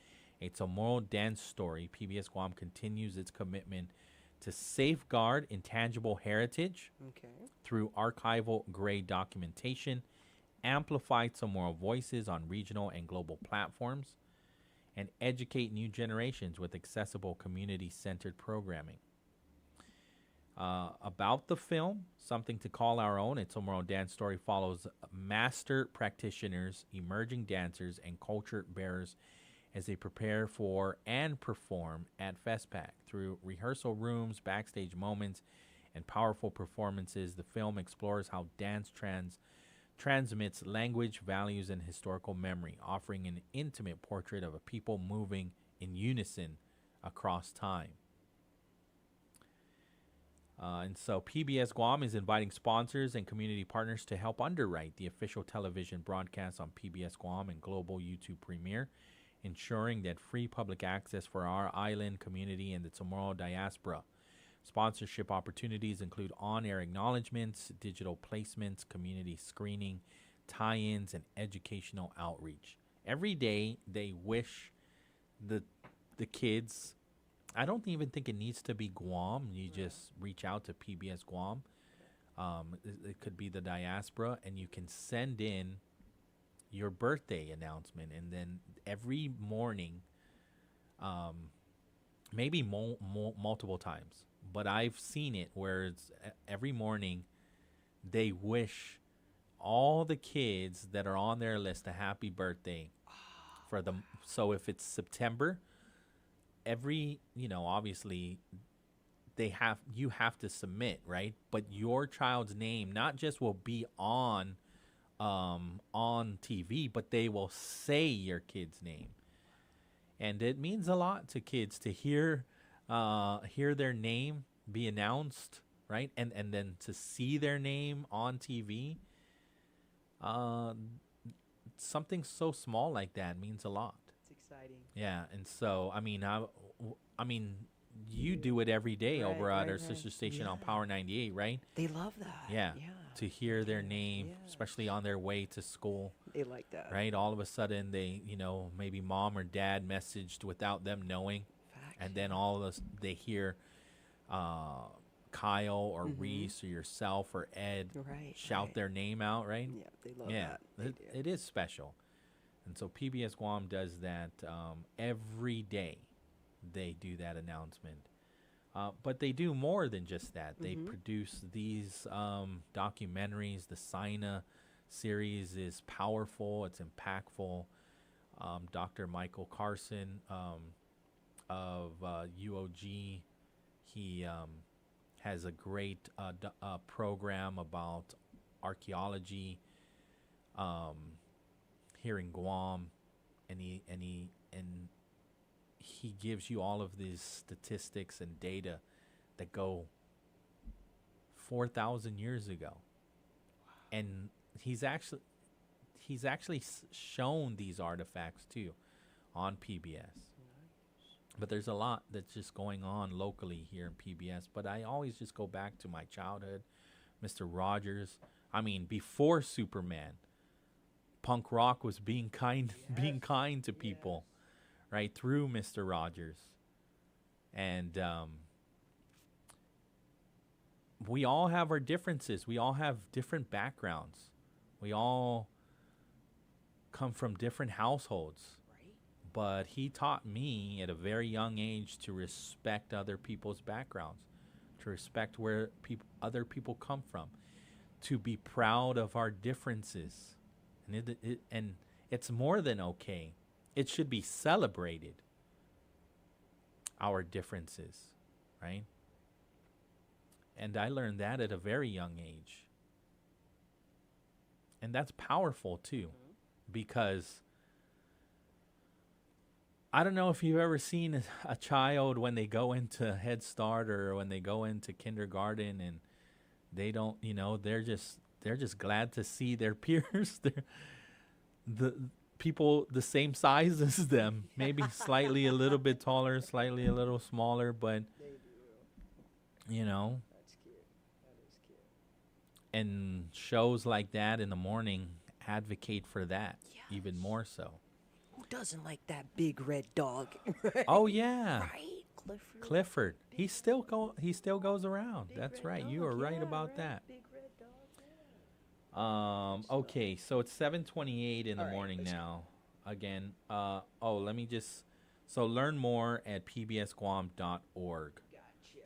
a Tomorrow dance story, PBS Guam continues its commitment to safeguard intangible heritage through archival grade documentation, amplify Tomorrow voices on regional and global platforms, and educate new generations with accessible community-centered programming. About the film, Something to Call Our Own, a Tomorrow dance story follows master practitioners, emerging dancers, and culture bearers as they prepare for and perform at FestPac. Through rehearsal rooms, backstage moments, and powerful performances, the film explores how dance transmits language, values, and historical memory, offering an intimate portrait of a people moving in unison across time. And so PBS Guam is inviting sponsors and community partners to help underwrite the official television broadcast on PBS Guam and global YouTube premiere, ensuring that free public access for our island community and the Tomorrow diaspora. Sponsorship opportunities include on-air acknowledgments, digital placements, community screening, tie-ins, and educational outreach. Every day they wish the kids. I don't even think it needs to be Guam. You just reach out to PBS Guam. It could be the diaspora, and you can send in your birthday announcement, and then every morning, maybe multiple times, but I've seen it where it's every morning they wish all the kids that are on their list a happy birthday for them. So if it's September, obviously you have to submit, right? But your child's name not just will be on TV, but they will say your kid's name. And it means a lot to kids to hear their name be announced, right? And then to see their name on TV. Something so small like that means a lot. Exciting. Yeah, and so I mean, you do it every day over at our sister station on Power 98, right? They love that. Yeah. To hear their name, especially on their way to school. They like that. Right? All of a sudden they, maybe mom or dad messaged without them knowing. And then all of us, they hear Kyle or Reese or yourself or Ed shout their name out, right? Yeah, they love that. It is special. And so PBS Guam does that every day. They do that announcement. But they do more than just that. They produce these documentaries. The Sina series is powerful. It's impactful. Dr. Michael Carson of UOG, he has a great program about archaeology here in Guam, and he gives you all of these statistics and data that go 4,000 years ago. And he's actually shown these artifacts too on PBS. But there's a lot that's just going on locally here in PBS. But I always just go back to my childhood, Mr. Rogers. I mean, before Superman, punk rock was being kind to people. Right, through Mr. Rogers. And we all have our differences. We all have different backgrounds. We all come from different households. Right. But he taught me at a very young age to respect other people's backgrounds, to respect where other people come from, to be proud of our differences. And it's more than okay. It should be celebrated, our differences, right? And I learned that at a very young age. And that's powerful, too, because I don't know if you've ever seen a child when they go into Head Start or when they go into kindergarten and they don't, they're just glad to see their peers. The people the same size as them, maybe slightly a little bit taller, slightly a little smaller, but That's cute. And shows like that in the morning advocate for that even more so. Who doesn't like that big red dog? Oh yeah, Right, Clifford. He still goes around. That's right. You are right about that. Big red dog. Okay, so it's 7:28 in the morning now. Again, let me just learn more at pbsguam.org.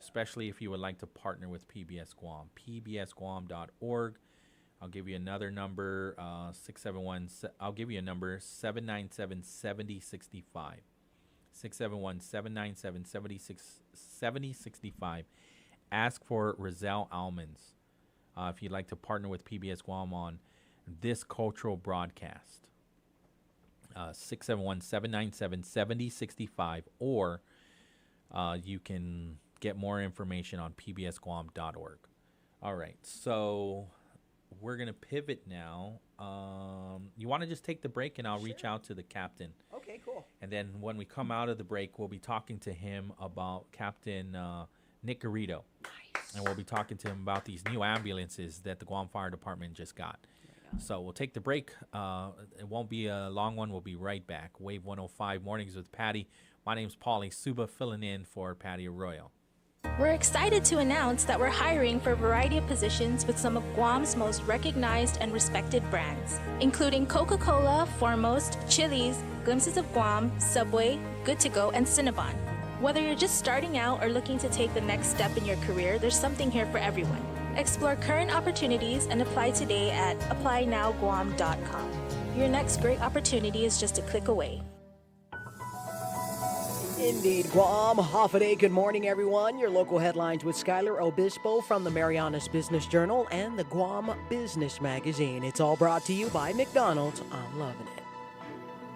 Especially if you would like to partner with PBS Guam. pbsguam.org. I'll give you another number, 671. I'll give you a number, 797-7065. 671-797-7065. Ask for Rizal Almonds if you'd like to partner with PBS Guam on this cultural broadcast. 671-797-7065, or you can get more information on pbsguam.org. All right, so we're going to pivot now. You want to just take the break, and I'll reach out to the captain. Okay, cool. And then when we come out of the break, we'll be talking to him about Captain Nick Garrido. Nice. And we'll be talking to him about these new ambulances that the Guam Fire Department just got. So we'll take the break. It won't be a long one. We'll be right back. Wave 105 Mornings with Patti. My name's Pauly Suba, filling in for Patti Arroyo. We're excited to announce that we're hiring for a variety of positions with some of Guam's most recognized and respected brands, including Coca-Cola, Foremost, Chili's, Glimpses of Guam, Subway, Good To Go, and Cinnabon. Whether you're just starting out or looking to take the next step in your career, there's something here for everyone. Explore current opportunities and apply today at applynowguam.com. Your next great opportunity is just a click away. Indeed, Guam. Hafa Adai, good morning, everyone. Your local headlines with Skylar Obispo from the Marianas Business Journal and the Guam Business Magazine. It's all brought to you by McDonald's. I'm loving it.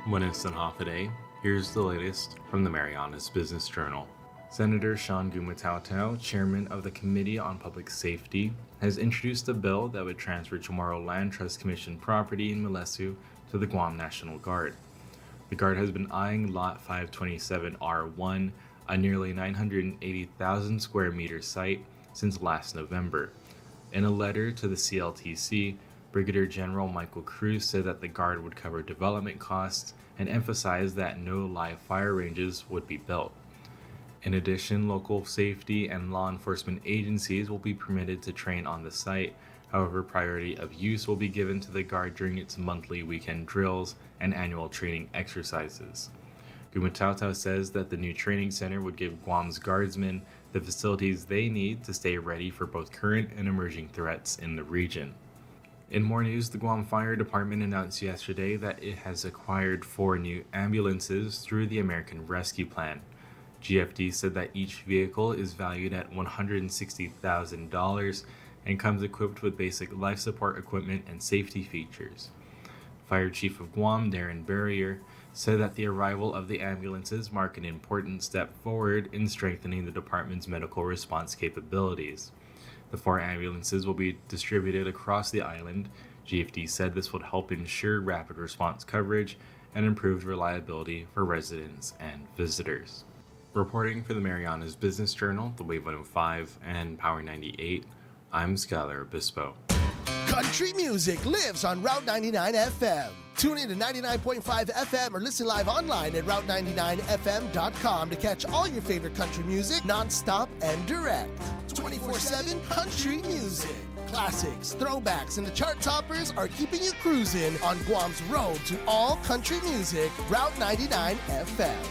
Buenos and Hafa Adai. Here's the latest from the Marianas Business Journal. Senator Sean Gumatautau, chairman of the Committee on Public Safety, has introduced a bill that would transfer Chamorro Land Trust Commission property in Milesu to the Guam National Guard. The Guard has been eyeing Lot 527R1, a nearly 980,000 square meter site, since last November. In a letter to the CLTC, Brigadier General Michael Cruz said that the Guard would cover development costs and emphasized that no live fire ranges would be built. In addition, local safety and law enforcement agencies will be permitted to train on the site. However, priority of use will be given to the Guard during its monthly weekend drills and annual training exercises. Gumatautau says that the new training center would give Guam's guardsmen the facilities they need to stay ready for both current and emerging threats in the region. In more news, the Guam Fire Department announced yesterday that it has acquired 4 new ambulances through the American Rescue Plan. GFD said that each vehicle is valued at $160,000 and comes equipped with basic life support equipment and safety features. Fire Chief of Guam, Darren Barrier, said that the arrival of the ambulances mark an important step forward in strengthening the department's medical response capabilities. The 4 ambulances will be distributed across the island. GFD said this would help ensure rapid response coverage and improved reliability for residents and visitors. Reporting for the Marianas Business Journal, the Wave 105, and Power 98, I'm Skylar Obispo. Country music lives on Route 99 FM. Tune in to 99.5 FM or listen live online at route99fm.com to catch all your favorite country music nonstop and direct. 24/7 country music. Classics, throwbacks, and the chart toppers are keeping you cruising on Guam's road to all country music, Route 99 FM.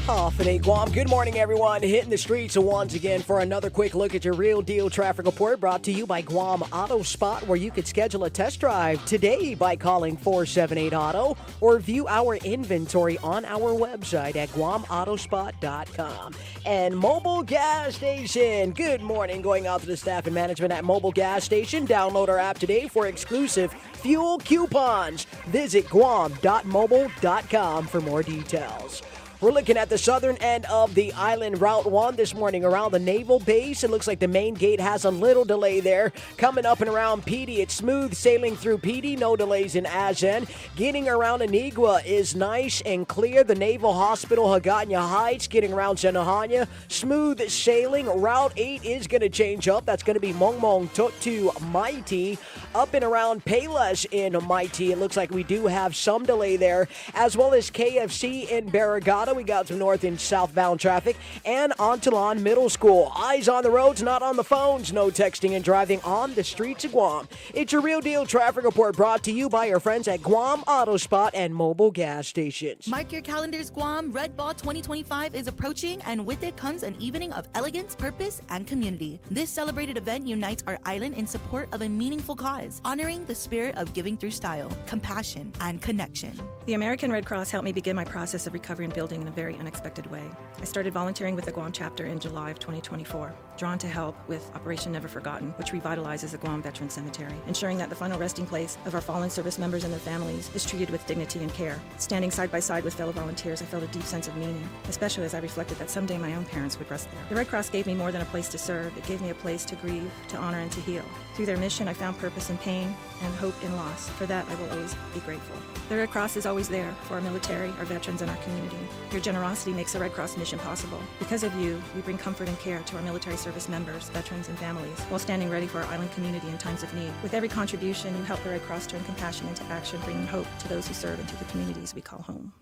Hafa Adai, Guam. Good morning, everyone. Hitting the streets once again for another quick look at your real deal traffic report brought to you by Guam Auto Spot, where you could schedule a test drive today by calling 478-AUTO or view our inventory on our website at guamautospot.com. And Mobile Gas Station. Good morning, going out to the staff and management at Mobile Gas Station. Download our app today for exclusive fuel coupons. Visit guam.mobile.com for more details. We're looking at the southern end of the island, Route 1 this morning around the naval base. It looks like the main gate has a little delay there. Coming up and around Patti, it's smooth sailing through Patti, no delays in Azen. Getting around Anigua is nice and clear. The Naval Hospital, Hagåtña Heights, getting around Zenahanya, smooth sailing. Route 8 is going to change up. That's going to be Mongmong to Mighty. Up and around Payless in Mighty, it looks like we do have some delay there, as well as KFC in Barrigada. We got some north and southbound traffic, and Antolon Middle School. Eyes on the roads, not on the phones. No texting and driving on the streets of Guam. It's your Real Deal traffic report brought to you by your friends at Guam Auto Spot and mobile gas stations. Mark your calendars, Guam. Red Ball 2025 is approaching, and with it comes an evening of elegance, purpose, and community. This celebrated event unites our island in support of a meaningful cause, honoring the spirit of giving through style, compassion, and connection. The American Red Cross helped me begin my process of recovery and building in a very unexpected way. I started volunteering with the Guam chapter in July of 2024, drawn to help with Operation Never Forgotten, which revitalizes the Guam Veteran Cemetery, ensuring that the final resting place of our fallen service members and their families is treated with dignity and care. Standing side by side with fellow volunteers, I felt a deep sense of meaning, especially as I reflected that someday my own parents would rest there. The Red Cross gave me more than a place to serve. It gave me a place to grieve, to honor, and to heal. Through their mission, I found purpose in pain and hope in loss. For that, I will always be grateful. The Red Cross is always there for our military, our veterans, and our community. Your generosity makes the Red Cross mission possible. Because of you, we bring comfort and care to our military service members, veterans, and families, while standing ready for our island community in times of need. With every contribution, you help the Red Cross turn compassion into action, bringing hope to those who serve and to the communities we call home.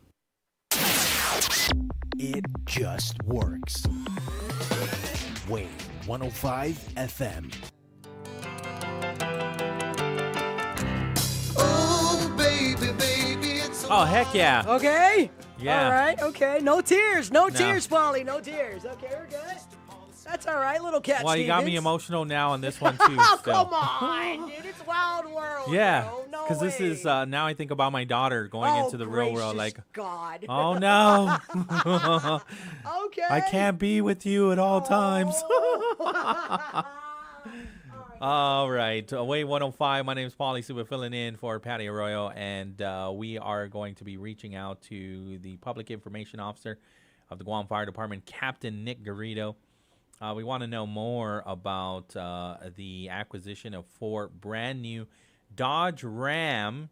It just works. Wave 105 FM. Oh, baby, baby, it's Oh, heck yeah. Okay. Yeah. All right. Okay. No tears. No tears, Pauly. No tears. Okay, we're good. That's all right, little cat. Well, you got me Stevens. emotional now on this one, too. Oh, still. come on, dude. It's Wild World. Yeah, bro. No because this way. is, now I think about my daughter going into the real world. Like, God. oh, no. Okay. I can't be with you at all times. All right. Wave 105. My name is Pauly Suba, filling in for Patti Arroyo, and we are going to be reaching out to the Public Information Officer of the Guam Fire Department, Captain Nick Garrido. We want to know more about the acquisition of 4 brand new Dodge Ram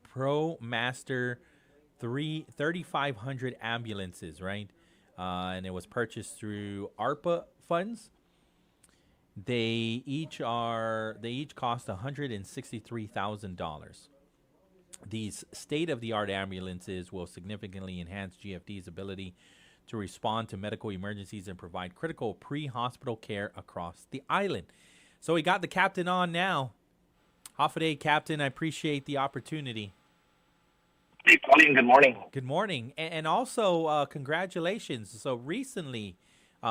Pro Master 3500 ambulances, right? And it was purchased through ARPA funds. They each cost $163,000. These state-of-the-art ambulances will significantly enhance GFD's ability to respond to medical emergencies and provide critical pre-hospital care across the island. So we got the captain on now. Hafa Adai, Captain, I appreciate the opportunity. Hey, Pauline, good morning. Good morning. And also, congratulations. So recently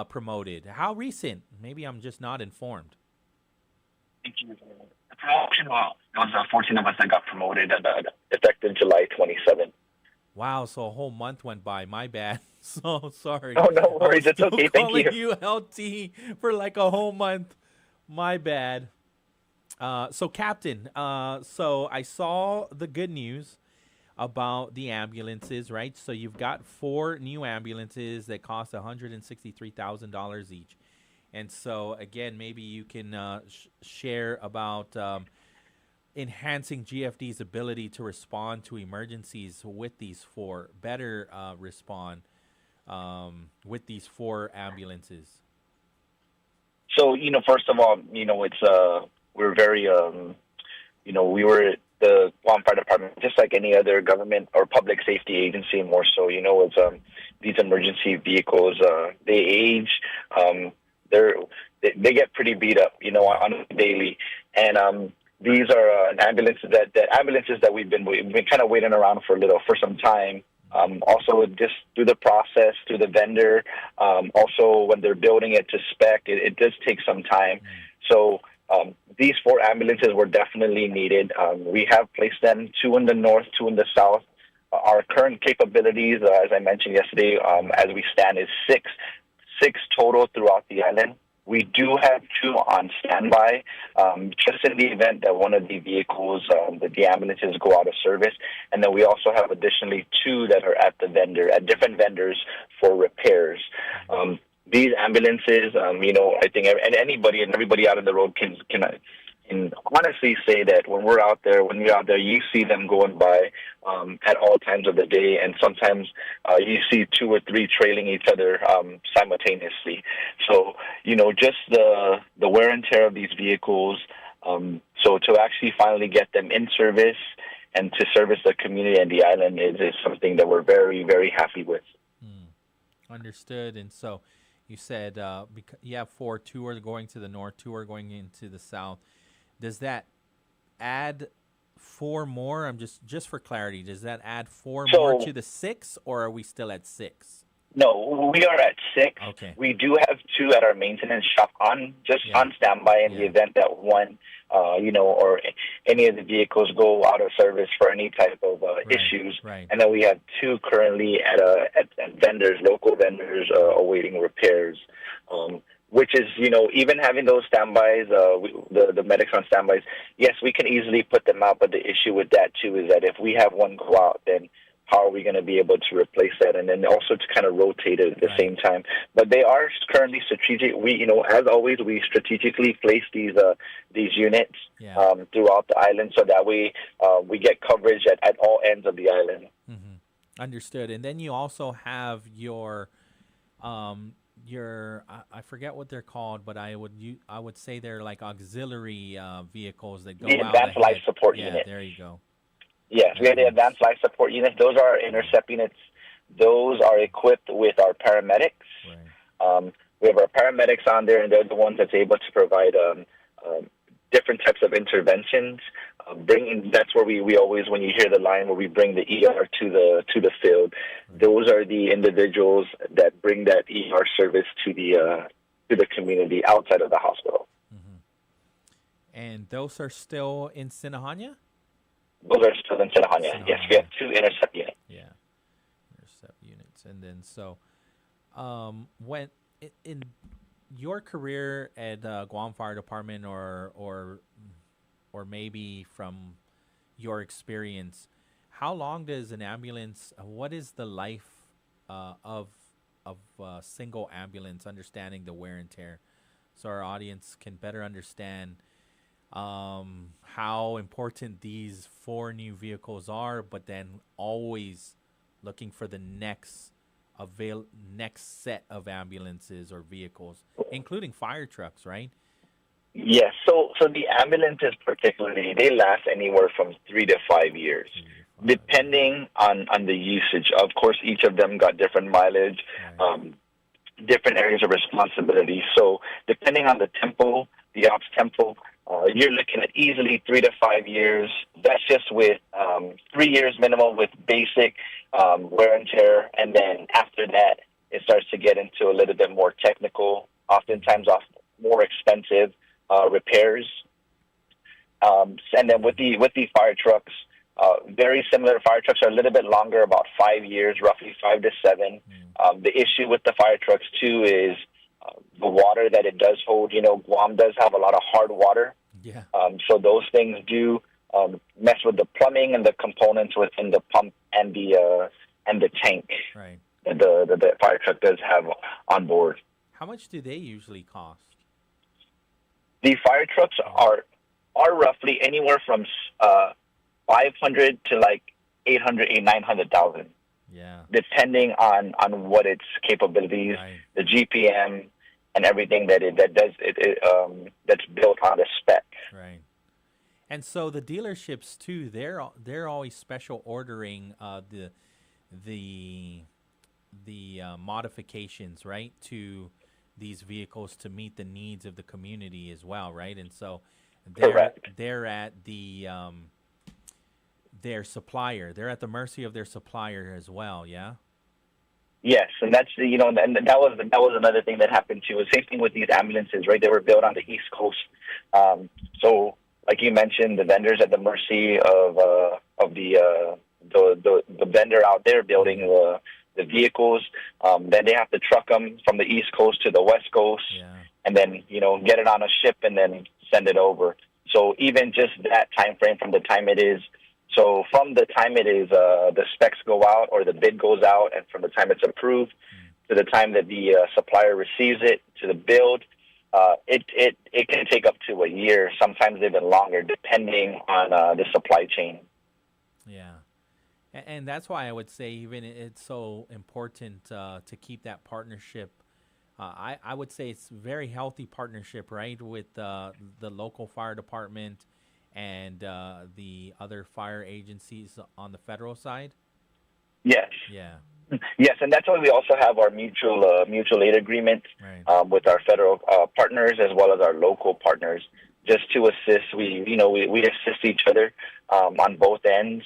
promoted. How recent? Maybe I'm just not informed. Thank you. The promotion, well, there was 14 of us that got promoted effective July 27th. Wow, so a whole month went by. My bad. So sorry. Oh, no worries. It's okay. Thank you. Calling you LT for like a whole month. My bad. So, Captain, so I saw the good news about the ambulances, right? So you've got 4 new ambulances that cost $163,000 each. And so, again, maybe you can share about enhancing GFD's ability to respond to emergencies with these 4, better respond with these 4 ambulances. So, first of all, it's we're very, we were the Guam Fire Department, just like any other government or public safety agency, more so, it's these emergency vehicles, they age, they get pretty beat up, on a daily. And these are ambulances that we've been kind of waiting around for some time. Also, just through the process, through the vendor, also when they're building it to spec, it does take some time. So these 4 ambulances were definitely needed. We have placed them, 2 in the north, 2 in the south. Our current capabilities, as I mentioned yesterday, as we stand, is six total throughout the island. We do have 2 on standby, just in the event that one of the vehicles, that the ambulances go out of service. And then we also have additionally 2 that are at at different vendors for repairs. These ambulances, I think anybody and everybody out on the road can honestly say that when you're out there, you see them going by at all times of the day, and sometimes you see 2 or 3 trailing each other simultaneously. So, just the wear and tear of these vehicles. So to actually finally get them in service and to service the community and the island is something that we're very, very happy with. Understood. And so you said you have 4, 2 are going to the north, 2 are going into the south. Does that add 4 more? I'm just for clarity. Does that add 4 more to the 6, or are we still at 6? No, we are at 6. Okay. We do have 2 at our maintenance shop on standby in the event that one, or any of the vehicles go out of service for any type of issues. Right. And then we have 2 currently at vendors, local vendors, awaiting repairs. Which is, even having those standbys, the medics on standbys, yes, we can easily put them out. But the issue with that, too, is that if we have one go out, then how are we going to be able to replace that? And then also to kind of rotate it at the same time. But they are currently strategic. We, as always, we strategically place these units throughout the island so that we get coverage at all ends of the island. Mm-hmm. Understood. And then you also have your I forget what they're called, but I would say they're like auxiliary vehicles that go out. Advanced life support unit. There you go. Yes, we have the advanced life support units. Those are intercept units. Those are equipped with our paramedics. Right. We have our paramedics on there, and they're the ones that's able to provide different types of interventions. That's where we always, when you hear the line where we bring the ER to the field, those are the individuals that bring that ER service to the community outside of the hospital. Mm-hmm. And those are still in Sinahanya? Those are still in Sinahanya. Yes, we have 2 intercept units. Yeah, intercept units. And then when in your career at Guam Fire Department, or maybe from your experience, how long does an ambulance? What is the life of a single ambulance? Understanding the wear and tear, so our audience can better understand how important these 4 new vehicles are, but then always looking for the next set of ambulances or vehicles, including fire trucks, right? Yes. So the ambulances particularly, they last anywhere from 3 to 5 years, depending on the usage. Of course, each of them got different mileage, different areas of responsibility. So depending on the tempo, the ops tempo, you're looking at easily 3 to 5 years. That's just with 3 years minimum with basic wear and tear. And then after that, it starts to get into a little bit more technical, oftentimes more expensive repairs. And then with the fire trucks, very similar. Fire trucks are a little bit longer, about 5 years, roughly 5 to 7. The issue with the fire trucks, too, is the water that it does hold. Guam does have a lot of hard water. Yeah. So those things do mess with the plumbing and the components within the pump and the tank. Right. That the fire truck does have on board. How much do they usually cost? The fire trucks are roughly anywhere from 500 to like 900,000. Yeah. Depending on what its capabilities, the GPM, and everything that's built on the spec. Right. And so the dealerships too, they're always special ordering the modifications, right, to these vehicles to meet the needs of the community as well, right? And so they're at their supplier. They're at the mercy of their supplier as well, yeah? Yes, and that's and that was another thing that happened too. The same thing with these ambulances, right? They were built on the East Coast, so like you mentioned, the vendors at the mercy of the vendor out there building the vehicles. Then they have to truck them from the East Coast to the West Coast. Yeah. and then, get it on a ship and then send it over. So even just that time frame from the time it is, the specs go out or the bid goes out, and from the time it's approved to the time that the supplier receives it to the build, it can take up to a year, sometimes even longer, depending on the supply chain. Yeah. And that's why I would say even it's so important to keep that partnership. I would say it's a very healthy partnership, right, with the local fire department and the other fire agencies on the federal side. Yes. Yeah. Yes, and that's why we also have our mutual aid agreement with our federal partners as well as our local partners, just to assist. We assist each other on both ends.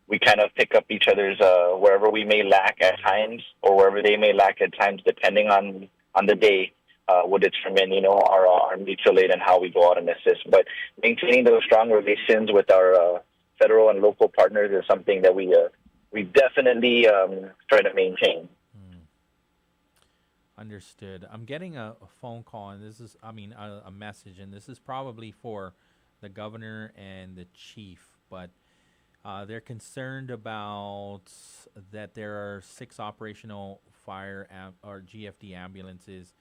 We kind of pick up each other's wherever we may lack at times, or wherever they may lack at times, depending on the day. Will determine, our mutual aid and how we go out and assist. But maintaining those strong relations with our federal and local partners is something that we definitely try to maintain. Understood. I'm getting a phone call, and this is, a message, and this is probably for the governor and the chief, but they're concerned about that there are 6 operational fire or GFD ambulances.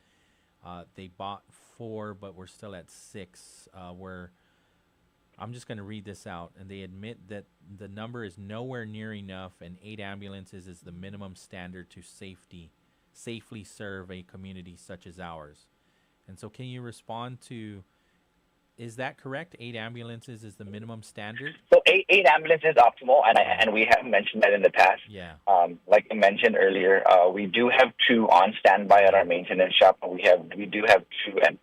They bought 4, but we're still at 6. I'm just going to read this out. And they admit that the number is nowhere near enough, and 8 ambulances is the minimum standard to safely serve a community such as ours. And so can you respond to, is that correct? 8 ambulances is the minimum standard? So 8 ambulances is optimal, and we have mentioned that in the past. Yeah. Like I mentioned earlier, we do have 2 on standby at our maintenance shop, and we do have 2 at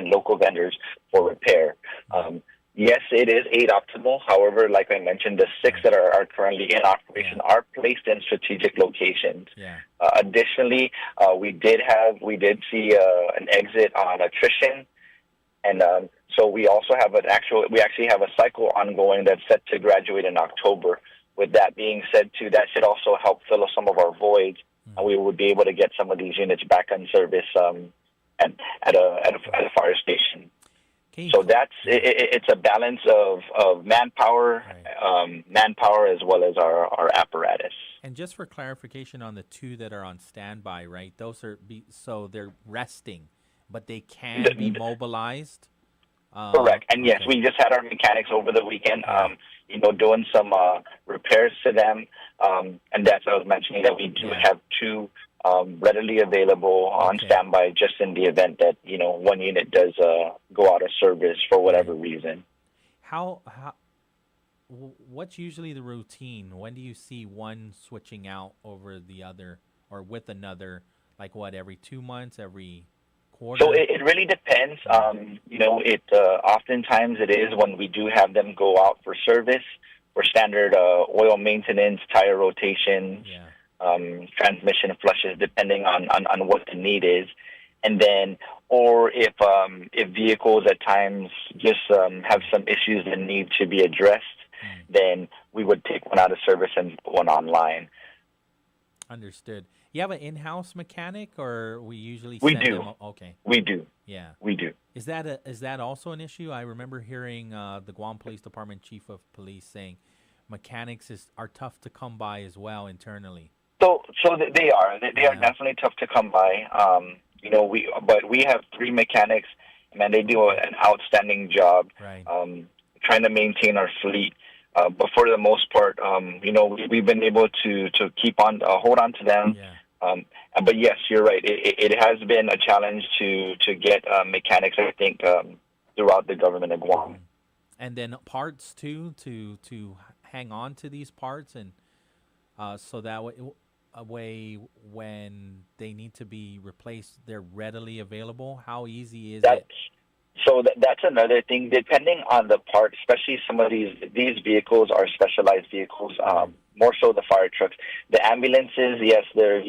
local vendors for repair. Yes, it is 8 optimal. However, like I mentioned, the 6 that are currently in operation are placed in strategic locations. Yeah. Additionally, we did see an exit on attrition. And so we also have we actually have a cycle ongoing that's set to graduate in October. With that being said, too, that should also help fill some of our voids, and we would be able to get some of these units back on service at a fire station. So it's a balance of manpower, manpower as well as our apparatus. And just for clarification on the 2 that are on standby, right? Those are so they're resting, but they can be mobilized. Correct. And yes, we just had our mechanics over the weekend, doing some repairs to them. And that's what I was mentioning, that we do have 2 readily available on standby, just in the event that, one unit does go out of service for whatever reason. What's usually the routine? When do you see one switching out over the other, or with another? Like what, every 2 months, every quarter? So it really depends. Oftentimes it is when we do have them go out for service, for standard oil maintenance, tire rotations, transmission flushes, depending on what the need is. And then, or if vehicles at times just have some issues that need to be addressed, then we would take one out of service and put one online. Understood. You have an in-house mechanic, or we usually we send do. them? Okay. We do. Yeah. We do. Is that also an issue? I remember hearing the Guam Police Department Chief of Police saying mechanics are tough to come by as well internally. So they are. They are definitely tough to come by. But we have 3 mechanics, and they do an outstanding job trying to maintain our fleet. But for the most part, we've been able to keep on, hold on to them. But yes, you're right. It has been a challenge to get mechanics, I think, throughout the government of Guam. And then parts too, to hang on to these parts, and so that way when they need to be replaced, they're readily available. How easy is it? So that's another thing. Depending on the part, especially some of these vehicles are specialized vehicles, more so the fire trucks. The ambulances, yes, they're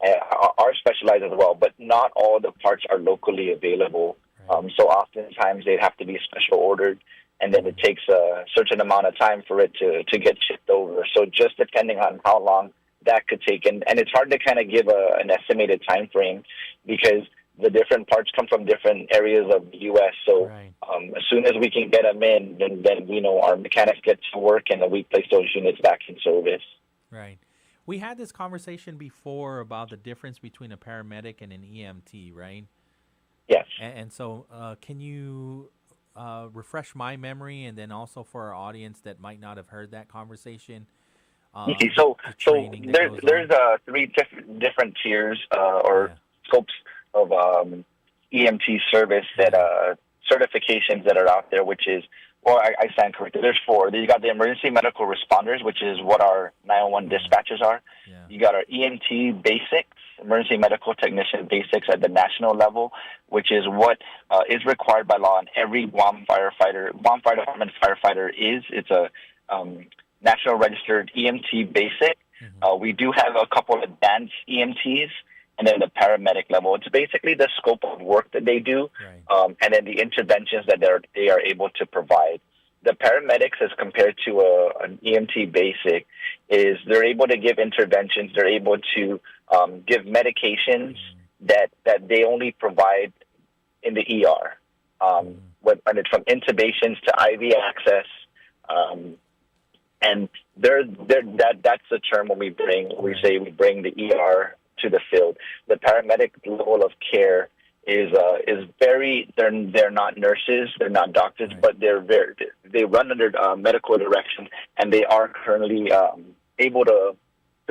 are specialized as well, but not all the parts are locally available. So oftentimes they have to be special ordered, and then it takes a certain amount of time for it to get shipped over. So just depending on how long that could take, and it's hard to kind of give an estimated time frame, because the different parts come from different areas of the U.S. So as soon as we can get them in, then our mechanics get to work and then we place those units back in service. Right. We had this conversation before about the difference between a paramedic and an EMT, right? Yes. And so can you refresh my memory, and then also for our audience that might not have heard that conversation? So there's 3 different tiers or scopes of EMT service that certifications that are out there, which is, well, I stand corrected. There's 4. You got the emergency medical responders, which is what our 911 dispatchers are. You got our EMT basics, emergency medical technician basics at the national level, which is what is required by law, and every Guam Fire Department firefighter is. It's a national registered EMT basic. We do have a couple of advanced EMTs, and then the paramedic level. It's basically the scope of work that they do, and then the interventions that they are able to provide. The paramedics, as compared to an EMT basic, is they're able to give interventions. They're able to give medications that they only provide in the ER. When it's from intubations to IV access, and that's the term when we say we bring the ER to the field. The paramedic level of care is very. They're not nurses, they're not doctors, but they run under medical direction, and they are currently able to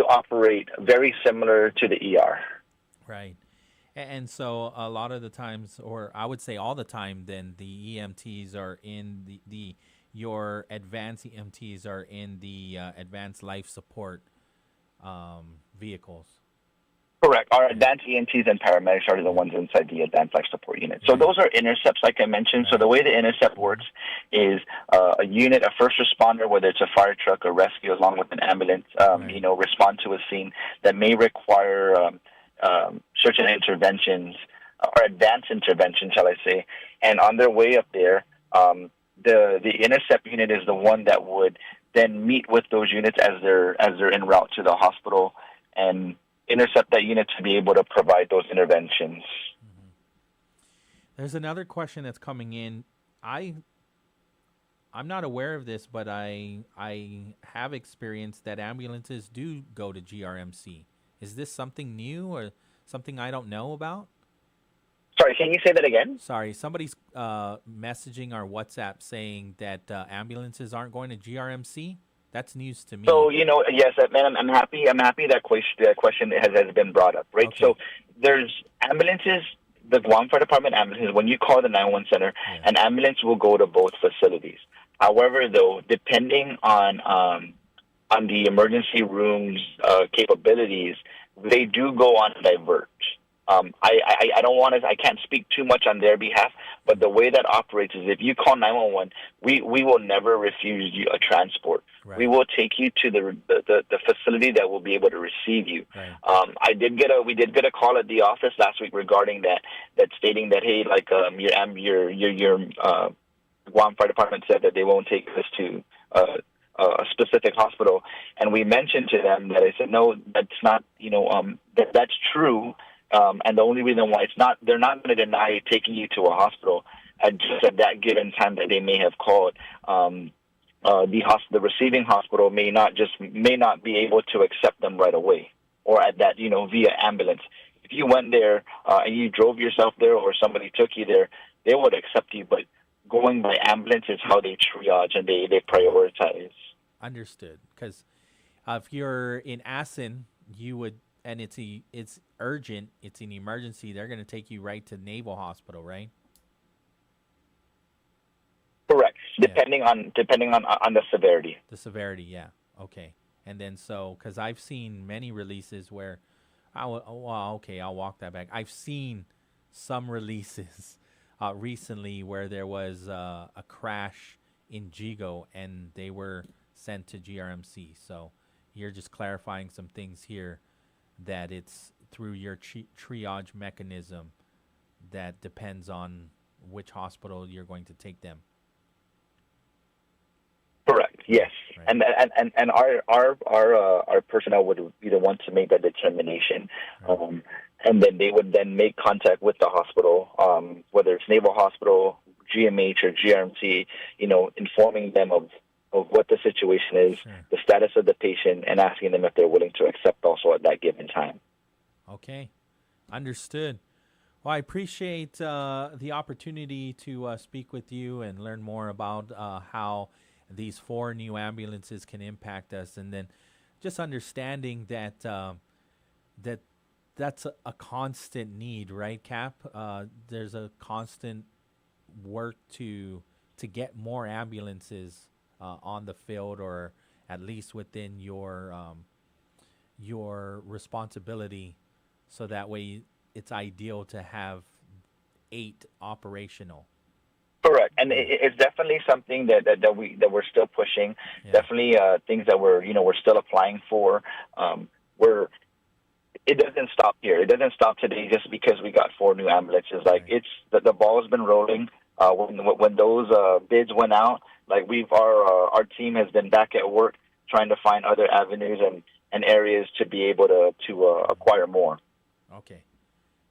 operate very similar to the ER. Right. And so a lot of the times, or I would say all the time, then the EMTs are in your advanced EMTs are in the advanced life support vehicles. Correct. Our advanced EMTs and paramedics are the ones inside the advanced life support unit. So those are intercepts, like I mentioned. So the way the intercept works is a unit, a first responder, whether it's a fire truck or rescue, along with an ambulance, respond to a scene that may require certain interventions or advanced interventions, shall I say. And on their way up there, the intercept unit is the one that would then meet with those units as they're en route to the hospital and intercept that unit to be able to provide those interventions. There's another question that's coming in. I'm not aware of this, but I have experienced that ambulances do go to GRMC. Is this something new or something I don't know about? Sorry, can you say that again? Sorry, somebody's messaging our WhatsApp saying that ambulances aren't going to GRMC. That's news to me. So, yes, man, I'm happy that question has been brought up, right? Okay. So there's ambulances, the Guam Fire Department ambulances, when you call the 911 center, an ambulance will go to both facilities. However, though, depending on the emergency room's capabilities, they do go on divert. I don't want to. I can't speak too much on their behalf, but the way that operates is if you call 911, we will never refuse you a transport. Right. We will take you to the facility that will be able to receive you. Right. We did get a call at the office last week regarding that stating that, hey, like your Guam Fire Department said that they won't take us to a specific hospital, and we mentioned to them that I said no, that's not. That's true. And the only reason why they're not going to deny taking you to a hospital at just at that given time that they may have called. The receiving hospital may not be able to accept them right away, or at that via ambulance. If you went there and you drove yourself there, or somebody took you there, they would accept you. But going by ambulance is how they triage and they prioritize. Understood. Because if you're in Asin, you would. And it's urgent. It's an emergency. They're going to take you right to Naval Hospital, right? Correct. Depending on the severity. The severity, yeah. Okay. And then because I've seen many releases where, I'll walk that back. I've seen some releases recently where there was a crash in Jigo and they were sent to GRMC. So you're just clarifying some things here. That it's through your triage mechanism that depends on which hospital you're going to take them. Correct. Yes, right. and our personnel would be the ones to make that determination. Right. and then they would then make contact with the hospital, whether it's Naval Hospital, GMH, or GRMC, informing them of what the situation is, the status of the patient, and asking them if they're willing to accept also at that given time. Okay, understood. Well, I appreciate the opportunity to speak with you and learn more about how these 4 new ambulances can impact us, and then just understanding that that's a constant need, right, Cap? There's a constant work to get more ambulances on the field, or at least within your responsibility, so that way it's ideal to have 8 operational. Correct, and it's definitely something that we're still pushing. Yeah. Definitely things that we're still applying for. It doesn't stop here. It doesn't stop today just because we got 4 new ambulances. Like it's the ball has been rolling. When those bids went out, like our team has been back at work trying to find other avenues and areas to be able to acquire more. Okay.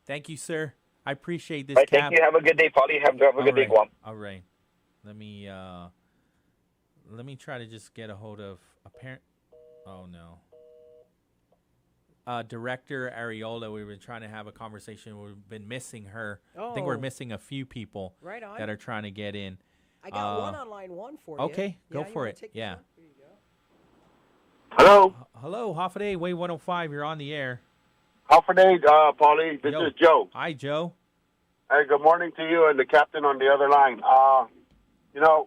Thank you, sir. I appreciate this. Right, thank you. Have a good day, Pauly. Have a good day, Guam. All right. Let me try to just get a hold of Oh no. Director Areola, we've been trying to have a conversation. We've been missing her. I think we're missing a few people that are trying to get in. I got one on line 1 for you. Okay, go for it. Yeah. Hello. Hello, Hafa Adai, Wave 105. You're on the air. Hafa Adai, Pauly. This is Joe. Hi, Joe. Hey, good morning to you and the captain on the other line.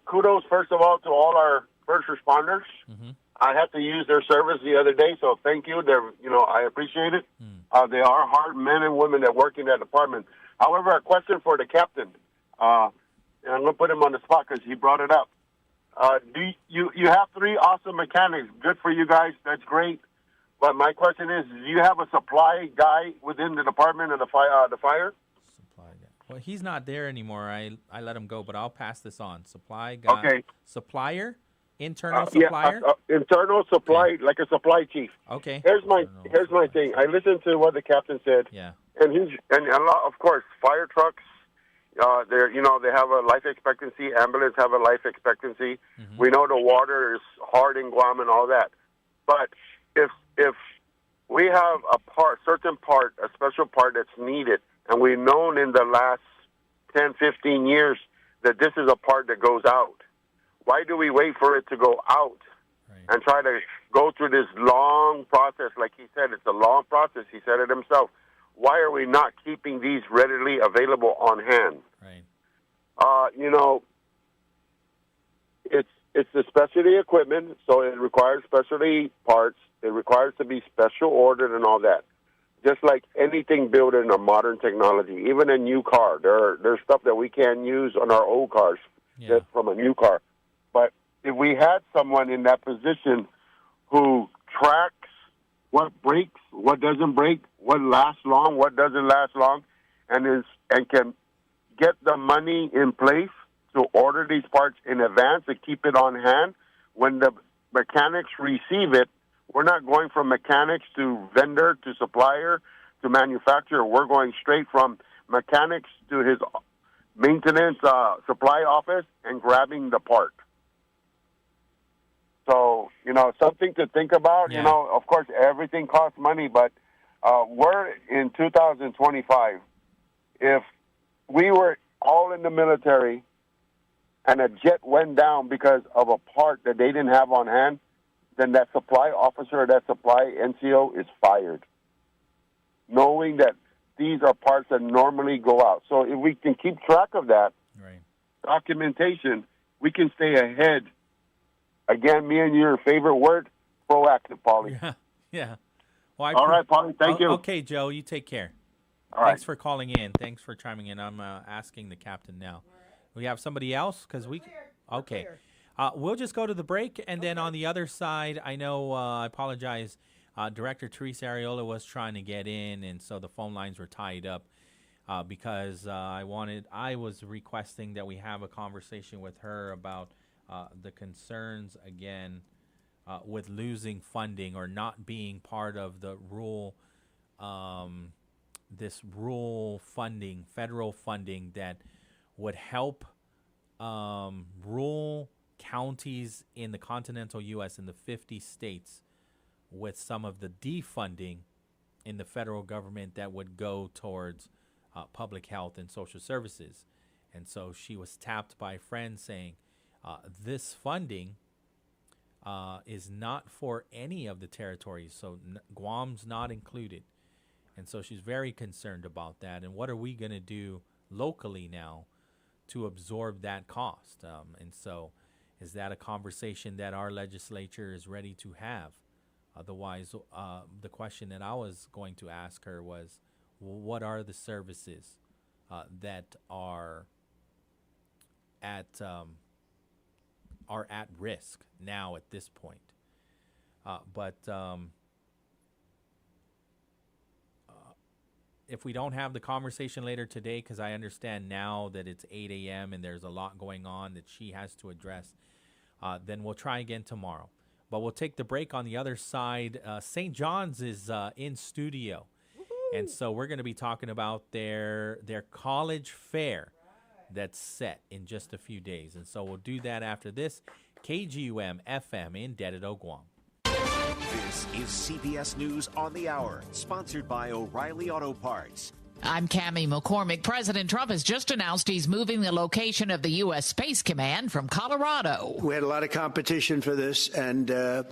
Kudos, first of all, to all our first responders. Mm-hmm. I had to use their service the other day, so thank you. I appreciate it. They are hard men and women that work in that department. However, a question for the captain, and I'm going to put him on the spot because he brought it up. You have 3 awesome mechanics. Good for you guys. That's great. But my question is, do you have a supply guy within the department of the fire? Supply guy. Well, he's not there anymore. I let him go, but I'll pass this on. Supply guy. Okay. Supplier? Internal supplier? Internal supply, okay. Like a supply chief. Okay. Here's my thing. I listened to what the captain said. Yeah. And a lot, of course, fire trucks. They have a life expectancy. Ambulance have a life expectancy. Mm-hmm. We know the water is hard in Guam and all that. But if we have a certain part, a special part that's needed, and we've known in the last 10, 15 years that this is a part that goes out, why do we wait for it to go out and try to go through this long process? Like he said, it's a long process. He said it himself. Why are we not keeping these readily available on hand? Right. It's the specialty equipment, so it requires specialty parts. It requires to be special ordered and all that. Just like anything built in a modern technology, even a new car, there's stuff that we can't use on our old cars just from a new car. But if we had someone in that position who tracks what breaks, what doesn't break, what lasts long, what doesn't last long, and can get the money in place to order these parts in advance to keep it on hand, when the mechanics receive it, we're not going from mechanics to vendor to supplier to manufacturer. We're going straight from mechanics to his maintenance supply office and grabbing the part. So, something to think about. Yeah. Of course, everything costs money, but we're in 2025. If we were all in the military and a jet went down because of a part that they didn't have on hand, then that supply officer, that supply NCO is fired, knowing that these are parts that normally go out. So if we can keep track of that documentation, we can stay ahead. Again, me and your favorite word, proactive, Pauly. Yeah. Well, all right, Pauly, thank you. Okay, Joe, you take care. All Thanks right. for calling in. Thanks for chiming in. I'm asking the captain now. We have somebody else? Okay. We'll just go to the break, and then on the other side, I know, I apologize, Director Teresa Areola was trying to get in, and so the phone lines were tied up because I was requesting that we have a conversation with her about the concerns, again, with losing funding or not being part of the rural rural funding, federal funding that would help rural counties in the continental U.S. in the 50 states with some of the defunding in the federal government that would go towards public health and social services. And so she was tapped by a friend saying, this funding is not for any of the territories, so Guam's not included. And so she's very concerned about that. And what are we going to do locally now to absorb that cost? And so is that a conversation that our legislature is ready to have? Otherwise, the question that I was going to ask her was, what are the services that are at risk now at this point? But if we don't have the conversation later today, because I understand now that it's 8 a.m. and there's a lot going on that she has to address, then we'll try again tomorrow. But we'll take the break. On the other side, St. John's is in studio. Woo-hoo! And so we're going to be talking about their college fair that's set in just a few days. And so we'll do that after this. KGUM FM in Dededo, Guam. This is CBS News on the Hour, sponsored by O'Reilly Auto Parts. I'm Cammie McCormick. President Trump has just announced he's moving the location of the U.S. Space Command from Colorado. We had a lot of competition for this, and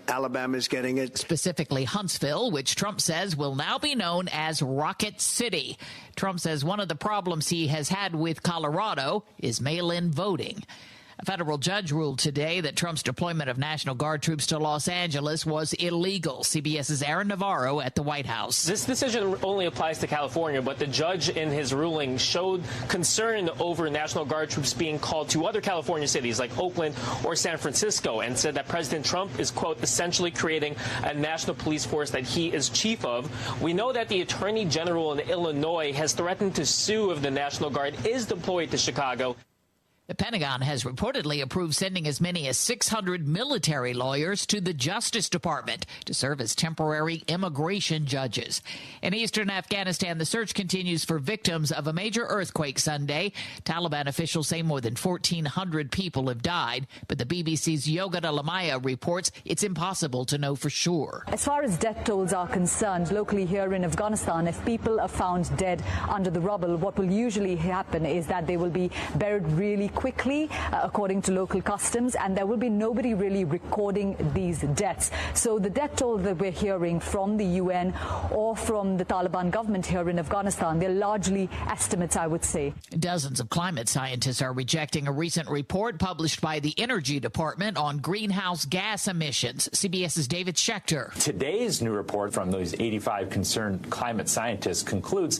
Alabama's getting it. Specifically Huntsville, which Trump says will now be known as Rocket City. Trump says one of the problems he has had with Colorado is mail-in voting. A federal judge ruled today that Trump's deployment of National Guard troops to Los Angeles was illegal. CBS's Aaron Navarro at the White House. This decision only applies to California, but the judge in his ruling showed concern over National Guard troops being called to other California cities like Oakland or San Francisco, and said that President Trump is, quote, essentially creating a national police force that he is chief of. We know that the Attorney General in Illinois has threatened to sue if the National Guard is deployed to Chicago. The Pentagon has reportedly approved sending as many as 600 military lawyers to the Justice Department to serve as temporary immigration judges. In eastern Afghanistan, the search continues for victims of a major earthquake Sunday. Taliban officials say more than 1,400 people have died, but the BBC's Yoga Lamaya reports it's impossible to know for sure. As far as death tolls are concerned, locally here in Afghanistan, if people are found dead under the rubble, what will usually happen is that they will be buried really quickly, according to local customs, and there will be nobody really recording these deaths. So the death toll that we're hearing from the UN or from the Taliban government here in Afghanistan, they're largely estimates, I would say. Dozens of climate scientists are rejecting a recent report published by the Energy Department on greenhouse gas emissions. CBS's David Schechter. Today's new report from those 85 concerned climate scientists concludes,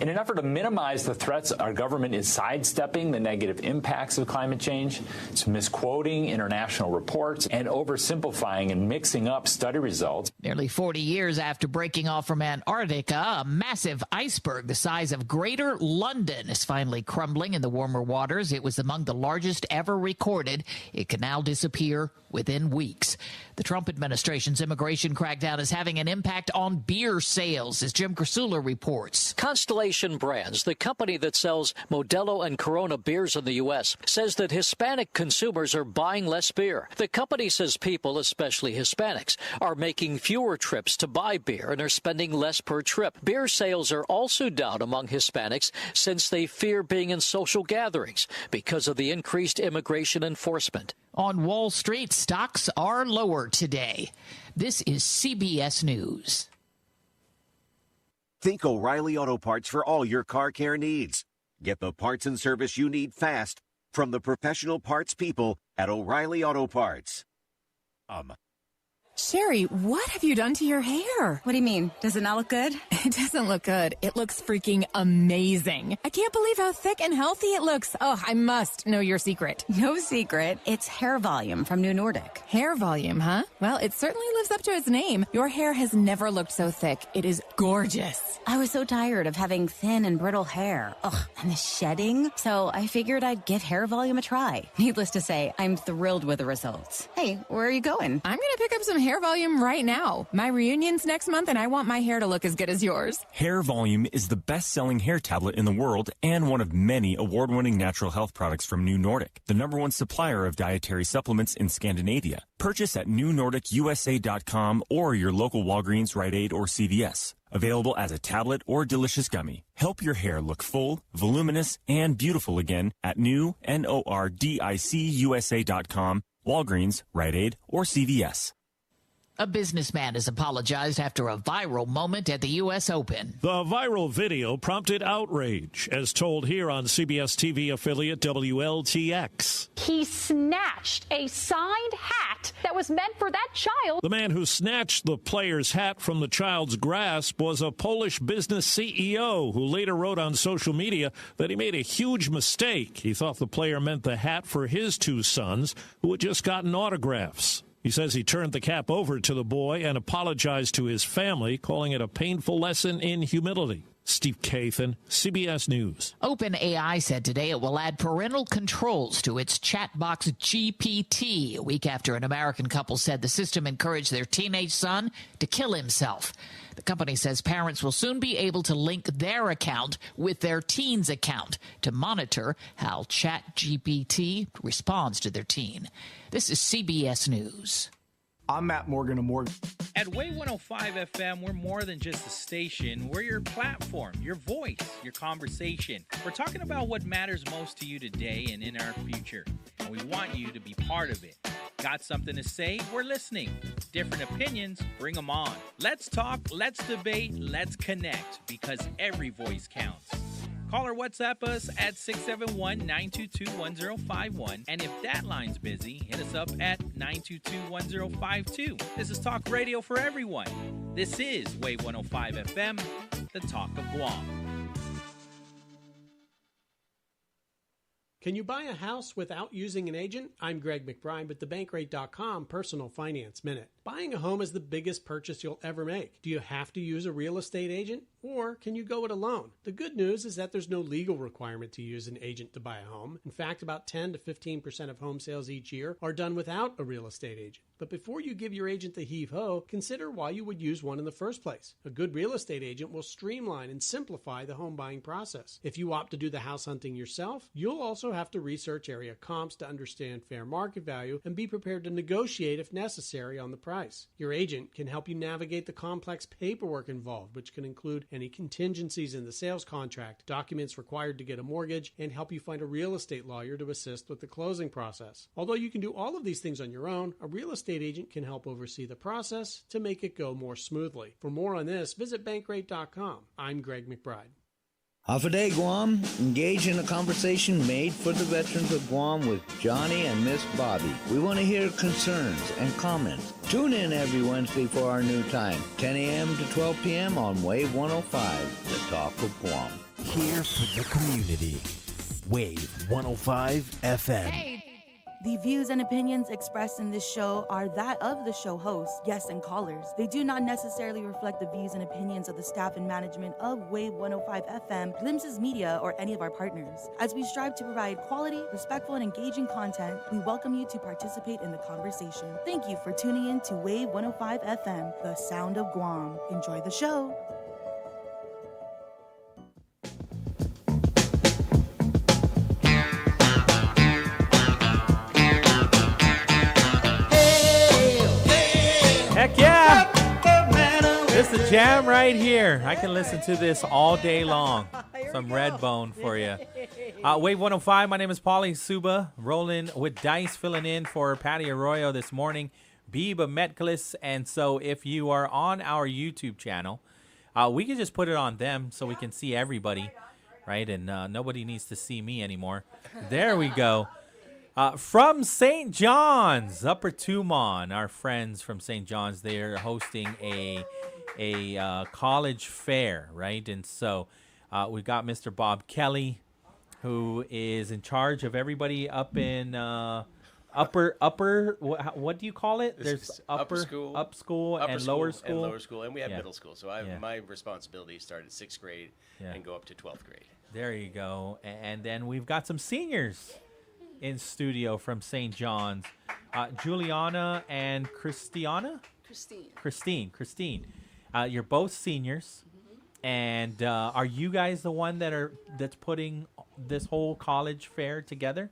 in an effort to minimize the threats, our government is sidestepping the negative impacts of climate change. It's misquoting international reports and oversimplifying and mixing up study results. Nearly 40 years after breaking off from Antarctica, a massive iceberg the size of Greater London is finally crumbling in the warmer waters. It was among the largest ever recorded. It can now disappear within weeks. The Trump administration's immigration crackdown is having an impact on beer sales, as Jim Krasula reports. Constellation Brands, the company that sells Modelo and Corona beers in the U.S., says that Hispanic consumers are buying less beer. The company says people, especially Hispanics, are making fewer trips to buy beer and are spending less per trip. Beer sales are also down among Hispanics since they fear being in social gatherings because of the increased immigration enforcement. On Wall Street, stocks are lower today. This is CBS News. Think O'Reilly Auto Parts for all your car care needs. Get the parts and service you need fast from the professional parts people at O'Reilly Auto Parts. Sherry, what have you done to your hair? What do you mean? Does it not look good? It doesn't look good. It looks freaking amazing. I can't believe how thick and healthy it looks. Oh, I must know your secret. No secret. It's hair volume from New Nordic. Hair volume, huh? Well, it certainly lives up to its name. Your hair has never looked so thick. It is gorgeous. I was so tired of having thin and brittle hair. Ugh, and the shedding. So I figured I'd give hair volume a try. Needless to say, I'm thrilled with the results. Hey, where are you going? I'm going to pick up some hair volume right now. My reunion's next month, and I want my hair to look as good as yours. Hair Volume is the best-selling hair tablet in the world and one of many award-winning natural health products from New Nordic, the #1 supplier of dietary supplements in Scandinavia. Purchase at newnordicusa.com or your local Walgreens, Rite Aid, or CVS. Available as a tablet or delicious gummy. Help your hair look full, voluminous, and beautiful again at newnordicusa.com, Walgreens, Rite Aid, or CVS. A businessman has apologized after a viral moment at the U.S. Open. The viral video prompted outrage, as told here on CBS TV affiliate WLTX. He snatched a signed hat that was meant for that child. The man who snatched the player's hat from the child's grasp was a Polish business CEO who later wrote on social media that he made a huge mistake. He thought the player meant the hat for his 2 sons who had just gotten autographs. He says he turned the cap over to the boy and apologized to his family, calling it a painful lesson in humility. Steve Kathan, CBS News. OpenAI said today it will add parental controls to its chat box GPT, a week after an American couple said the system encouraged their teenage son to kill himself. The company says parents will soon be able to link their account with their teen's account to monitor how ChatGPT responds to their teen. This is CBS News. I'm Matt Morgan of Morgan. At Wave 105 FM, we're more than just a station. We're your platform, your voice, your conversation. We're talking about what matters most to you today and in our future. And we want you to be part of it. Got something to say? We're listening. Different opinions? Bring them on. Let's talk, let's debate, let's connect, because every voice counts. Call or WhatsApp us at 671-922-1051. And if that line's busy, hit us up at 922-1052. This is Talk Radio for everyone. This is Wave 105 FM, the talk of Guam. Can you buy a house without using an agent? I'm Greg McBride with thebankrate.com Personal Finance Minute. Buying a home is the biggest purchase you'll ever make. Do you have to use a real estate agent, or can you go it alone? The good news is that there's no legal requirement to use an agent to buy a home. In fact, about 10 to 15% of home sales each year are done without a real estate agent. But before you give your agent the heave-ho, consider why you would use one in the first place. A good real estate agent will streamline and simplify the home buying process. If you opt to do the house hunting yourself, you'll also have to research area comps to understand fair market value and be prepared to negotiate if necessary on the price. Your agent can help you navigate the complex paperwork involved, which can include any contingencies in the sales contract, documents required to get a mortgage, and help you find a real estate lawyer to assist with the closing process. Although you can do all of these things on your own, a real estate agent can help oversee the process to make it go more smoothly. For more on this, visit bankrate.com. I'm Greg McBride. Hafa Adai, Guam. Engage in a conversation made for the veterans of Guam with Johnny and Miss Bobby. We want to hear concerns and comments. Tune in every Wednesday for our new time, 10 a.m. to 12 p.m. on Wave 105, the talk of Guam. Here for the community. Wave 105 FM. The views and opinions expressed in this show are that of the show hosts, guests, and callers. They do not necessarily reflect the views and opinions of the staff and management of Wave 105 FM, Glimpses Media, or any of our partners. As we strive to provide quality, respectful, and engaging content, we welcome you to participate in the conversation. Thank you for tuning in to Wave 105 FM, the sound of Guam. Enjoy the show. Heck yeah! This is the jam right here. I can listen to this all day long. Some Redbone for you. Wave 105, my name is Pauly Suba, rolling with dice, filling in for Patti Arroyo this morning, Biba Metcallis. And so if you are on our YouTube channel, we can just put it on them so we can see everybody, right? And nobody needs to see me anymore. There we go. From St. John's, Upper Tumon, our friends from St. John's, they're hosting a college fair, right? And so we've got Mr. Bob Kelly, who is in charge of everybody up in upper. What do you call it? There's upper school, lower school, and lower school, and we have middle school. So my responsibilities start at 6th grade and go up to 12th grade. There you go. And then we've got some seniors. in studio from St. John's. Juliana and Christiana? Christine. You're both seniors. And are you guys the one that's putting this whole college fair together?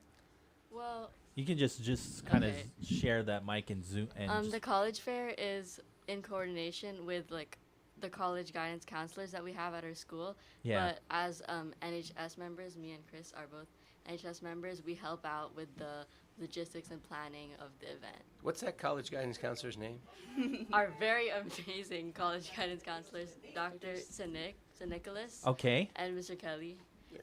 Well, you can just kind of share that mic and zoom. And the college fair is in coordination with like the college guidance counselors that we have at our school. Yeah. But as NHS members, me and Chris are both NHS members. We help out with the logistics and planning of the event. What's that college guidance counselor's name? Our very amazing college guidance counselors, Dr. Nicholas, and Mr. Kelly.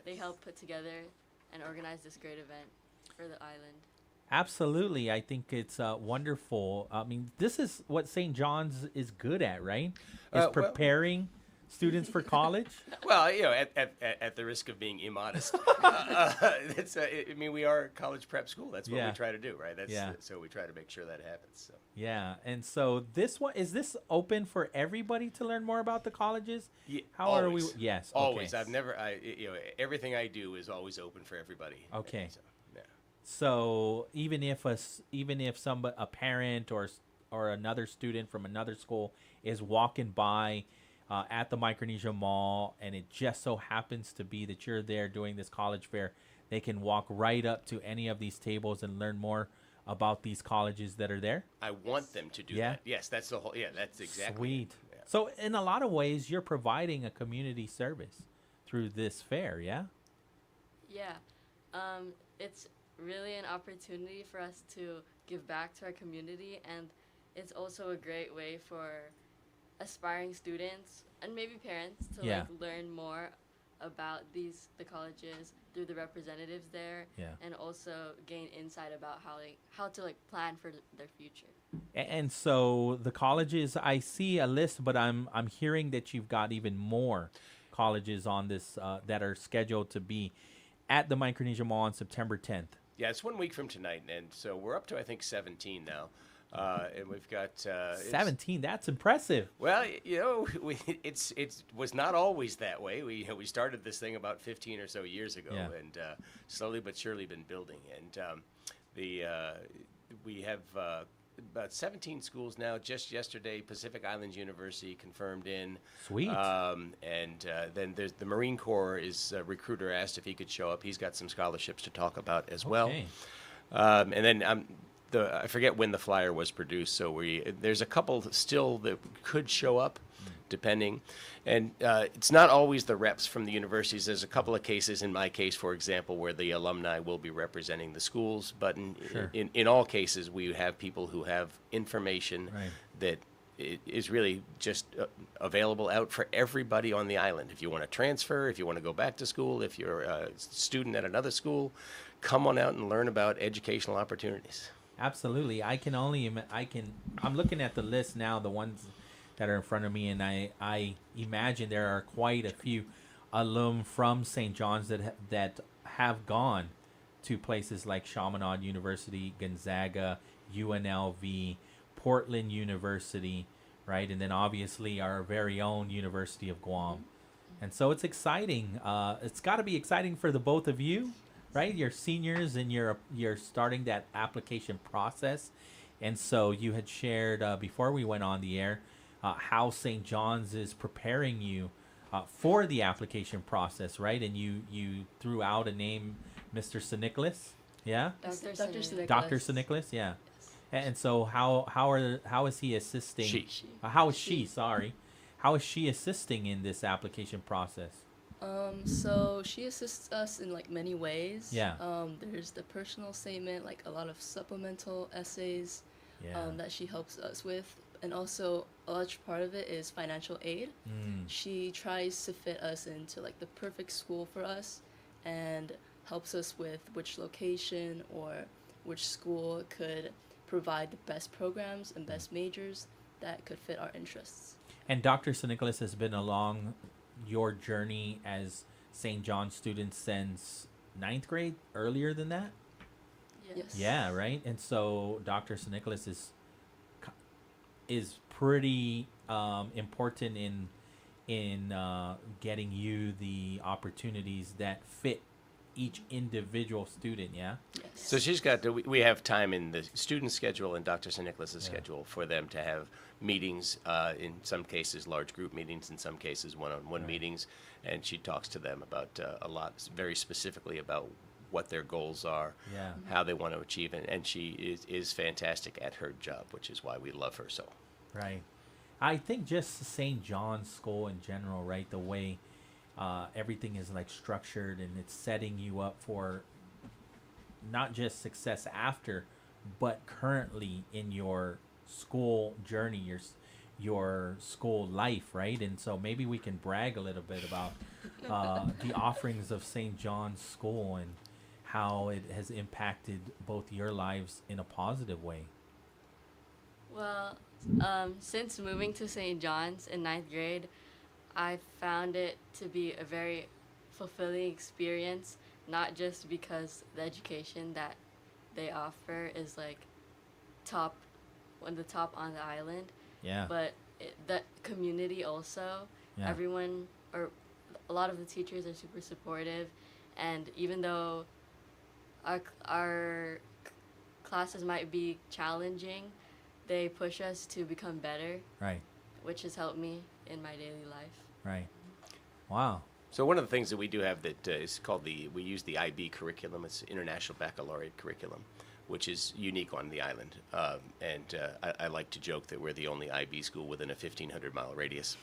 They help put together and organize this great event for the island. Absolutely. I think it's wonderful. I mean, this is what St. John's is good at, right? Is preparing students for college. Well, at the risk of being immodest, we are a college prep school. That's what we try to do, right? So we try to make sure that happens. So. Yeah, and so this one is this open for everybody to learn more about the colleges? Yeah, How always. are we? Yes, always. Okay. Everything I do is always open for everybody. Okay. So, So even if a parent or another student from another school is walking by at the Micronesia Mall, and it just so happens to be that you're there doing this college fair, they can walk right up to any of these tables and learn more about these colleges that are there. I want them to do that. Yes, that's the whole. Yeah, that's exactly. Sweet. Yeah. So in a lot of ways, you're providing a community service through this fair. Yeah. Yeah, it's really an opportunity for us to give back to our community, and it's also a great way for aspiring students and maybe parents to like learn more about the colleges through the representatives there, and also gain insight about how to plan for their future. And so the colleges, I see a list, but I'm hearing that you've got even more colleges on this that are scheduled to be at the Micronesia Mall on September 10th. Yeah, it's 1 week from tonight, and so we're up to I think 17 now. And we've got 17. That's impressive. Well, it was not always that way. We started this thing about 15 or so years ago, and slowly but surely been building. And we have about 17 schools now. Just yesterday, Pacific Islands University confirmed in. Sweet. And then there's the Marine Corps recruiter asked if he could show up. He's got some scholarships to talk about as well. And then I forget when the flyer was produced, so there's a couple still that could show up, depending. And it's not always the reps from the universities. There's a couple of cases, in my case, for example, where the alumni will be representing the schools. But in all cases, we have people who have information that is really just available out for everybody on the island. If you want to transfer, if you want to go back to school, if you're a student at another school, come on out and learn about educational opportunities. Absolutely. I'm looking at the list now, the ones that are in front of me, and I imagine there are quite a few alum from St. John's that have gone to places like Chaminade University, Gonzaga, UNLV, Portland University, right? And then obviously our very own University of Guam. And so it's exciting. It's got to be exciting for the both of you, right? You're seniors and you're starting that application process. And so you had shared before we went on the air how St. John's is preparing you for the application process, right? And you threw out a name, Mr. Sinicholas, yeah? Dr. Sinicholas. Dr. Sinicholas, yeah. And so how is he assisting? How is she? Sorry. How is she assisting in this application process? So she assists us in many ways. Yeah. There's the personal statement, a lot of supplemental essays that she helps us with. And also a large part of it is financial aid. She tries to fit us into the perfect school for us and helps us with which location or which school could provide the best programs and best majors that could fit our interests. And Dr. Sinicholas has been along your journey as St. John's student since 9th grade, earlier than that? Yes. Yeah, right? And so Dr. Sinicholas is pretty important in getting you the opportunities that fit each individual student. Yeah. So she's got we have time in the student schedule and Dr. St. Nicholas's schedule for them to have meetings, in some cases large group meetings, in some cases one-on-one meetings, and she talks to them about a lot, very specifically about what their goals are, how they want to achieve it, and she is fantastic at her job, which is why we love her so. Right. I think just St. John's School in general, right, the way everything is like structured and it's setting you up for not just success after, but currently in your school journey, your school life, right? And so maybe we can brag a little bit about the offerings of St. John's School and how it has impacted both your lives in a positive way. Well, since moving to St. John's in 9th grade, I found it to be a very fulfilling experience, not just because the education that they offer is like one of the top on the island, but the community also, everyone, or a lot of the teachers are super supportive, and even though our classes might be challenging, they push us to become better, right? Which has helped me in my daily life. Right. Wow. So one of the things that we do have that is called we use the IB curriculum. It's International Baccalaureate Curriculum, which is unique on the island. I like to joke that we're the only IB school within a 1,500-mile radius.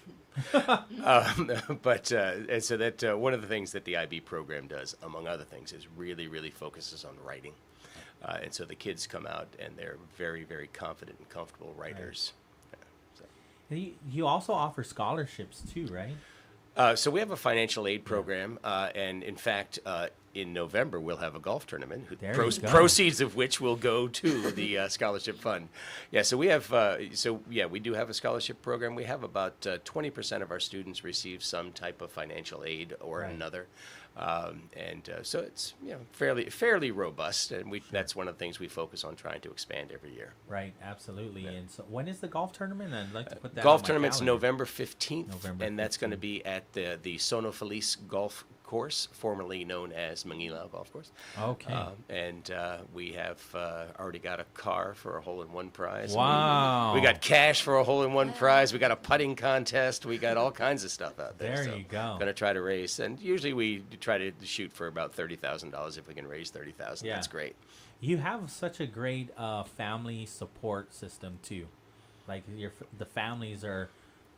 And so that one of the things that the IB program does, among other things, is really, really focuses on writing. And so the kids come out and they're very, very confident and comfortable writers. Right. You also offer scholarships too, right? So we have a financial aid program, and in fact, in November we'll have a golf tournament. Proceeds of which will go to the scholarship fund. Yeah, so we have. We do have a scholarship program. We have about 20% of our students receive some type of financial aid or another. So it's fairly robust, and that's one of the things we focus on trying to expand every year. Right, absolutely. And so when is the golf tournament? I'd like to put that golf on my tournament's calendar. November 15th, and that's going to be at the Sono Feliz Golf Course, formerly known as Manila Golf Course. Okay. We have already got a car for a hole-in-one prize. Wow. We got cash for a hole-in-one prize. We got a putting contest. We got all kinds of stuff out there. There you go. Going to try to raise, and usually we try to shoot for about $30,000. If we can raise $30,000, that's great. You have such a great family support system too. Like the families are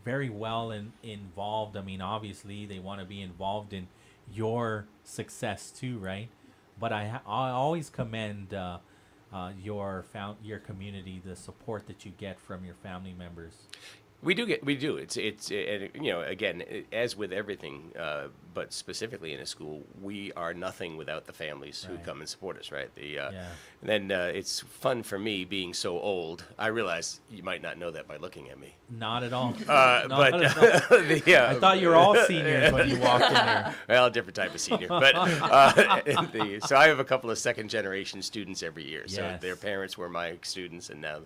very well involved. I mean, obviously they want to be involved in your success too, right? But I always commend your community, the support that you get from your family members. We do. It's again, as with everything, but specifically in a school, we are nothing without the families who come and support us, right? And then it's fun for me being so old. I realize you might not know that by looking at me. Not at all. I thought you were all seniors when you walked in there. Well, different type of senior. But so I have a couple of second-generation students every year. So their parents were my students, and now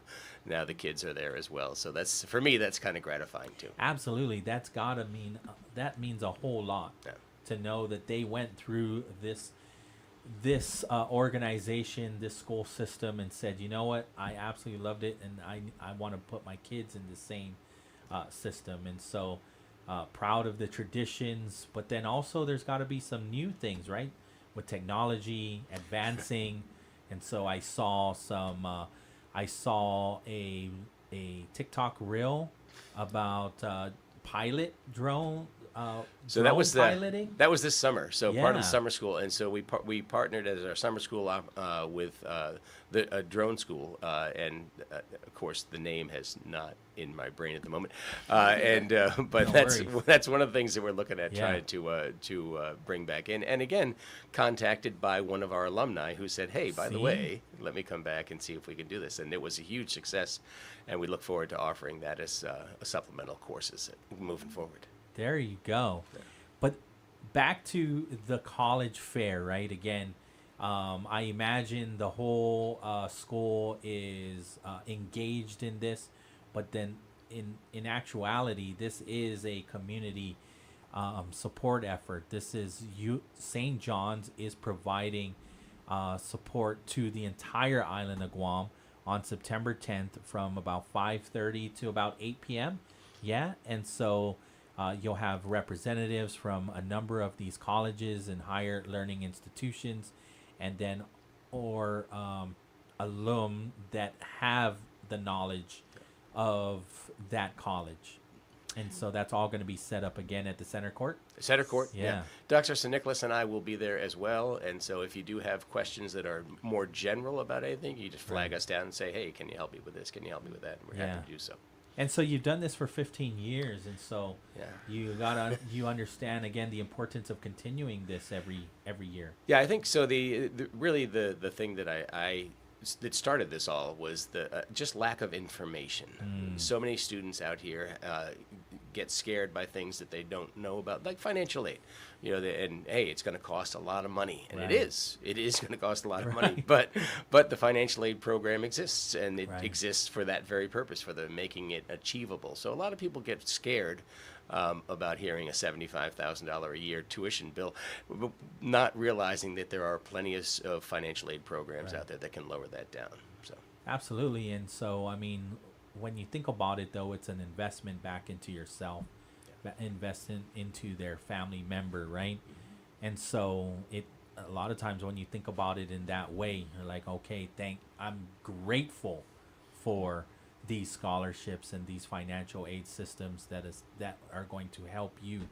the kids are there as well. So that's, for me, that's kind of gratifying too. Absolutely. That means a whole lot to know that they went through this organization, this school system, and said, you know what, I absolutely loved it, and I want to put my kids in the same system. And so proud of the traditions, but then also there's got to be some new things, right, with technology advancing. And so I saw a TikTok reel about pilot drone. So that was piloting? That was this summer. So part of the summer school, and so we partnered as our summer school with the drone school, and of course the name has not in my brain at the moment, but that's one of the things that we're looking at trying to bring back in. And again, contacted by one of our alumni who said, "Hey, by the way, let me come back and see if we can do this." And it was a huge success, and we look forward to offering that as supplemental courses moving forward. There you go. But back to the college fair, right? Again, I imagine the whole school is engaged in this, but then in actuality, this is a community support effort. This is St. John's is providing support to the entire island of Guam on September 10th from about 5:30 to about 8 p.m. Yeah, and so you'll have representatives from a number of these colleges and higher learning institutions, and then alum that have the knowledge of that college. And so that's all going to be set up again at the center court? Center court, yeah. Dr. St. Nicholas and I will be there as well. And so if you do have questions that are more general about anything, you just flag us down and say, hey, can you help me with this? Can you help me with that? And we're happy to do so. And so you've done this for 15 years. And so you understand, again, the importance of continuing this every year. Yeah, I think so. The thing that that started this all was the just lack of information. So many students out here get scared by things that they don't know about, like financial aid. And hey, it's going to cost a lot of money, and it is going to cost a lot of money. But the financial aid program exists, and it exists for that very purpose, for making it achievable. So a lot of people get scared about hearing a $75,000 a year tuition bill, not realizing that there are plenty of financial aid programs out there that can lower that down. So absolutely. And so, I mean, when you think about it, though, it's an investment back into yourself, investing into their family member, right? And so a lot of times when you think about it in that way, you're like, okay, I'm grateful for these scholarships and these financial aid systems that are going to help you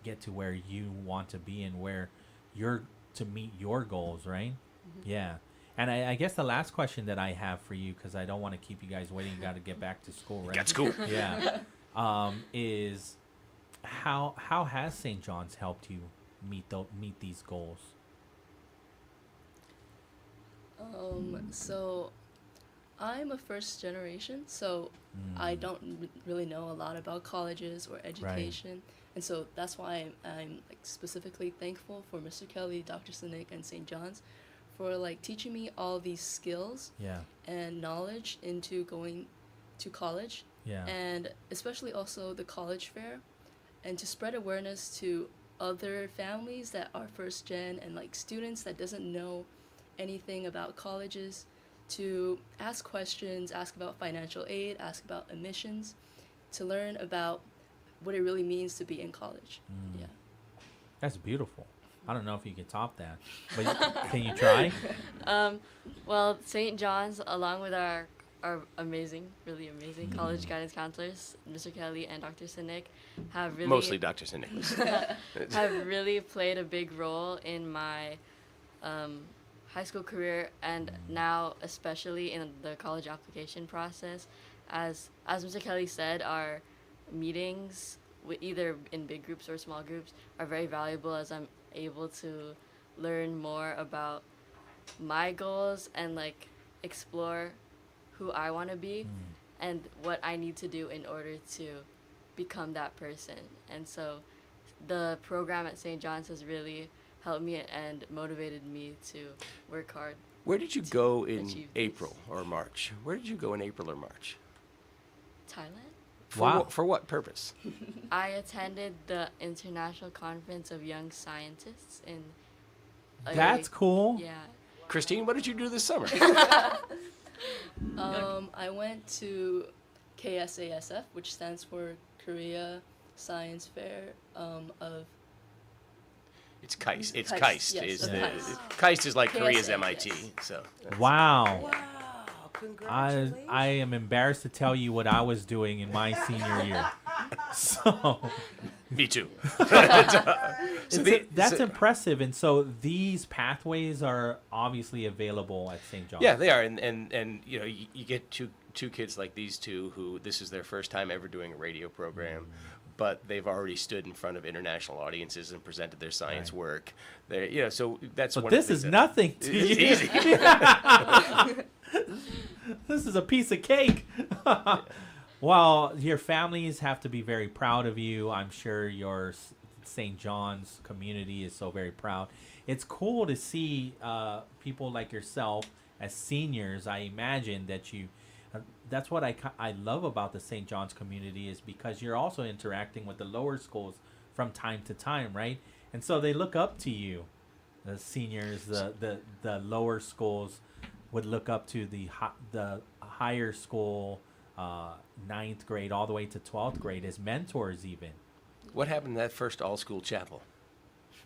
get to where you want to be and where you're to meet your goals, right? Yeah. And I guess the last question that I have for you, because I don't want to keep you guys waiting, you got to get back to school, right? Got school. Yeah. Is how has St. John's helped you meet these goals? So I'm a first generation, so I don't really know a lot about colleges or education. And so that's why I'm like specifically thankful for Mr. Kelly, Dr. Sinek, and St. John's for like teaching me all these skills and knowledge into going to college. And especially also the college fair, and to spread awareness to other families that are first gen and like students that doesn't know anything about colleges, to ask questions, ask about financial aid, ask about admissions, to learn about what it really means to be in college. Yeah. That's beautiful. I don't know if you can top that, but can you try? Well, St. John's, along with our really amazing college guidance counselors, Mr. Kelly and Dr. Sinek, have really... Mostly Dr. Sinek. have really played a big role in my high school career, and now especially in the college application process. As Mr. Kelly said, our meetings, either in big groups or small groups, are very valuable, as I'm able to learn more about my goals and like explore who I want to be and what I need to do in order to become that person. And so the program at St. John's has really helped me and motivated me to work hard. Where did you go in April or March? Where did you go in April or March? Thailand. For what purpose? I attended the International Conference of Young Scientists in... That's cool. Yeah. Christine, what did you do this summer? I went to KSASF, which stands for Korea Science Fair of... It's KAIST. It's KAIST, KAIST. yes, KAIST is like Korea's KSA, MIT. yes. So. Wow. I am embarrassed to tell you what I was doing in my senior year. So, me too. That's impressive. And so these pathways are obviously available at St. John's. Yeah, they are. And you know, you get two kids like these two who this is their first time ever doing a radio program. But they've already stood in front of international audiences and presented their science work. They, so that's. But one this of the is things nothing to you. It's easy. This is a piece of cake. Well, your families have to be very proud of you. I'm sure your St. John's community is so very proud. It's cool to see people like yourself as seniors. I imagine that you. That's what I love about the St. John's community, is because you're also interacting with the lower schools from time to time, right? And so they look up to you. The seniors, the lower schools would look up to the higher school, 9th grade all the way to 12th grade as mentors even. What happened to that first all-school chapel?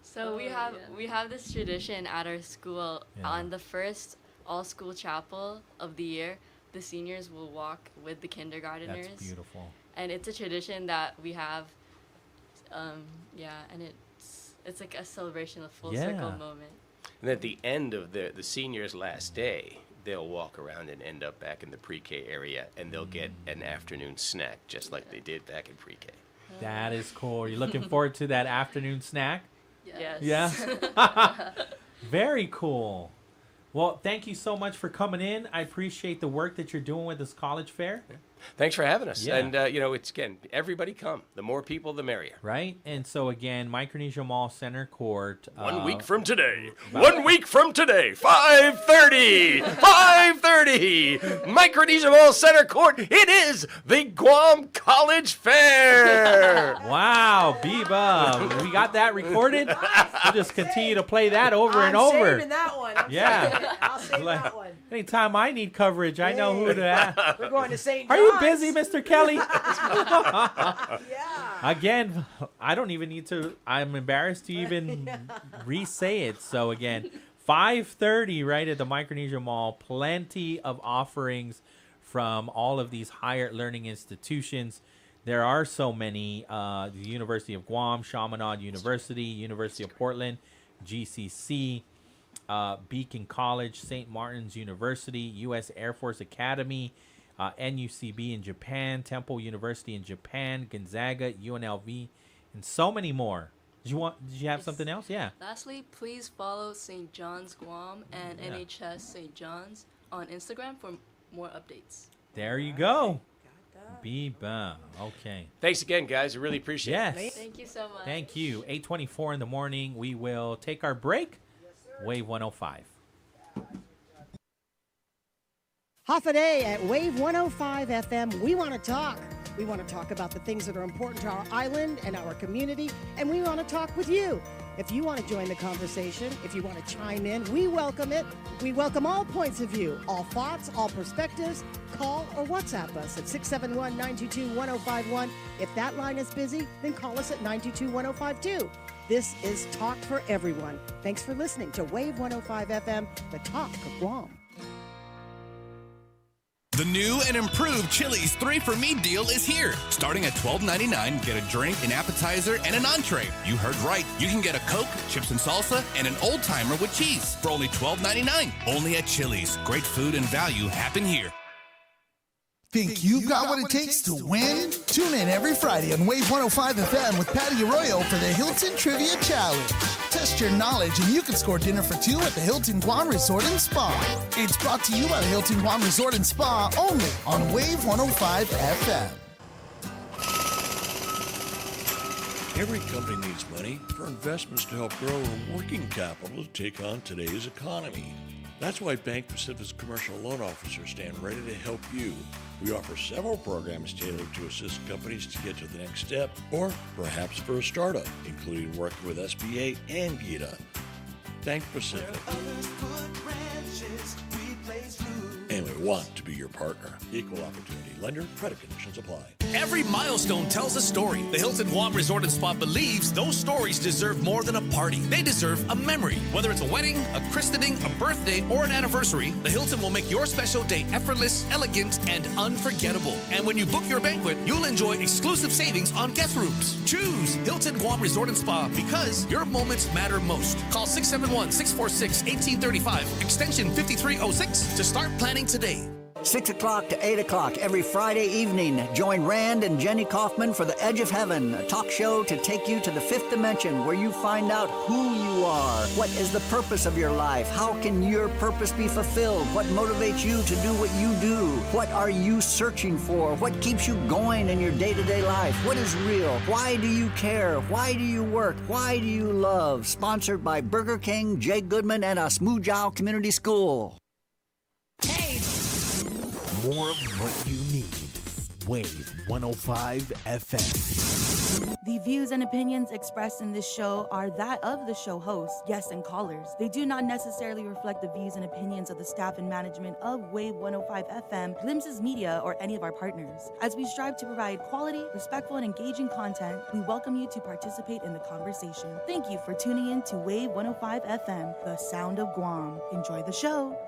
So we have this tradition at our school. On the first all-school chapel of the year, the seniors will walk with the kindergarteners. That's beautiful. And it's a tradition that we have. And it's like a celebration, a full circle moment. And at the end of the seniors' last day, they'll walk around and end up back in the pre-K area, and they'll get an afternoon snack, just like they did back in pre-K. That is cool. You're looking forward to that afternoon snack? Yes. Yeah? Very cool. Well, thank you so much for coming in. I appreciate the work that you're doing with this college fair. Yeah. Thanks for having us. Yeah. And, it's, again, everybody come. The more people, the merrier. Right? And so, again, Micronesia Mall Center Court. 1 week from today. 1 week from today. 5:30. 5:30. Micronesia Mall Center Court. It is the Guam College Fair. Wow, Biba. We got that recorded. We'll just continue to play that over and over. I'm saving that one. I'll save that one. Anytime I need coverage, I know who to ask. We're going to St. Are John's. you busy, Mr. Kelly? Yeah. Again, I don't even need to. I'm embarrassed to even re-say it. So again, 5:30 right at the Micronesia Mall. Plenty of offerings from all of these higher learning institutions. There are so many. The University of Guam, Chaminade University, University of Portland, GCC, Beacon College, St. Martin's University, U.S. Air Force Academy, NUCB in Japan, Temple University in Japan, Gonzaga, UNLV, and so many more. Did you have something else? Yeah. Lastly, please follow St. John's Guam and NHS St. John's on Instagram for more updates. There you go. Biba. Okay. Thanks again, guys. I really appreciate it. Thank you so much. Thank you. 8:24 in the morning. We will take our break. Wave 105. Hafa Adai at Wave 105 FM. We want to talk. We want to talk about the things that are important to our island and our community, and we want to talk with you. If you want to join the conversation, if you want to chime in, we welcome it. We welcome all points of view, all thoughts, all perspectives. Call or WhatsApp us at 671-922-1051. If that line is busy, then call us at 922-1052. This is Talk for Everyone. Thanks for listening to Wave 105 FM, the Talk of Guam. The new and improved Chili's 3 for Me deal is here. Starting at $12.99, get a drink, an appetizer, and an entree. You heard right. You can get a Coke, chips and salsa, and an old timer with cheese for only $12.99. Only at Chili's. Great food and value happen here. Think you've got what it takes to win? Tune in every Friday on Wave 105 FM with Patti Arroyo for the Hilton Trivia Challenge. Test your knowledge and you can score dinner for 2 at the Hilton Guam Resort and Spa. It's brought to you by the Hilton Guam Resort and Spa only on Wave 105 FM. Every company needs money for investments to help grow our working capital to take on today's economy. That's why Bank Pacific's commercial loan officers stand ready to help you. We offer several programs tailored to assist companies to get to the next step, or perhaps for a startup, including working with SBA and GITA. Bank Pacific. And we want to be your partner. Equal opportunity lender. Credit conditions apply. Every milestone tells a story. The Hilton Guam Resort and Spa believes those stories deserve more than a party. They deserve a memory. Whether it's a wedding, a christening, a birthday, or an anniversary, the Hilton will make your special day effortless, elegant, and unforgettable. And when you book your banquet, you'll enjoy exclusive savings on guest rooms. Choose Hilton Guam Resort and Spa because your moments matter most. Call 671-646-1835, extension 5306 to start planning today. 6 o'clock to 8 o'clock every Friday evening. Join Rand and Jenny Kaufman for The Edge of Heaven, a talk show to take you to the 5th dimension where you find out who you are. What is the purpose of your life? How can your purpose be fulfilled? What motivates you to do what you do? What are you searching for? What keeps you going in your day-to-day life? What is real? Why do you care? Why do you work? Why do you love? Sponsored by Burger King, Jay Goodman, and Asmujao Community School. More of what you need. Wave 105 FM. The views and opinions expressed in this show are that of the show host, guests, and callers. They do not necessarily reflect the views and opinions of the staff and management of Wave 105 FM, Glimpses Media, or any of our partners. As we strive to provide quality, respectful, and engaging content, we welcome you to participate in the conversation. Thank you for tuning in to Wave 105 FM, the sound of Guam. Enjoy the show.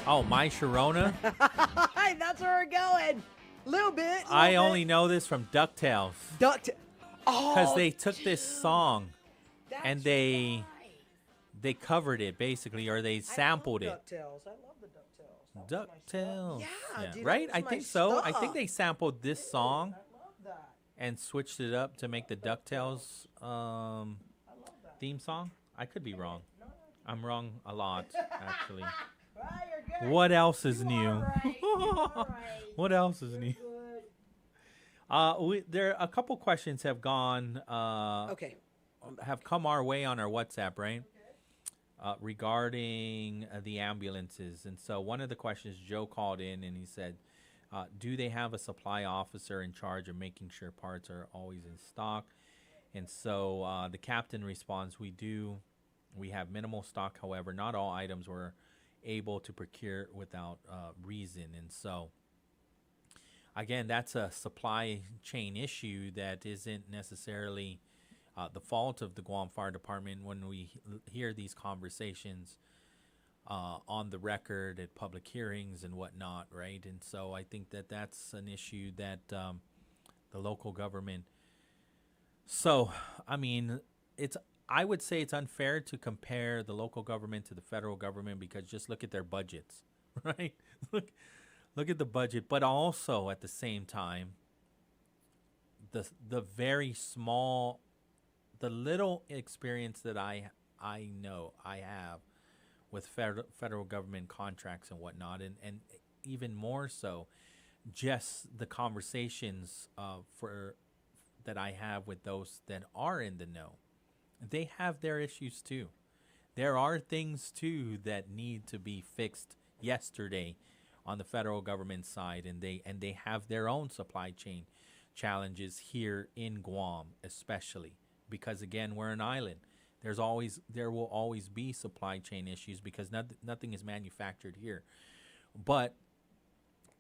Oh, My Sharona. That's where we're going. Little bit. I only know this from DuckTales. Oh, because they took this song and they covered it basically, or they sampled it. DuckTales. I love the DuckTales. DuckTales. Yeah, dude, right? that I was think my so. I stuff. think they sampled this song I love that. and switched it up to make the DuckTales theme song. I could be wrong. I'm wrong a lot, actually. What else is new? What else is new? There a couple questions have gone. Okay. Have come our way on our WhatsApp, right? Regarding the ambulances, and so one of the questions, Joe called in and he said, "Do they have a supply officer in charge of making sure parts are always in stock?" And so the captain responds, "We do. We have minimal stock. However, not all items were able to procure without reason." And so again, that's a supply chain issue that isn't necessarily the fault of the Guam Fire Department when we hear these conversations on the record at public hearings and whatnot, right? And so I think that that's an issue that the local government. So, I mean, I would say it's unfair to compare the local government to the federal government because just look at their budgets, right? Look at the budget, but also at the same time, the very small, the little experience that I know I have with federal government contracts and whatnot, and even more so, just the conversations that I have with those that are in the know. They have their issues too. There are things too that need to be fixed yesterday on the federal government side, and they have their own supply chain challenges here in Guam, especially because again we're an island. There will always be supply chain issues because nothing is manufactured here, but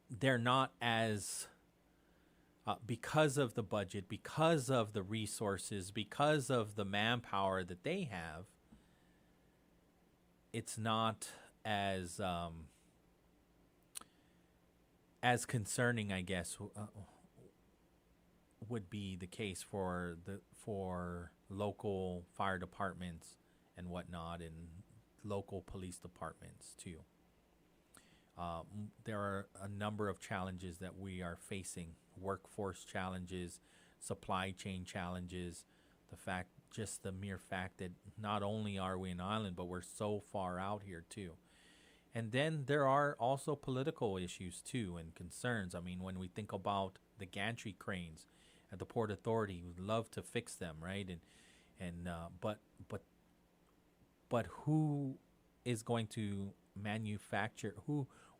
they're not as because of the budget, because of the resources, because of the manpower that they have, it's not as concerning, I guess, would be the case for local fire departments and whatnot, and local police departments too. There are a number of challenges that we are facing: workforce challenges, supply chain challenges, just the mere fact that not only are we an island, but we're so far out here too. And then there are also political issues too and concerns. I mean, when we think about the gantry cranes at the Port Authority, we'd love to fix them, right? But who is going to manufacture?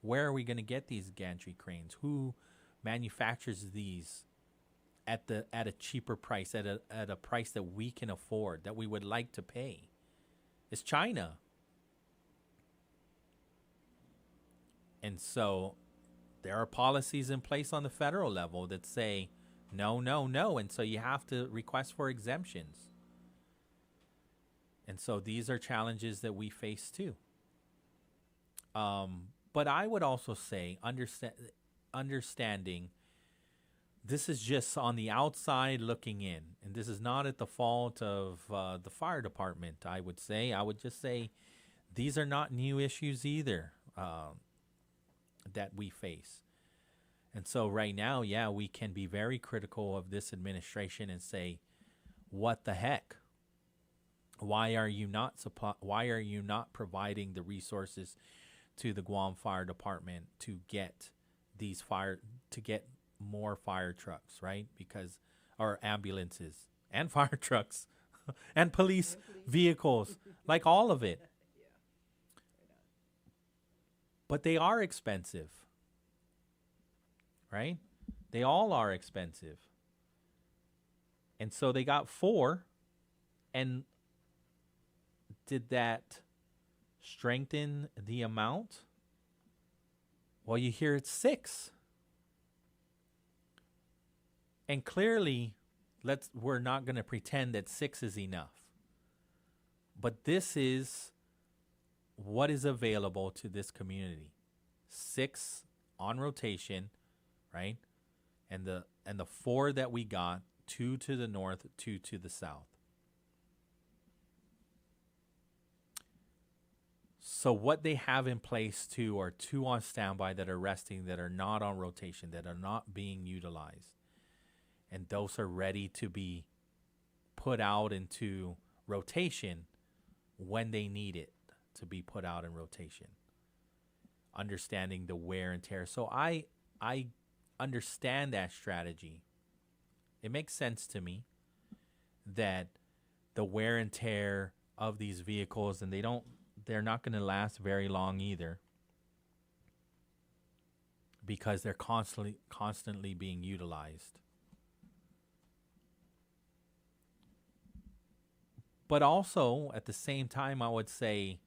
Where are we going to get these gantry cranes? Who manufactures these at a cheaper price, at a price that we can afford, that we would like to pay? It's China. And so there are policies in place on the federal level that say no, no, no, and so you have to request for exemptions. And so these are challenges that we face too. But I would also say understanding this is just on the outside looking in, and this is not at the fault of the fire department, I would say. I would just say these are not new issues either that we face. And so right now, yeah, we can be very critical of this administration and say, what the heck? Why are you not providing the resources to the Guam Fire Department to get more fire trucks, right? Or ambulances and fire trucks. and police vehicles, like all of it. But they are expensive, right? They all are expensive. And so they got 4. And did that strengthen the amount? Well, you hear it's 6. And clearly, we're not going to pretend that 6 is enough. But this is what is available to this community. 6 on rotation, right? And the 4 that we got, 2 to the north, 2 to the south. So what they have in place too are 2 on standby that are resting, that are not on rotation, that are not being utilized. And those are ready to be put out into rotation when they need it to be put out in rotation. Understanding the wear and tear. So I understand that strategy. It makes sense to me that the wear and tear of these vehicles, and they're not going to last very long either, because they're constantly being utilized. But also, at the same time, I would say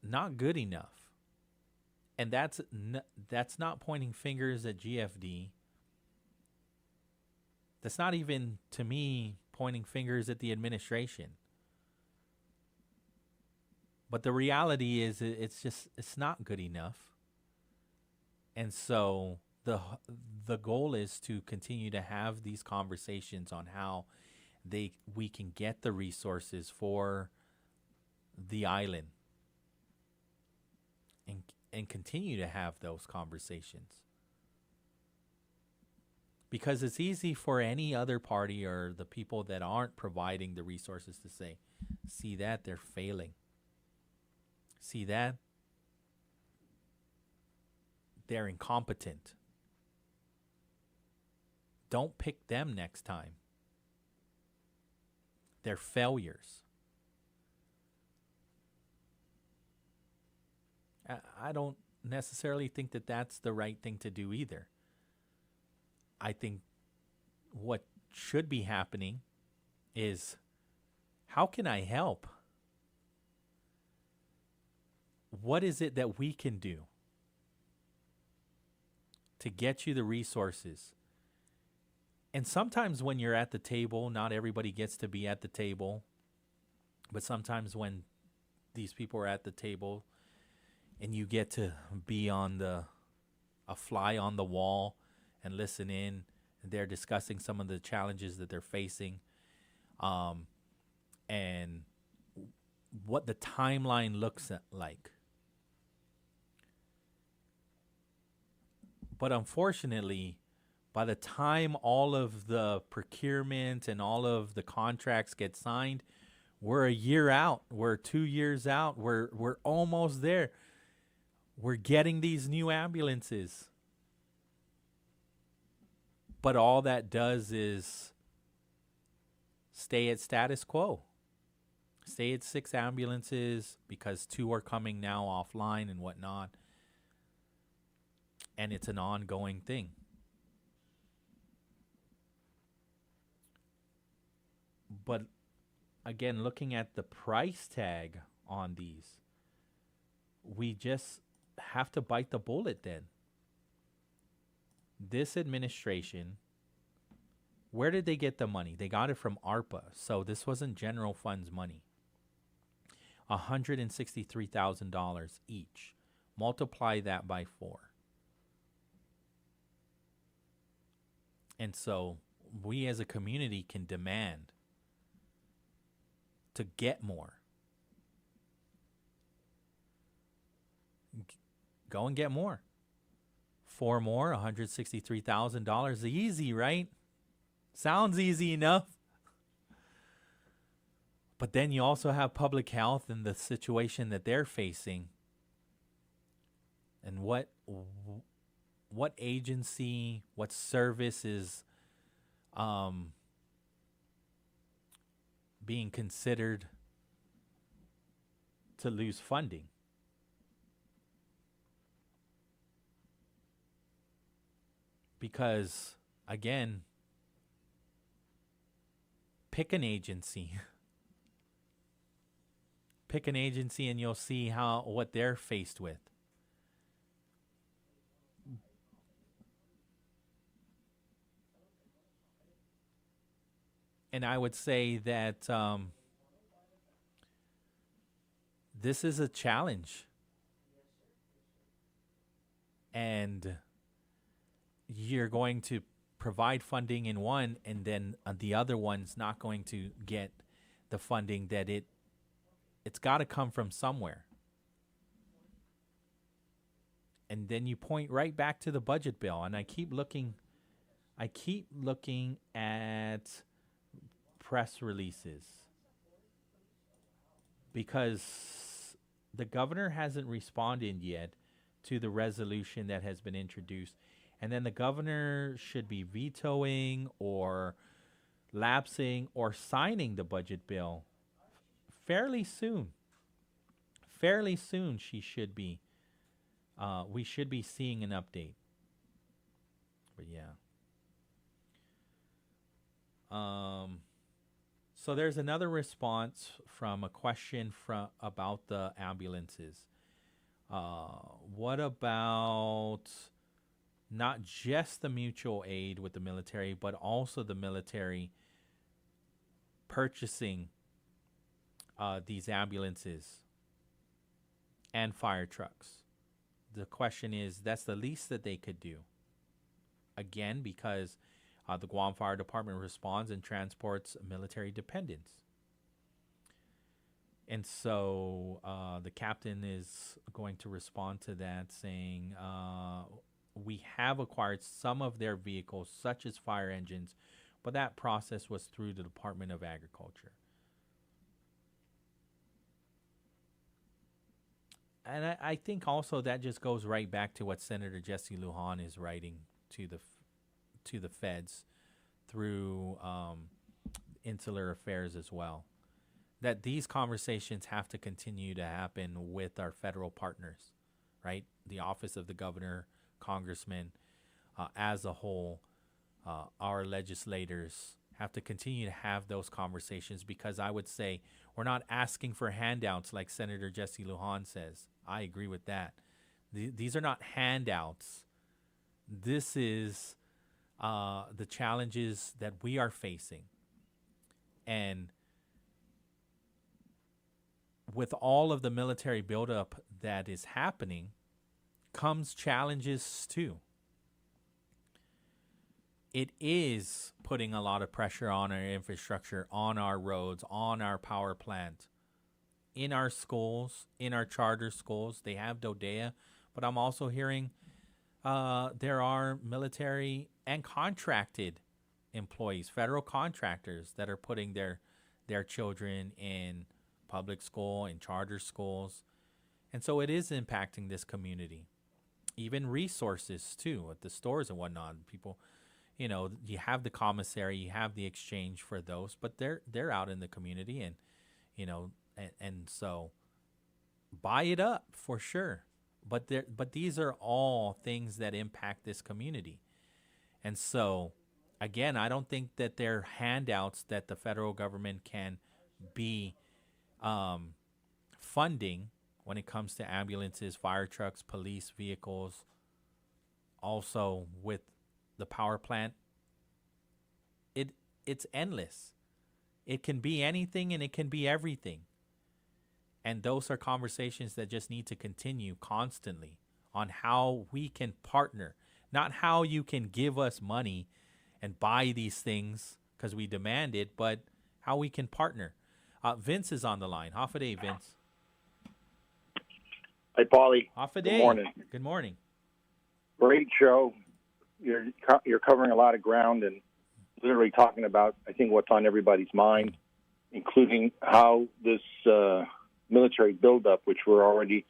not good enough. And that's not pointing fingers at GFD. That's not even, to me, pointing fingers at the administration. But the reality is it's not good enough. And so the goal is to continue to have these conversations on how we can get the resources for the island, and continue to have those conversations. Because it's easy for any other party or the people that aren't providing the resources to say, see that, they're failing. See that, they're incompetent. Don't pick them next time. They're failures. I don't necessarily think that that's the right thing to do either. I think what should be happening is, how can I help? What is it that we can do to get you the resources? And sometimes when you're at the table, not everybody gets to be at the table. But sometimes when these people are at the table and you get to be on a fly on the wall and listen in, and they're discussing some of the challenges that they're facing, and what the timeline looks like. But unfortunately, by the time all of the procurement and all of the contracts get signed, we're a year out. We're 2 years out. We're almost there. We're getting these new ambulances. But all that does is stay at status quo. Stay at 6 ambulances because 2 are coming now offline and whatnot. And it's an ongoing thing. But again, looking at the price tag on these, we just have to bite the bullet then. This administration, where did they get the money? They got it from ARPA. So this wasn't general funds money. $163,000 each. Multiply that by 4. And so we as a community can demand to get more. Go and get more. 4 more, $163,000. Easy, right? Sounds easy enough. But then you also have public health and the situation that they're facing. And what agency, what service is being considered to lose funding. Because, again, pick an agency. Pick an agency and you'll see what they're faced with. And I would say that this is a challenge. And you're going to provide funding in one, and then the other one's not going to get the funding that it's got to come from somewhere. And then you point right back to the budget bill, and I keep looking at press releases because the governor hasn't responded yet to the resolution that has been introduced. And then the governor should be vetoing or lapsing or signing the budget bill fairly soon. Fairly soon she should be. We should be seeing an update. But yeah. So there's another response from a question about the ambulances. What about not just the mutual aid with the military, but also the military purchasing these ambulances and fire trucks? The question is, that's the least that they could do. Again, because the Guam Fire Department responds and transports military dependents. And so the captain is going to respond to that saying, we have acquired some of their vehicles, such as fire engines, but that process was through the Department of Agriculture. And I think also that just goes right back to what Senator Jesse Lujan is writing to the feds through Insular Affairs as well. That these conversations have to continue to happen with our federal partners, right? The Office of the Governor, Congressmen, as a whole, our legislators have to continue to have those conversations, because I would say we're not asking for handouts like Senator Jesse Lujan says. I agree with that. These are not handouts. This is the challenges that we are facing. And with all of the military buildup that is happening comes challenges too. It is putting a lot of pressure on our infrastructure, on our roads, on our power plant, in our schools, in our charter schools. They have DODEA, but I'm also hearing there are military and contracted employees, federal contractors, that are putting their children in public school and charter schools. And so it is impacting this community. Even resources too, at the stores and whatnot. People, you know, you have the commissary, you have the exchange for those, but they're out in the community, and you know, and so buy it up for sure. But these are all things that impact this community. And so again, I don't think that they're handouts that the federal government can be funding when it comes to ambulances, fire trucks, police vehicles. Also with the power plant, it's endless. It can be anything and it can be everything. And those are conversations that just need to continue constantly on how we can partner, not how you can give us money and buy these things because we demand it, but how we can partner. Vince is on the line. Hafa Adai, Vince. Hi, Pauly. Hafa Adai. Good morning. Good morning. Great show. You're covering a lot of ground and literally talking about, I think, what's on everybody's mind, including how this military buildup, which we're already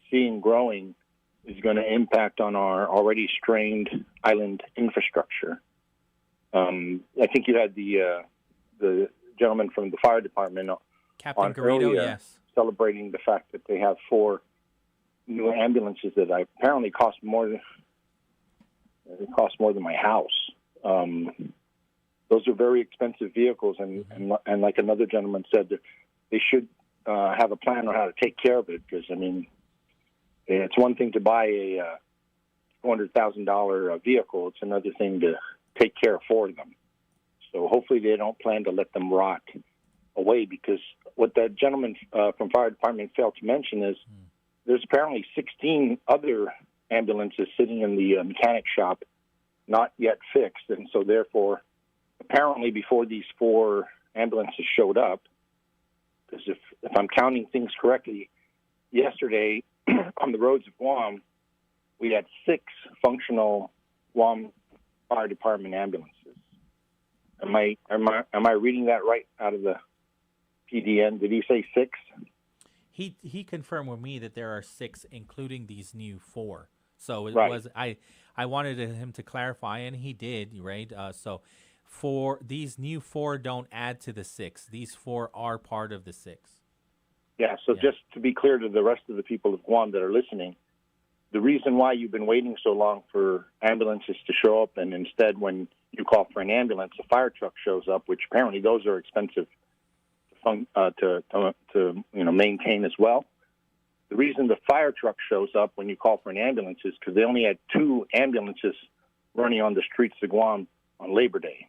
seeing growing, is going to impact on our already strained island infrastructure. I think you had the gentleman from the fire department Captain on Garrido, earlier, yes. celebrating the fact that they have 4 new ambulances that apparently cost more than my house. Those are very expensive vehicles, and like another gentleman said, that they should have a plan on how to take care of it, because, I mean, it's one thing to buy a $400,000 vehicle. It's another thing to take care for them. So hopefully they don't plan to let them rot away, because what that gentleman from fire department failed to mention is there's apparently 16 other ambulances sitting in the mechanic shop not yet fixed. And so therefore, apparently before these 4 ambulances showed up, because if I'm counting things correctly, yesterday on the roads of Guam, we had 6 functional Guam Fire Department ambulances. Am I reading that right out of the PDN? Did he say 6? He confirmed with me that there are 6, including these new 4. So it Right. was I wanted him to clarify, and he did, right? So for these new 4 don't add to the 6. These 4 are part of the 6. Yeah, so just to be clear to the rest of the people of Guam that are listening, the reason why you've been waiting so long for ambulances to show up, and instead when you call for an ambulance, a fire truck shows up, which apparently those are expensive to maintain as well. The reason the fire truck shows up when you call for an ambulance is because they only had 2 ambulances running on the streets of Guam on Labor Day,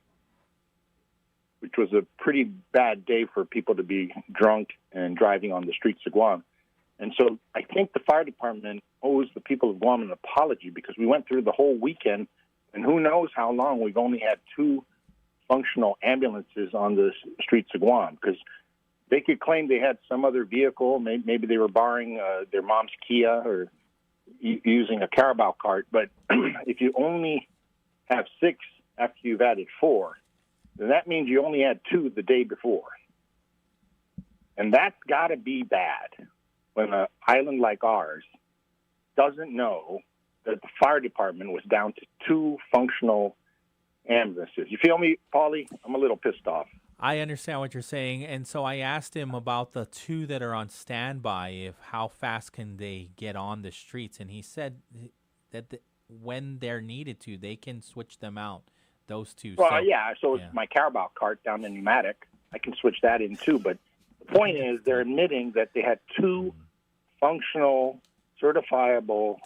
which was a pretty bad day for people to be drunk and driving on the streets of Guam. And so I think the fire department owes the people of Guam an apology, because we went through the whole weekend, and who knows how long we've only had 2 functional ambulances on the streets of Guam, because they could claim they had some other vehicle. Maybe they were borrowing their mom's Kia or using a Carabao cart. But if you only have 6 after you've added 4, then that means you only had 2 the day before. And that's got to be bad when an island like ours doesn't know that the fire department was down to 2 functional ambulances. You feel me, Pauly? I'm a little pissed off. I understand what you're saying, and so I asked him about the 2 that are on standby, if how fast can they get on the streets, and he said that when they're needed to, they can switch them out, those 2. Well, so it's my Carabao cart down in Pneumatic. I can switch that in too, but the point is they're admitting that they had 2 functional, certifiable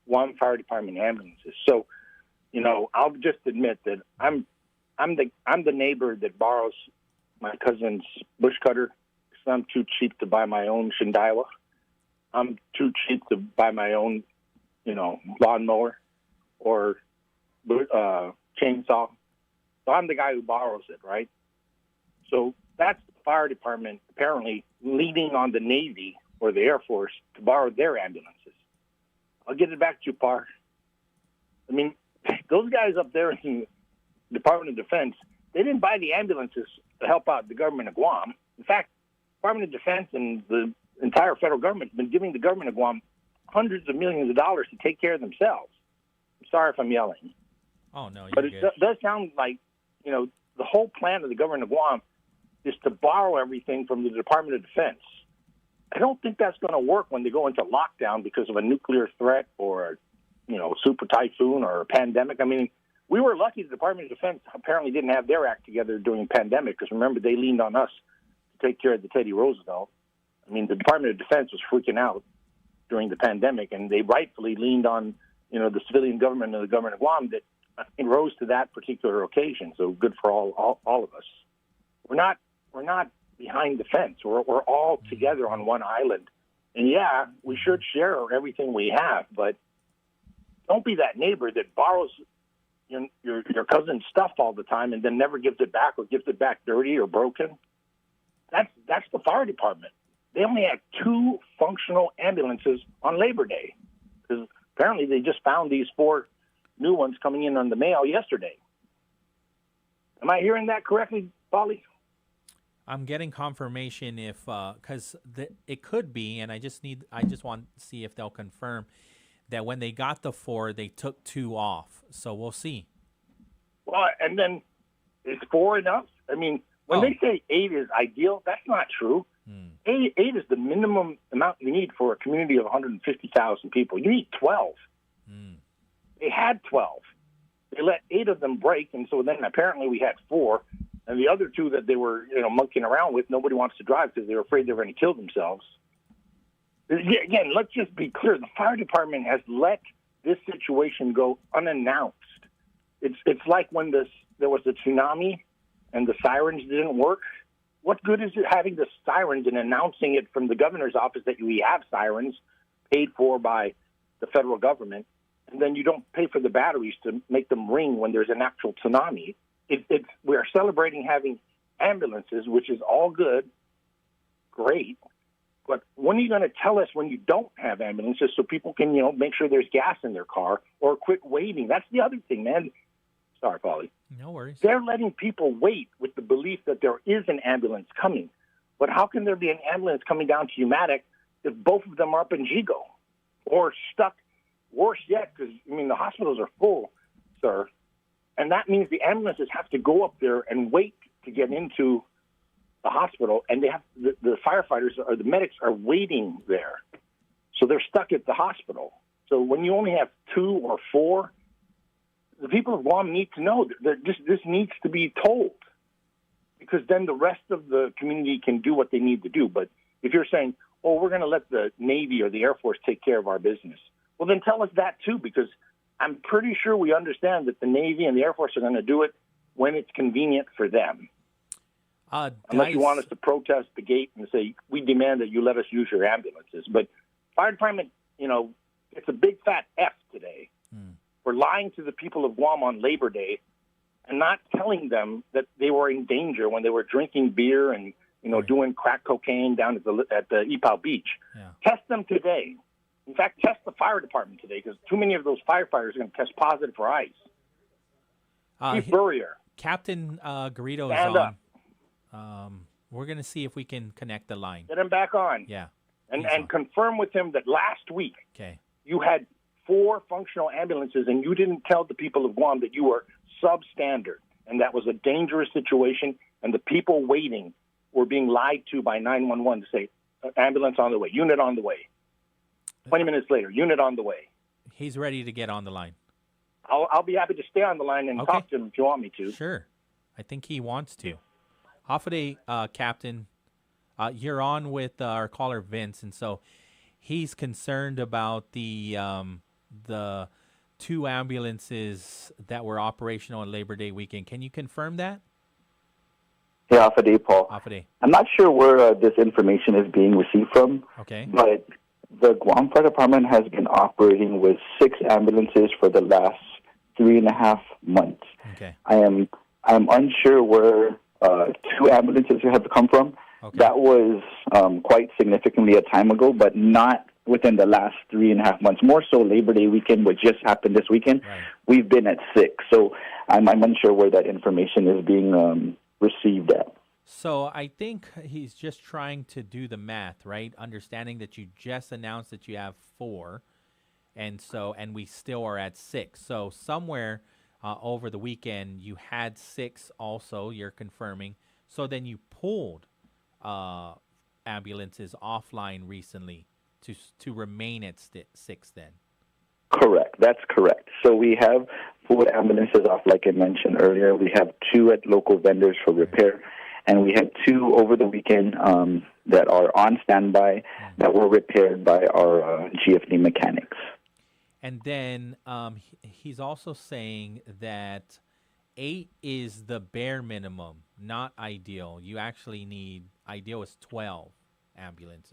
Guam Fire Department ambulances. So, I'll just admit that I'm the neighbor that borrows my cousin's bush cutter, because I'm too cheap to buy my own Shindawa. I'm too cheap to buy my own, lawnmower or chainsaw. So I'm the guy who borrows it, right? So that's the fire department apparently leaning on the Navy or the Air Force to borrow their ambulances. I'll get it back to you, Par. I mean, those guys up there in the Department of Defense, they didn't buy the ambulances to help out the government of Guam. In fact, Department of Defense and the entire federal government have been giving the government of Guam hundreds of millions of dollars to take care of themselves. I'm sorry if I'm yelling. Oh, no, but it does sound like, the whole plan of the government of Guam is to borrow everything from the Department of Defense. I don't think that's going to work when they go into lockdown because of a nuclear threat or, super typhoon or a pandemic. I mean, we were lucky the Department of Defense apparently didn't have their act together during the pandemic, because remember, they leaned on us to take care of the Teddy Roosevelt. I mean, the Department of Defense was freaking out during the pandemic, and they rightfully leaned on, the civilian government and the government of Guam that rose to that particular occasion. So good for all of us. We're not behind the fence. We're all together on one island. And yeah, we should share everything we have, but don't be that neighbor that borrows your cousin's stuff all the time and then never gives it back, or gives it back dirty or broken. That's the fire department. They only had 2 functional ambulances on Labor Day, because apparently they just found these 4 new ones coming in on the mail yesterday. Am I hearing that correctly, Pauly? I'm getting confirmation because it could be, and I just want to see if they'll confirm that when they got the 4, they took 2 off. So we'll see. Well, and then is 4 enough? I mean, When they say 8 is ideal, that's not true. 8 is the minimum amount you need for a community of 150,000 people. You need 12. They had 12. They let 8 of them break, and so then apparently we had 4. And the other 2 that they were, monkeying around with, nobody wants to drive because they were afraid they were going to kill themselves. Again, let's just be clear. The fire department has let this situation go unannounced. It's like when there was a tsunami and the sirens didn't work. What good is it having the sirens and announcing it from the governor's office that we have sirens paid for by the federal government, and then you don't pay for the batteries to make them ring when there's an actual tsunami? We are celebrating having ambulances, which is all good, great. But when are you going to tell us when you don't have ambulances so people can, make sure there's gas in their car or quit waiting? That's the other thing, man. Sorry, Pauly. No worries. They're letting people wait with the belief that there is an ambulance coming. But how can there be an ambulance coming down to Umatic if both of them are up in Gigo or stuck? Worse yet, because, the hospitals are full, sir. And that means the ambulances have to go up there and wait to get into the hospital. And they have the firefighters or the medics are waiting there. So they're stuck at the hospital. So when you only have 2 or 4, the people of Guam need to know that this needs to be told, because then the rest of the community can do what they need to do. But if you're saying, we're going to let the Navy or the Air Force take care of our business, well, then tell us that too, because I'm pretty sure we understand that the Navy and the Air Force are going to do it when it's convenient for them. Unless you want us to protest the gate and say, we demand that you let us use your ambulances. But fire department, it's a big fat F today. For lying to the people of Guam on Labor Day and not telling them that they were in danger when they were drinking beer and, doing crack cocaine down at the Ipao Beach. Yeah. Test them today. In fact, test the fire department today, because too many of those firefighters are going to test positive for ice. Chief Burrier. Captain Garrido Stand is up. on. We're going to see if we can connect the line. Get him back on. Yeah. And confirm with him that last week you had 4 functional ambulances, and you didn't tell the people of Guam that you were substandard, and that was a dangerous situation, and the people waiting were being lied to by 911 to say, ambulance on the way, unit on the way. 20 minutes later, unit on the way. He's ready to get on the line. I'll be happy to stay on the line and talk to him if you want me to. Sure. I think he wants to. Hafa Adai, Captain, you're on with our caller Vince, and so he's concerned about the 2 ambulances that were operational on Labor Day weekend. Can you confirm that? Hey, Hafa Adai, Paul. Hafa Adai. I'm not sure where this information is being received from. Okay. But the Guam Fire Department has been operating with 6 ambulances for the last 3.5 months. Okay. I'm unsure where 2 ambulances have come from. Okay. That was quite significantly a time ago, but not within the last 3.5 months. More so Labor Day weekend, what just happened this weekend. Right. We've been at 6. So I'm unsure where that information is being received at. So I think he's just trying to do the math, right? Understanding that you just announced that you have 4, and we still are at 6. So somewhere over the weekend you had 6 also, you're confirming. So then you pulled ambulances offline recently to remain at 6 then. Correct. That's correct. So we have 4 ambulances off, like I mentioned earlier. We have 2 at local vendors for repair, and we had 2 over the weekend that are on standby that were repaired by our GFD mechanics. And then he's also saying that 8 is the bare minimum, not ideal. You actually need, ideal is 12 ambulances.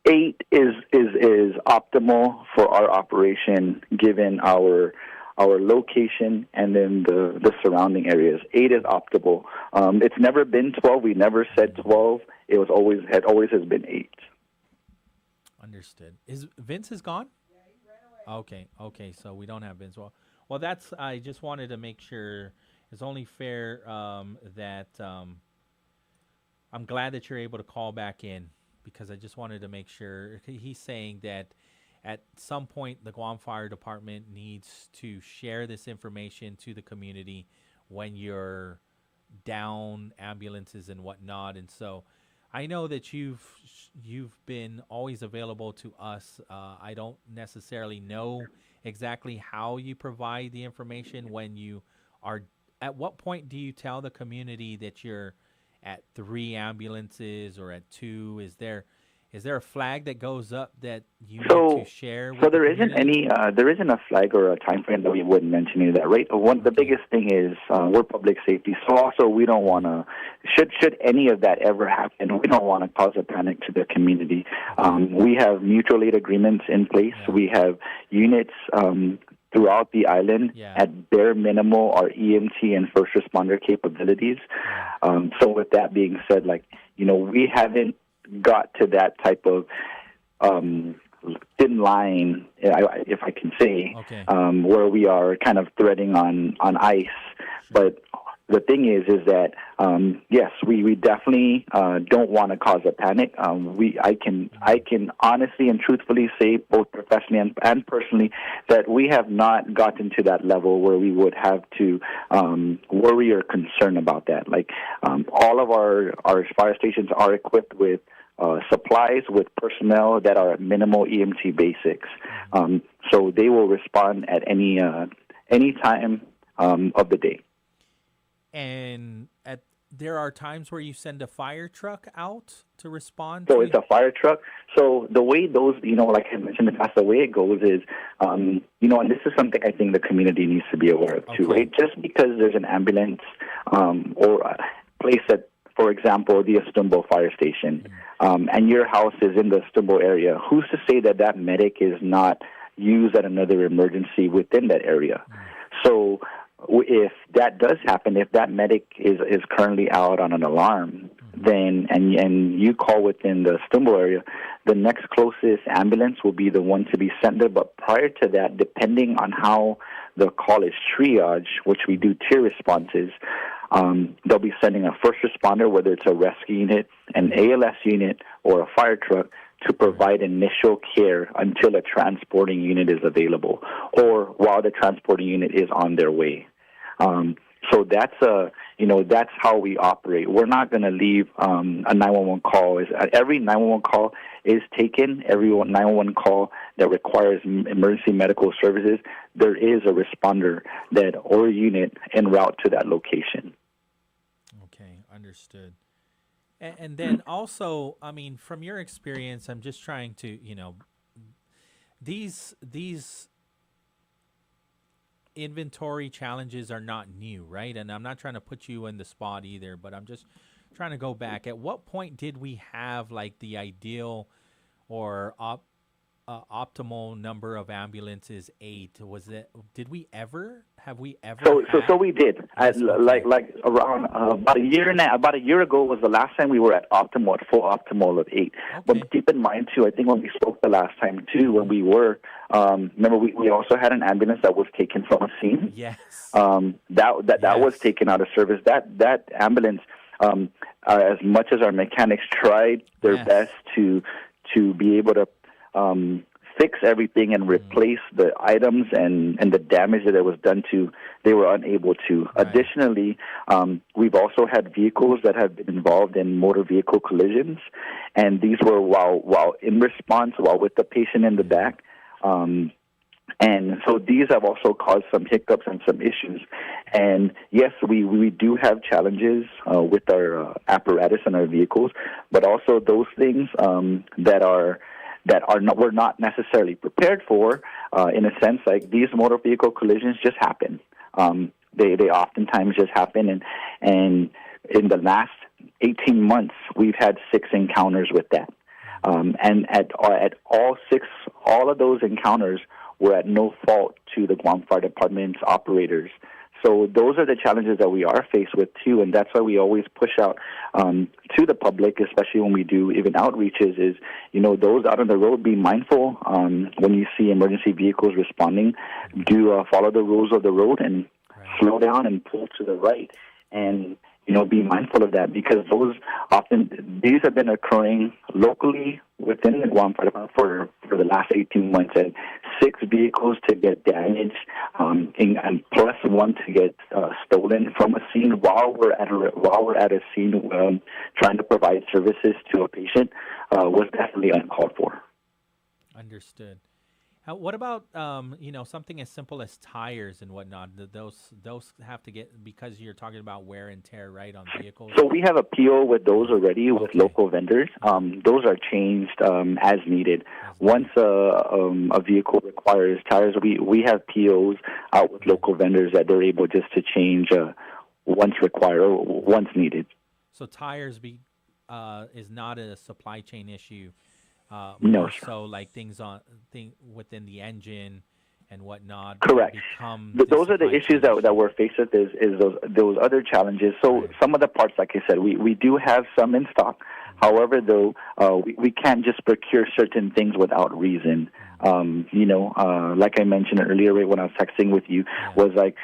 8 is optimal for our operation, given our location and then the surrounding areas. 8 is optimal. It's never been 12. We never said 12. It was always has been 8. Understood. Vince is gone? Yeah, he ran away. Okay. So we don't have Vince. Well, that's. I just wanted to make sure. It's only fair that I'm glad that you're able to call back in, because I just wanted to make sure. He's saying that at some point the Guam Fire Department needs to share this information to the community when you're down ambulances and whatnot. And so I know that you've been always available to us. I don't necessarily know exactly how you provide the information when you are. At what point do you tell the community that you're at 3 ambulances or at 2? Is there a flag that goes up that you need to share with So there the isn't community? there isn't a flag or a time frame that we wouldn't mention any of that, right? The biggest thing is we're public safety, so also we don't want to. Should any of that ever happen, we don't want to cause a panic to the community. We have mutual aid agreements in place. We have units throughout the island at bare minimal our EMT and first responder capabilities. So with that being said, we haven't got to that type of thin line, if I can say, where we are kind of threading on ice. But the thing is that yes, we definitely don't want to cause a panic. I can honestly and truthfully say, both professionally and personally, that we have not gotten to that level where we would have to worry or concern about that. All of our fire stations are equipped with supplies, with personnel that are at minimal EMT basics, so they will respond at any time of the day. And there are times where you send a fire truck out to respond? So it's a fire truck. So the way those, like I mentioned in the past, the way it goes is, and this is something I think the community needs to be aware of too, right? Just because there's an ambulance or a place at, for example, the Estumbo fire station, and your house is in the Estumbo area, who's to say that that medic is not used at another emergency within that area? So if that does happen, if that medic is currently out on an alarm, then and you call within the Estumbo area, the next closest ambulance will be the one to be sent there. But prior to that, depending on how the call is triage, which we do tier responses, they'll be sending a first responder, whether it's a rescue unit, an ALS unit, or a fire truck, to provide initial care until a transporting unit is available, or while the transporting unit is on their way. So that's that's how we operate. We're not going to leave a 911 call. Every 911 call is taken. Every 911 call that requires emergency medical services, there is a responder or unit en route to that location. Okay, understood. And then also, I mean, from your experience, I'm just trying to, these inventory challenges are not new, right? And I'm not trying to put you in the spot either, but I'm just trying to go back. At what point did we have the ideal or optimal number of ambulances? 8? Have we ever? So we did. Around about a year ago was the last time we were at optimal, at full optimal of 8. But keep in mind too, I think when we spoke the last time too, when we were, remember we also had an ambulance that was taken from a scene. Yes. That was taken out of service. That ambulance, as much as our mechanics tried their best to be able to fix everything and replace the items and the damage that was done to, they were unable to. Right. Additionally, we've also had vehicles that have been involved in motor vehicle collisions, and these were while in response, while with the patient in the back. And so these have also caused some hiccups and some issues. And yes, we do have challenges with our apparatus and our vehicles, but also those things we're not necessarily prepared for, in a sense, like these motor vehicle collisions just happen. They oftentimes just happen, and in the last 18 months, we've had 6 encounters with that. And at all of those encounters were at no fault to the Guam Fire Department's operators. So those are the challenges that we are faced with, too, and that's why we always push out to the public, especially when we do even outreaches, is, those out on the road, be mindful when you see emergency vehicles responding. Do follow the rules of the road and slow down and pull to the right, and, be mindful of that, because these have been occurring locally within the Guam Fire Department for the last 18 months, and 6 vehicles to get damaged, and plus 1 to get stolen from a scene while we're at a scene trying to provide services to a patient was definitely uncalled for. Understood. What about something as simple as tires and whatnot? Those have to get, because you're talking about wear and tear, right, on vehicles. So we have a PO with those already with local vendors. Those are changed as needed. Once a vehicle requires tires, we have POs out with local vendors that they're able just to change once required or once needed. So tires is not a supply chain issue. No, more sir. so like things within the engine and whatnot. Correct. Those are the issues that we're faced with is those other challenges. So some of the parts, like I said, we do have some in stock. However, though, we can't just procure certain things without reason. Like I mentioned earlier, right, when I was texting with you, was like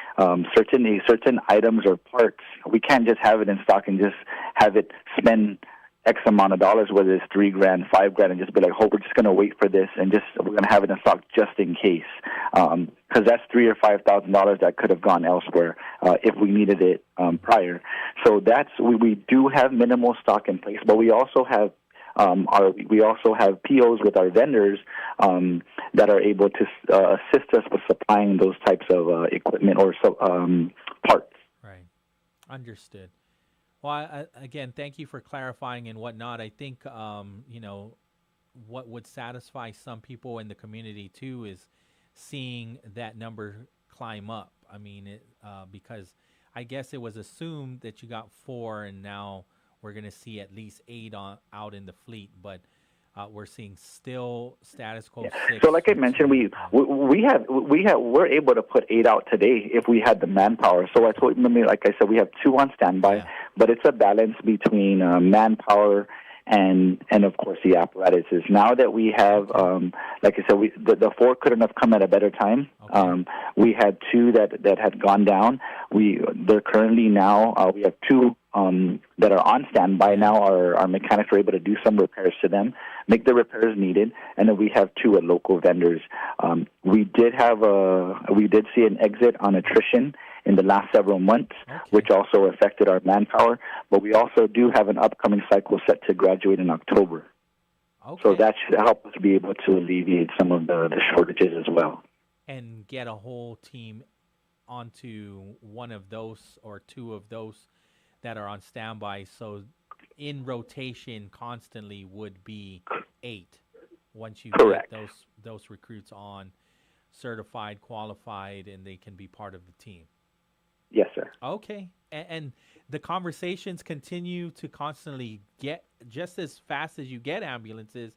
certain items or parts, we can't just have it in stock and just have it spend X amount of dollars, whether it's $3,000, $5,000, and just be like, we're just going to wait for this and we're going to have it in stock just in case. Because that's $3,000 or $5,000 that could have gone elsewhere if we needed it prior. So we do have minimal stock in place, but we also have POs with our vendors that are able to assist us with supplying those types of equipment or parts. Right. Understood. Well, again, thank you for clarifying and whatnot. I think, what would satisfy some people in the community, too, is seeing that number climb up. I mean, because I guess it was assumed that you got 4, and now we're going to see at least 8 out in the fleet. But we're seeing still status quo 6. So, like I mentioned, we're able to put 8 out today if we had the manpower. So I told you, like I said, we have 2 on standby, but it's a balance between manpower and of course the apparatuses. Now that we have, like I said, the 4 couldn't have come at a better time. We had 2 that had gone down. They're currently now we have 2 that are on standby now. Our mechanics are able to do some repairs to them, make the repairs needed, and then we have 2 at local vendors. We did see an exit on attrition in the last several months, which also affected our manpower. But we also do have an upcoming cycle set to graduate in October. So that should help us be able to alleviate some of the shortages as well. And get a whole team onto one of those or 2 of those that are on standby. So in rotation constantly would be 8 once you get those recruits on, certified, qualified, and they can be part of the team. Yes, sir. Okay. And the conversations continue to constantly get, just as fast as you get ambulances,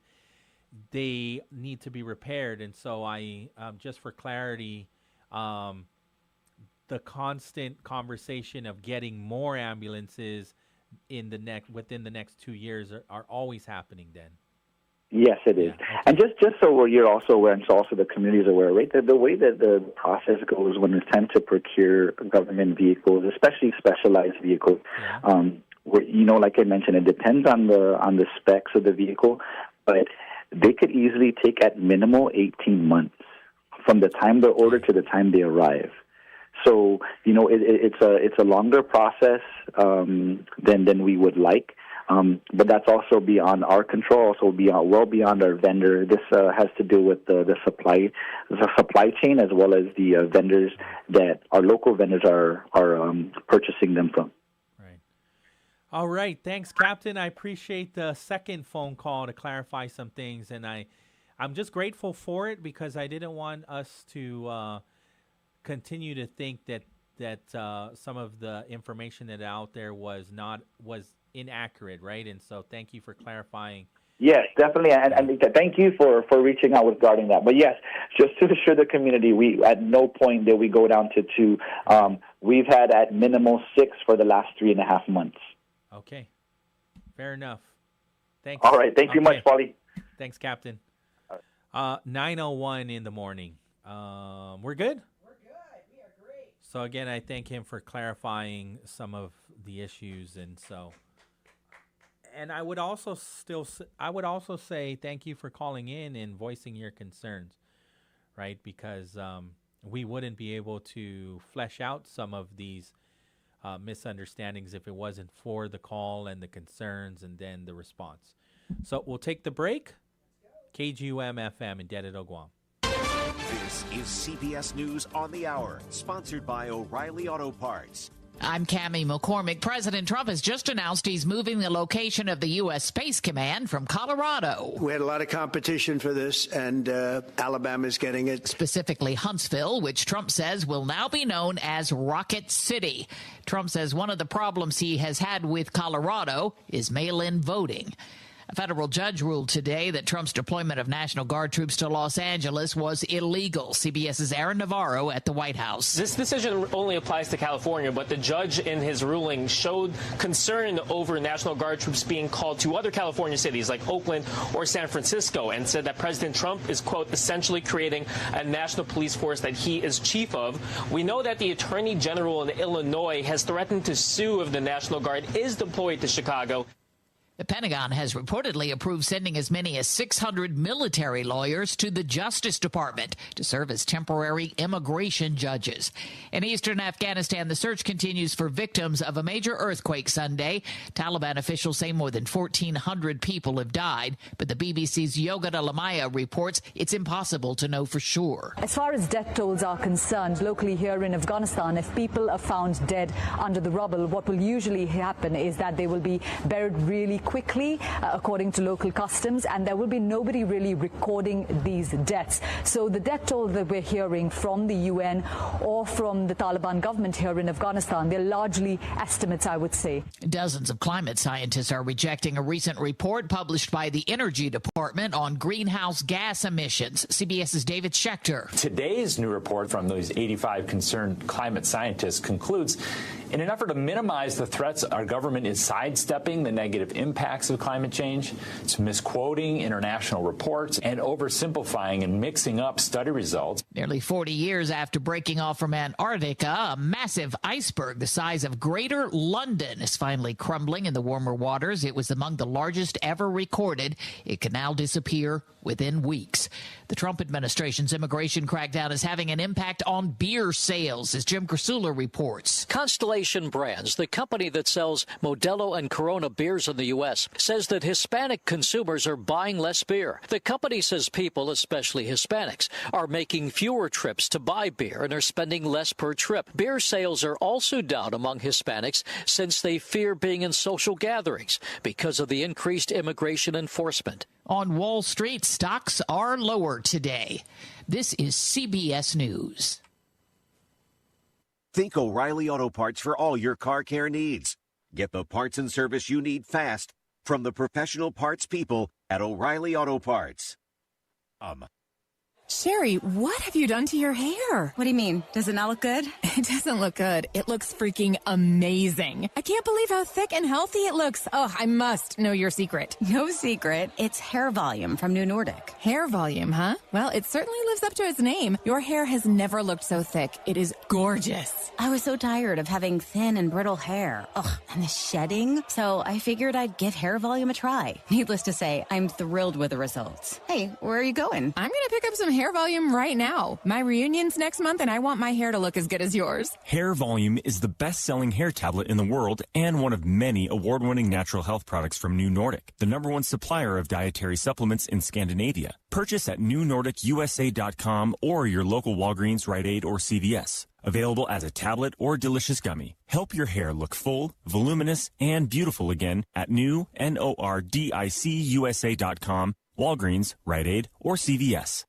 they need to be repaired. And so I, just for clarity, the constant conversation of getting more ambulances within the next 2 years are always happening then. Yes, it is. Yeah, okay. And just so you're also aware, and so also the community is aware, right? The way that the process goes when it's time to procure government vehicles, especially specialized vehicles, like I mentioned, it depends on the specs of the vehicle, but they could easily take at minimal 18 months from the time they're ordered to the time they arrive. So it's a longer process than we would like. But that's also beyond our control, also well beyond our vendor. This has to do with the supply chain as well as the vendors that our local vendors are purchasing them from. Right. All right. Thanks, Captain. I appreciate the second phone call to clarify some things, and I'm just grateful for it because I didn't want us to continue to think that some of the information that out there was inaccurate, right? And so thank you for clarifying. Yes, definitely, and thank you for reaching out regarding that. But yes, just to assure the community, we at no point did we go down to 2. We've had at minimal 6 for the last 3.5 months. Okay, fair enough. Thanks. All right, thank you much, Pauly. Thanks, Captain. 9:01 in the morning. We're good? We're good. We are great. So again, I thank him for clarifying some of the issues, and so. And I would also say thank you for calling in and voicing your concerns, right? Because we wouldn't be able to flesh out some of these misunderstandings if it wasn't for the call and the concerns and then the response. So we'll take the break. KGUM FM in Dededo, Guam. This is CBS News on the Hour, sponsored by O'Reilly Auto Parts. I'm Cammie McCormick. President Trump has just announced he's moving the location of the U.S. Space Command from Colorado. We had a lot of competition for this, and Alabama's getting it. Specifically Huntsville, which Trump says will now be known as Rocket City. Trump says one of the problems he has had with Colorado is mail-in voting. A federal judge ruled today that Trump's deployment of National Guard troops to Los Angeles was illegal. CBS's Aaron Navarro at the White House. This decision only applies to California, but the judge in his ruling showed concern over National Guard troops being called to other California cities like Oakland or San Francisco, and said that President Trump is, quote, essentially creating a national police force that he is chief of. We know that the Attorney General in Illinois has threatened to sue if the National Guard is deployed to Chicago. The Pentagon has reportedly approved sending as many as 600 military lawyers to the Justice Department to serve as temporary immigration judges. In eastern Afghanistan, the search continues for victims of a major earthquake Sunday. Taliban officials say more than 1,400 people have died, but the BBC's Yogita Lamaya reports it's impossible to know for sure. As far as death tolls are concerned, locally here in Afghanistan, if people are found dead under the rubble, what will usually happen is that they will be buried really quickly, according to local customs, and there will be nobody really recording these deaths. So the death toll that we're hearing from the UN or from the Taliban government here in Afghanistan, they're largely estimates, I would say. Dozens of climate scientists are rejecting a recent report published by the Energy Department on greenhouse gas emissions. CBS's David Schechter. Today's new report from those 85 concerned climate scientists concludes, in an effort to minimize the threats, our government is sidestepping the negative impacts of climate change. It's misquoting international reports and oversimplifying and mixing up study results. Nearly 40 years after breaking off from Antarctica, a massive iceberg the size of Greater London is finally crumbling in the warmer waters. It was among the largest ever recorded. It can now disappear within weeks. The Trump administration's immigration crackdown is having an impact on beer sales, as Jim Krasula reports. Constellation Brands, the company that sells Modelo and Corona beers in the U.S., says that Hispanic consumers are buying less beer. The company says people, especially Hispanics, are making fewer trips to buy beer and are spending less per trip. Beer sales are also down among Hispanics since they fear being in social gatherings because of the increased immigration enforcement. On Wall Street, stocks are lower today. This is CBS News. Think O'Reilly Auto Parts for all your car care needs. Get the parts and service you need fast from the professional parts people at O'Reilly Auto Parts. Sherry, what have you done to your hair? What do you mean? Does it not look good? It doesn't look good. It looks freaking amazing. I can't believe how thick and healthy it looks. Oh, I must know your secret. No secret. It's hair volume from New Nordic. Hair volume, huh? Well, it certainly lives up to its name. Your hair has never looked so thick. It is gorgeous. I was so tired of having thin and brittle hair. Ugh, and the shedding. So I figured I'd give hair volume a try. Needless to say, I'm thrilled with the results. Hey, where are you going? I'm going to pick up some hair volume right now. My reunion's next month, and I want my hair to look as good as yours. Hair Volume is the best-selling hair tablet in the world and one of many award-winning natural health products from New Nordic, the #1 supplier of dietary supplements in Scandinavia. Purchase at newnordicusa.com or your local Walgreens, Rite Aid, or CVS. Available as a tablet or delicious gummy. Help your hair look full, voluminous, and beautiful again at newnordicusa.com, Walgreens, Rite Aid, or CVS.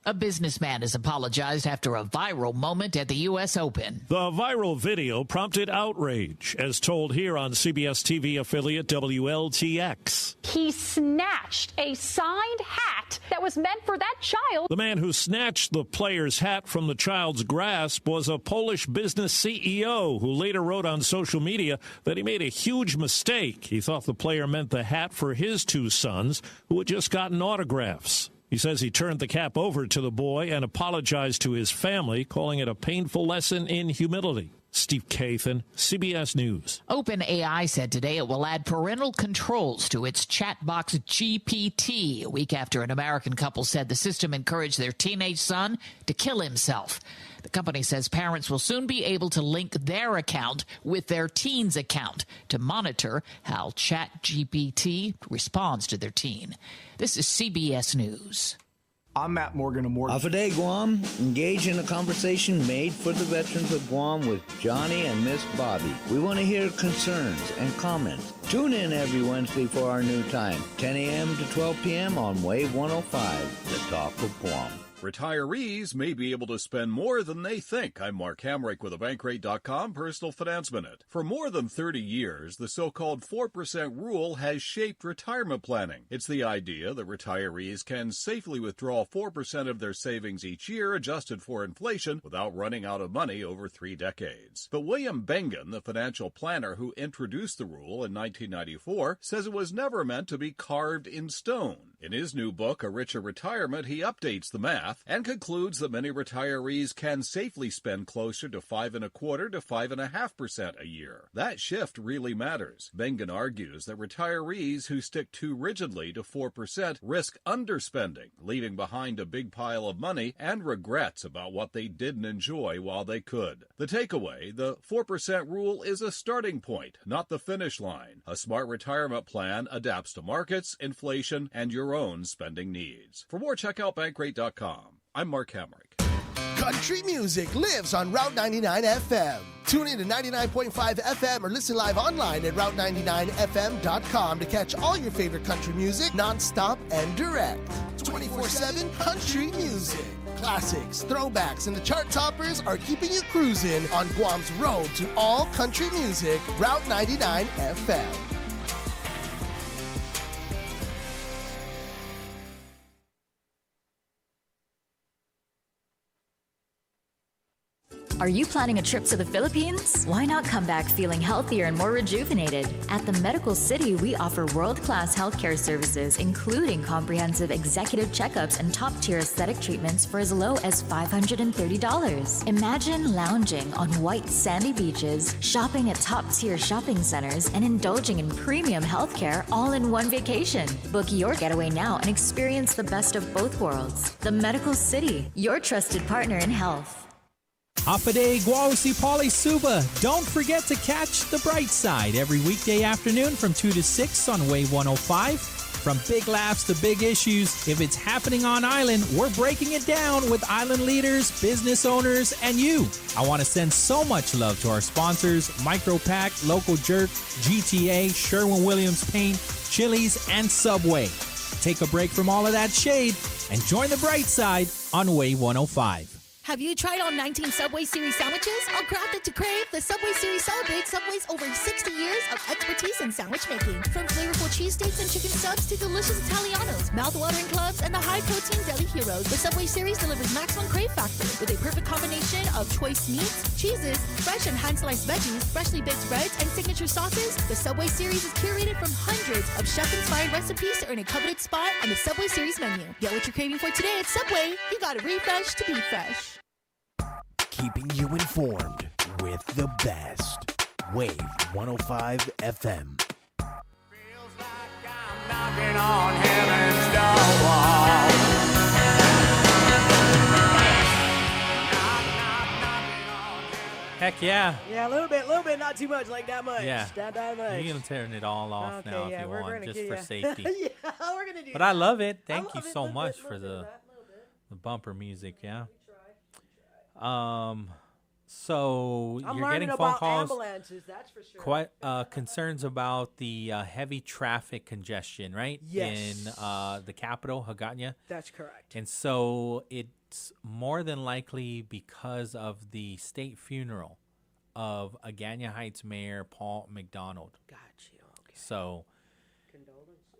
A businessman has apologized after a viral moment at the U.S. Open. The viral video prompted outrage, as told here on CBS TV affiliate WLTX. He snatched a signed hat that was meant for that child. The man who snatched the player's hat from the child's grasp was a Polish business CEO who later wrote on social media that he made a huge mistake. He thought the player meant the hat for his two sons, who had just gotten autographs. He says he turned the cap over to the boy and apologized to his family, calling it a painful lesson in humility. Steve Kathan, CBS News. OpenAI said today it will add parental controls to its chat box GPT, a week after an American couple said the system encouraged their teenage son to kill himself. The company says parents will soon be able to link their account with their teen's account to monitor how ChatGPT responds to their teen. This is CBS News. I'm Matt Morgan of Morgan. Hafa Adai, Guam. Engage in a conversation made for the veterans of Guam with Johnny and Miss Bobby. We want to hear concerns and comments. Tune in every Wednesday for our new time, 10 a.m. to 12 p.m. on Wave 105, the talk of Guam. Retirees may be able to spend more than they think. I'm Mark Hamrick with a Bankrate.com Personal Finance Minute. For more than 30 years, the so-called 4% rule has shaped retirement planning. It's the idea that retirees can safely withdraw 4% of their savings each year, adjusted for inflation, without running out of money over 3 decades. But William Bengen, the financial planner who introduced the rule in 1994, says it was never meant to be carved in stone. In his new book, A Richer Retirement, he updates the math and concludes that many retirees can safely spend closer to 5.25% to 5.5% a year. That shift really matters. Bengen argues that retirees who stick too rigidly to 4% risk underspending, leaving behind a big pile of money and regrets about what they didn't enjoy while they could. The takeaway, the 4% rule is a starting point, not the finish line. A smart retirement plan adapts to markets, inflation, and your own spending needs. For more, check out Bankrate.com. I'm Mark Hamrick. Country music lives on Route 99 FM. Tune in to 99.5 FM or listen live online at Route99FM.com to catch all your favorite country music nonstop and direct. 24/7 country music. Classics, throwbacks, and the chart toppers are keeping you cruising on Guam's road to all country music, Route 99 FM. Are you planning a trip to the Philippines? Why not come back feeling healthier and more rejuvenated? At the Medical City, we offer world-class healthcare services, including comprehensive executive checkups and top-tier aesthetic treatments for as low as $530. Imagine lounging on white sandy beaches, shopping at top-tier shopping centers, and indulging in premium healthcare all in one vacation. Book your getaway now and experience the best of both worlds. The Medical City, your trusted partner in health. Hafa Adai, Guausi, Pauly Suba. Don't forget to catch The Bright Side every weekday afternoon from 2 to 6 on Wave 105. From big laughs to big issues, if it's happening on island, we're breaking it down with island leaders, business owners, and you. I want to send so much love to our sponsors, Micropack, Local Jerk, GTA, Sherwin-Williams Paint, Chili's, and Subway. Take a break from all of that shade and join The Bright Side on Wave 105. Have you tried all 19 Subway Series sandwiches? All crafted to crave, the Subway Series celebrates Subway's over 60 years of expertise in sandwich making. From flavorful cheesesteaks and chicken subs to delicious Italianos, mouth-watering clubs, and the high-protein deli heroes, the Subway Series delivers maximum crave factor with a perfect combination of choice meats, cheeses, fresh and hand-sliced veggies, freshly baked breads, and signature sauces. The Subway Series is curated from hundreds of chef-inspired recipes to earn a coveted spot on the Subway Series menu. Get what you're craving for today at Subway. You gotta refresh to be fresh. Keeping you informed with the best. Wave 105 FM. Feels like I'm knocking on heaven's door. Heck yeah. Yeah, a little bit, not too much, like that much. Yeah. Not that much. You can turn it all off Okay, now yeah, if you we're want, gonna just for yeah. safety. Yeah, we're going to do But that. I love it. Thank love you it, so little much bit, for little the bumper music, yeah. We try. So I'm you're learning getting phone about calls. ambulances, that's for sure. Quite concerns about the heavy traffic congestion, right? Yes. In the capital, Hagåtña. That's correct. And so it's more than likely because of the state funeral of Hagåtña Heights Mayor Paul McDonald. Got you. Okay. So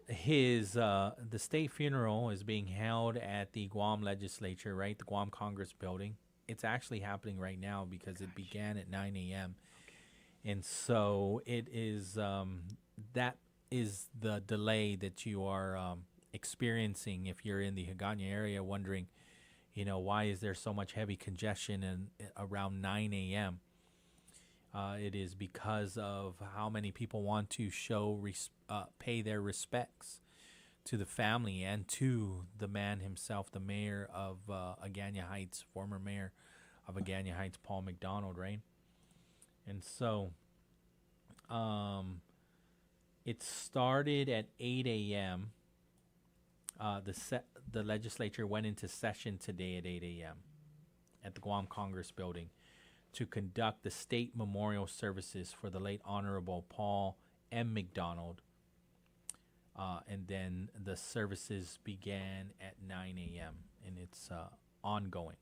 his the state funeral is being held at the Guam legislature, right? The Guam Congress building. It's actually happening right now because it began at 9 a.m. Okay. And so it is that is the delay that you are experiencing if you're in the Hagåtña area, wondering, why is there so much heavy congestion around 9 a.m. It is because of how many people want to pay their respects to the family and to the man himself, the mayor of Agana Heights, former mayor of Agana Heights, Paul McDonald, right? And so it started at 8 a.m. The legislature went into session today at 8 a.m. at the Guam Congress building to conduct the state memorial services for the late Honorable Paul M. McDonald. And then the services began at 9 a.m. and it's ongoing.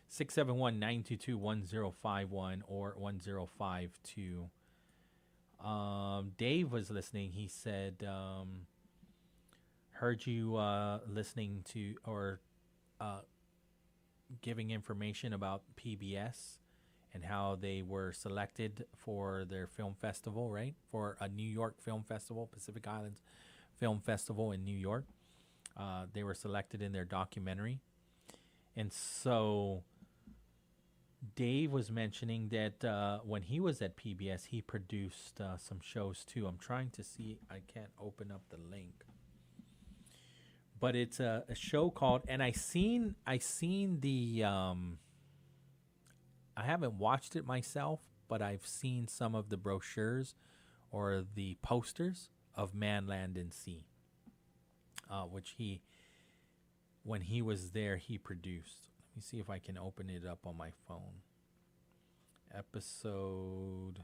671-922-1051 or 1052. Dave was listening. He said, heard you listening to or giving information about PBS and how they were selected for their film festival, right? For a New York Film Festival, Pacific Islands Film Festival in New York. They were selected in their documentary. And so Dave was mentioning that when he was at PBS, he produced some shows too. I'm trying to see. I can't open up the link. But it's a show called, and I seen the, I haven't watched it myself, but I've seen some of the brochures or the posters of Man, Land, and Sea, which when he was there, he produced. Let me see if I can open it up on my phone. Episode,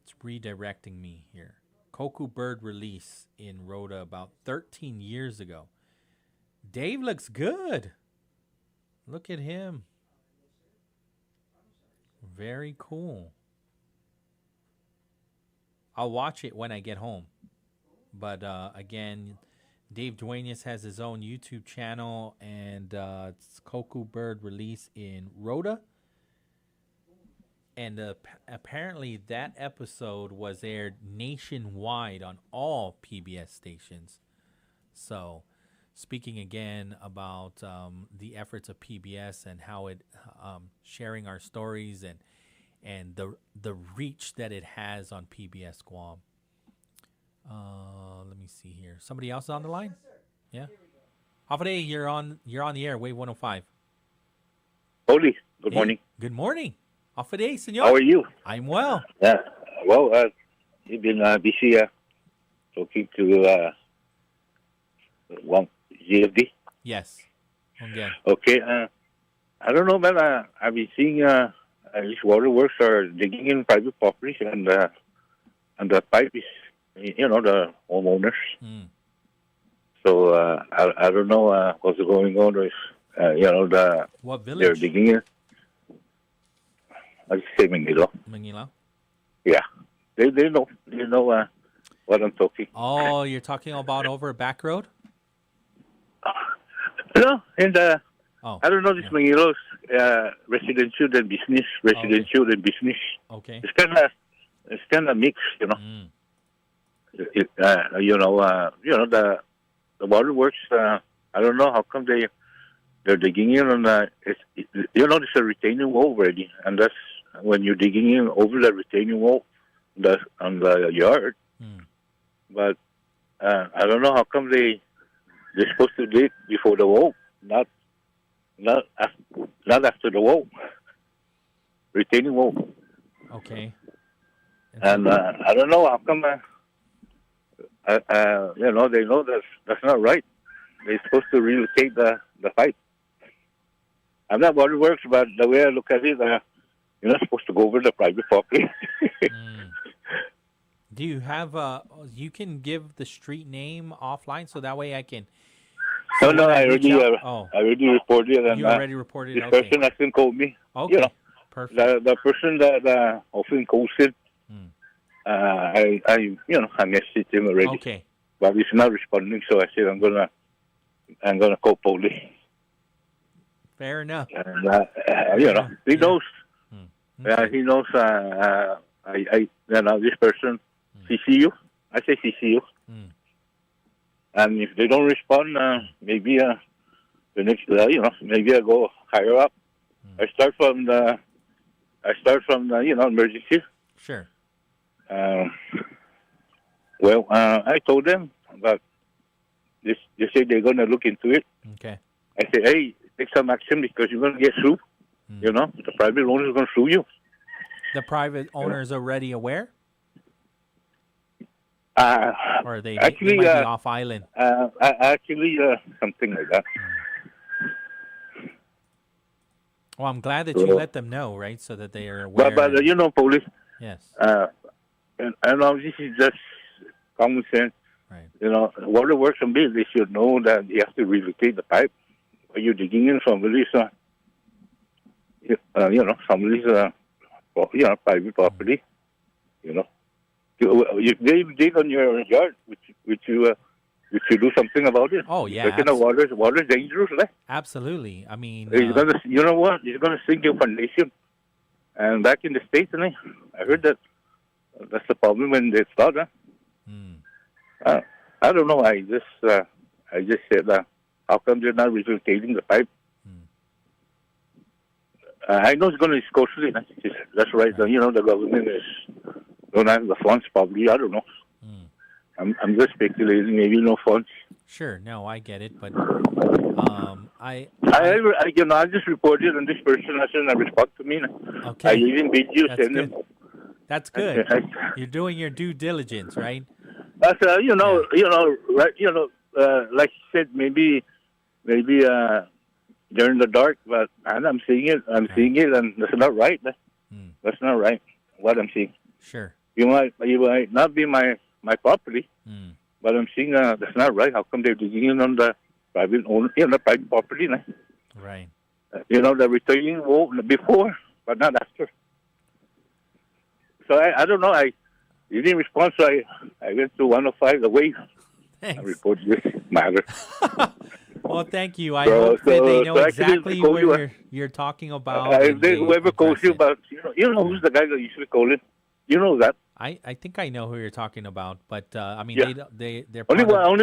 it's redirecting me here. Koku Bird release in Rhoda about 13 years ago. Dave looks good. Look at him. Very cool. I'll watch it when I get home. But again, Dave Duenas has his own YouTube channel, and it's Koku Bird release in Rhoda. And apparently that episode was aired nationwide on all PBS stations. So speaking again about the efforts of PBS and how it sharing our stories and the reach that it has on PBS Guam. Let me see here. Somebody else on the line? Yes, yeah. Hafa Adai, you're on the air, Wave 105. Pauly, good morning. Good morning. Hafa Adai, senor. How are you? I'm well. Yeah. Well, you've been busy talking to GFD? Yes. Again. Okay. I don't know, man. I've been seeing these waterworks are digging in private properties, and the pipe is, the homeowners. Mm. So I don't know what's going on with, what village? They're digging in. I'll say Manila. Manila? Yeah. They know what I'm talking. Oh, you're talking about over a back road? No, and I don't know, this Manila's residential and business, and business. Okay. It's kind of mixed, Mm. The waterworks. I don't know how come they're digging in on there's a retaining wall already, and that's when you're digging in over the retaining wall, on the yard. Mm. But I don't know how come they're supposed to dig before the wall, not after the wall, retaining wall. Okay. And I don't know how come. They know that's not right. They're supposed to relocate the pipe. I'm not waterworks, but the way I look at it, you're not supposed to go over the private property. Do you have you can give the street name offline so that way I can... No, I already reported. And, you already reported? This Okay. person hasn't called me. Okay, perfect. The person that often calls in, I messaged him already. Okay. But he's not responding, so I said I'm gonna call Pauly. Fair enough. And he knows. He knows. This person, CCU. I say CCU. And if they don't respond, maybe the next, maybe I go higher up. I start from the I start from emergency. Sure. Well, I told them that they say they're going to look into it. Okay. I said, hey, take some action because you're going to get sued. You know, the private owner is going to sue you. The private owner is already aware? Or they might be off island? Something like that. Well, I'm glad that you let them know, right, so that they are aware. But police. Yes. And this is just common sense. Right. Water works on bill, they should know that you have to relocate the pipe. Or you're digging in somebody's, somebody's, private property. If they dig on your yard, which you do something about it. Oh yeah. Because water is dangerous, right? Absolutely. I mean, it's gonna, you know what? It's gonna sink your foundation. And back in the States, I heard that that's the problem when they start. I don't know. I just said, how come they're not relocating the pipe? I know it's going to be costly. That's right. The government don't have the funds. Probably, I don't know. I'm just speculating. Maybe no funds. Sure. No, I get it, but I just reported, and this person hasn't responded to me. Okay. I even video send them. That's good. You're doing your due diligence, right? That's like you said, maybe they're in the dark, but I'm seeing it. I'm seeing it, and that's not right. That's not right. What I'm seeing. Sure. You might not be my property, but I'm seeing that's not right. How come they're digging in on the private owner, private property? Right. The retaining wall before, but not after. So I don't know. You didn't respond, so I went to 105 the wave. Thanks. I reported this matter. Well, thank you. I hope that they know exactly what you're talking about. Whoever calls you, but you know who's the guy that usually call it. You know that. I think I know who you're talking about, but they're only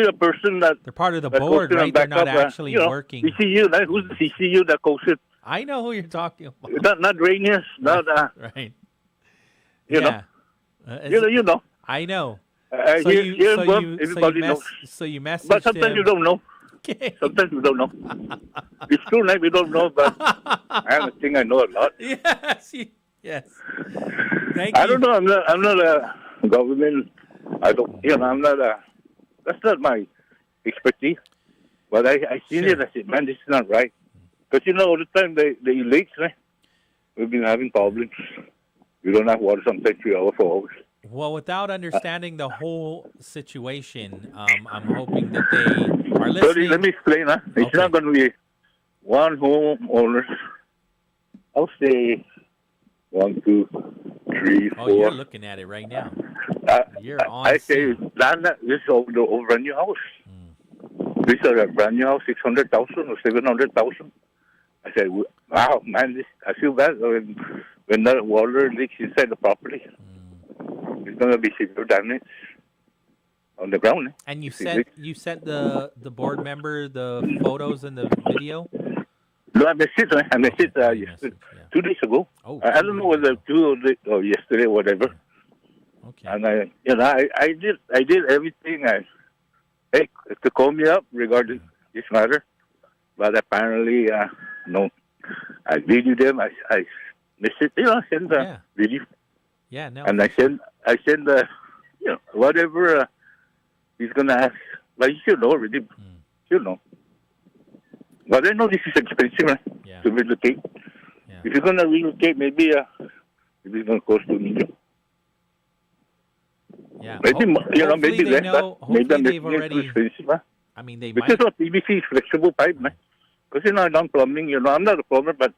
the person that they're part of the board, right? They're not actually working. CCU, who's the CCU that calls it? I know who you're talking about. Not Rainiers, not right. You know. I know. Everybody knows. So you messaged But sometimes you don't know. Okay. Sometimes you don't know. It's true, we don't know, but I think I know a lot. Yes. Yes. Thank you. I don't know. I'm not a government. I don't. I'm not a. That's not my expertise. But I seen it. I said, man, this is not right. Because all the time the lakes, we've been having problems. We don't have water sometimes 3 hours, 4 hours. Well, without understanding the whole situation, I'm hoping that they are listening. Sorry, let me explain. It's not going to be one homeowner. I'll say 1, 2, 3, 4. Oh, you're looking at it right now. You're on. I say this is over a new house. This is a brand new house, 600,000 or 700,000. I said, wow, man, I feel bad when that water leaks inside the property. It's going to be severe damage on the ground. And you sent the board member the photos and the video? No, I messaged 2 days ago. Oh, I don't know whether 2 days or yesterday or whatever. Okay. And I did everything to call me up regarding this matter, but apparently no. I videoed them. I messaged, I sent the video. Yeah, no. And I send whatever he's gonna ask. But you should know already. You know. But I know this is expensive to relocate. Yeah. If you're gonna relocate, maybe it's gonna cost $2 million. Yeah. Maybe maybe less. Maybe they've already. Too expensive. I mean, they because might. PVC is flexible pipe, man. Because I'm not plumbing. I'm not a plumber, but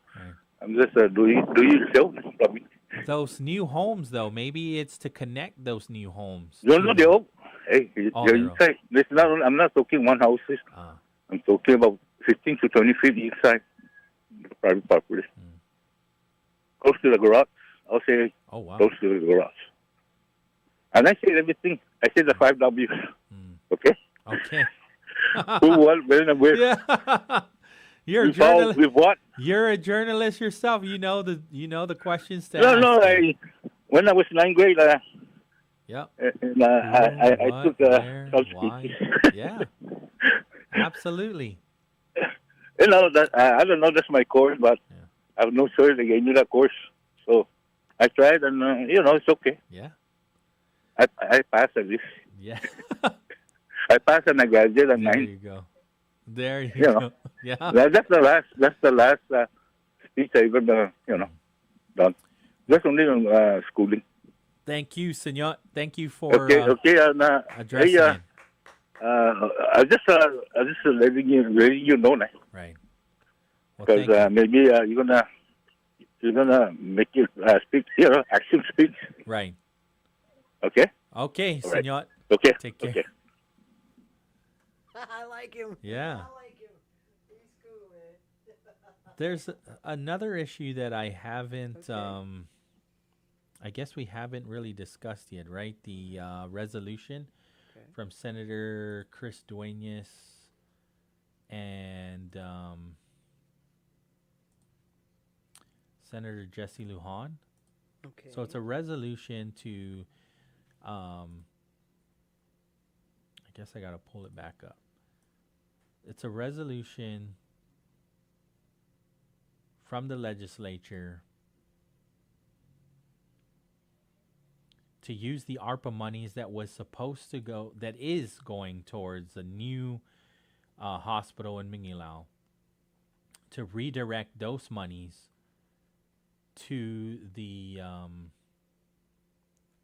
I'm just doing plumbing. Those new homes, though, maybe it's to connect those new homes. They're all. Hey, you're inside. I'm not talking one house. I'm talking about 15 to 20 feet inside the private property. Close to the garage. I'll say close to the garage. And I said everything. I said the 5 W's. Okay? Okay. Who, what, when, and where. Yeah. You're a journalist. With what? You're a journalist yourself. You know the questions to ask. No. When I was in ninth grade, yep. And, I took why? Yeah. Absolutely. That I don't know. That's my course, but I have no choice. They gave me that course, so I tried, and it's okay. Yeah. I passed at least. Yeah. I passed and I graduated at 9. There you go. There you go. Yeah. That's the last speech I ever done. Just only schooling. Thank you, senor. Thank you for okay. addressing it. I just letting you know now. Right. Because maybe you're gonna make it speak, action speech. Right. Okay. Okay, all right. senor. Okay. Take care. Okay. I like him. Yeah. I like him. He's cool, man. There's another issue that I haven't. I guess we haven't really discussed yet, right? The resolution from Senator Chris Duenas and Senator Jesse Lujan. Okay. So it's a resolution to, I guess I got to pull it back up. It's a resolution from the legislature to use the ARPA monies that was supposed to go, that is going towards a new hospital in Mingilau, to redirect those monies to the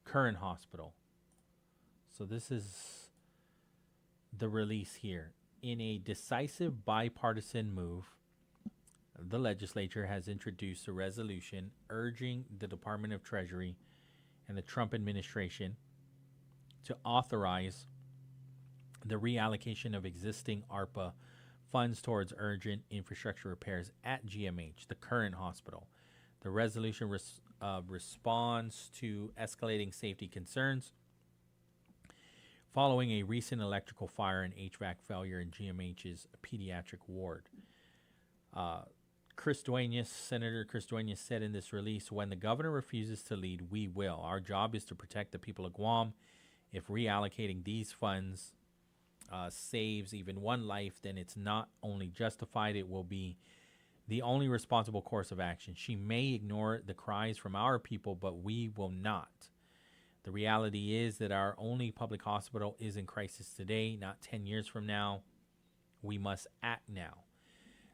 current hospital. So this is the release here. In a decisive bipartisan move, the legislature has introduced a resolution urging the Department of Treasury and the Trump administration to authorize the reallocation of existing ARPA funds towards urgent infrastructure repairs at GMH, the current hospital. The resolution responds to escalating safety concerns following a recent electrical fire and HVAC failure in GMH's pediatric ward. Senator Chris Duenas said in this release, when the governor refuses to lead, we will. Our job is to protect the people of Guam. If reallocating these funds saves even one life, then it's not only justified, it will be the only responsible course of action. She may ignore the cries from our people, but we will not. The reality is that our only public hospital is in crisis today, not 10 years from now. We must act now.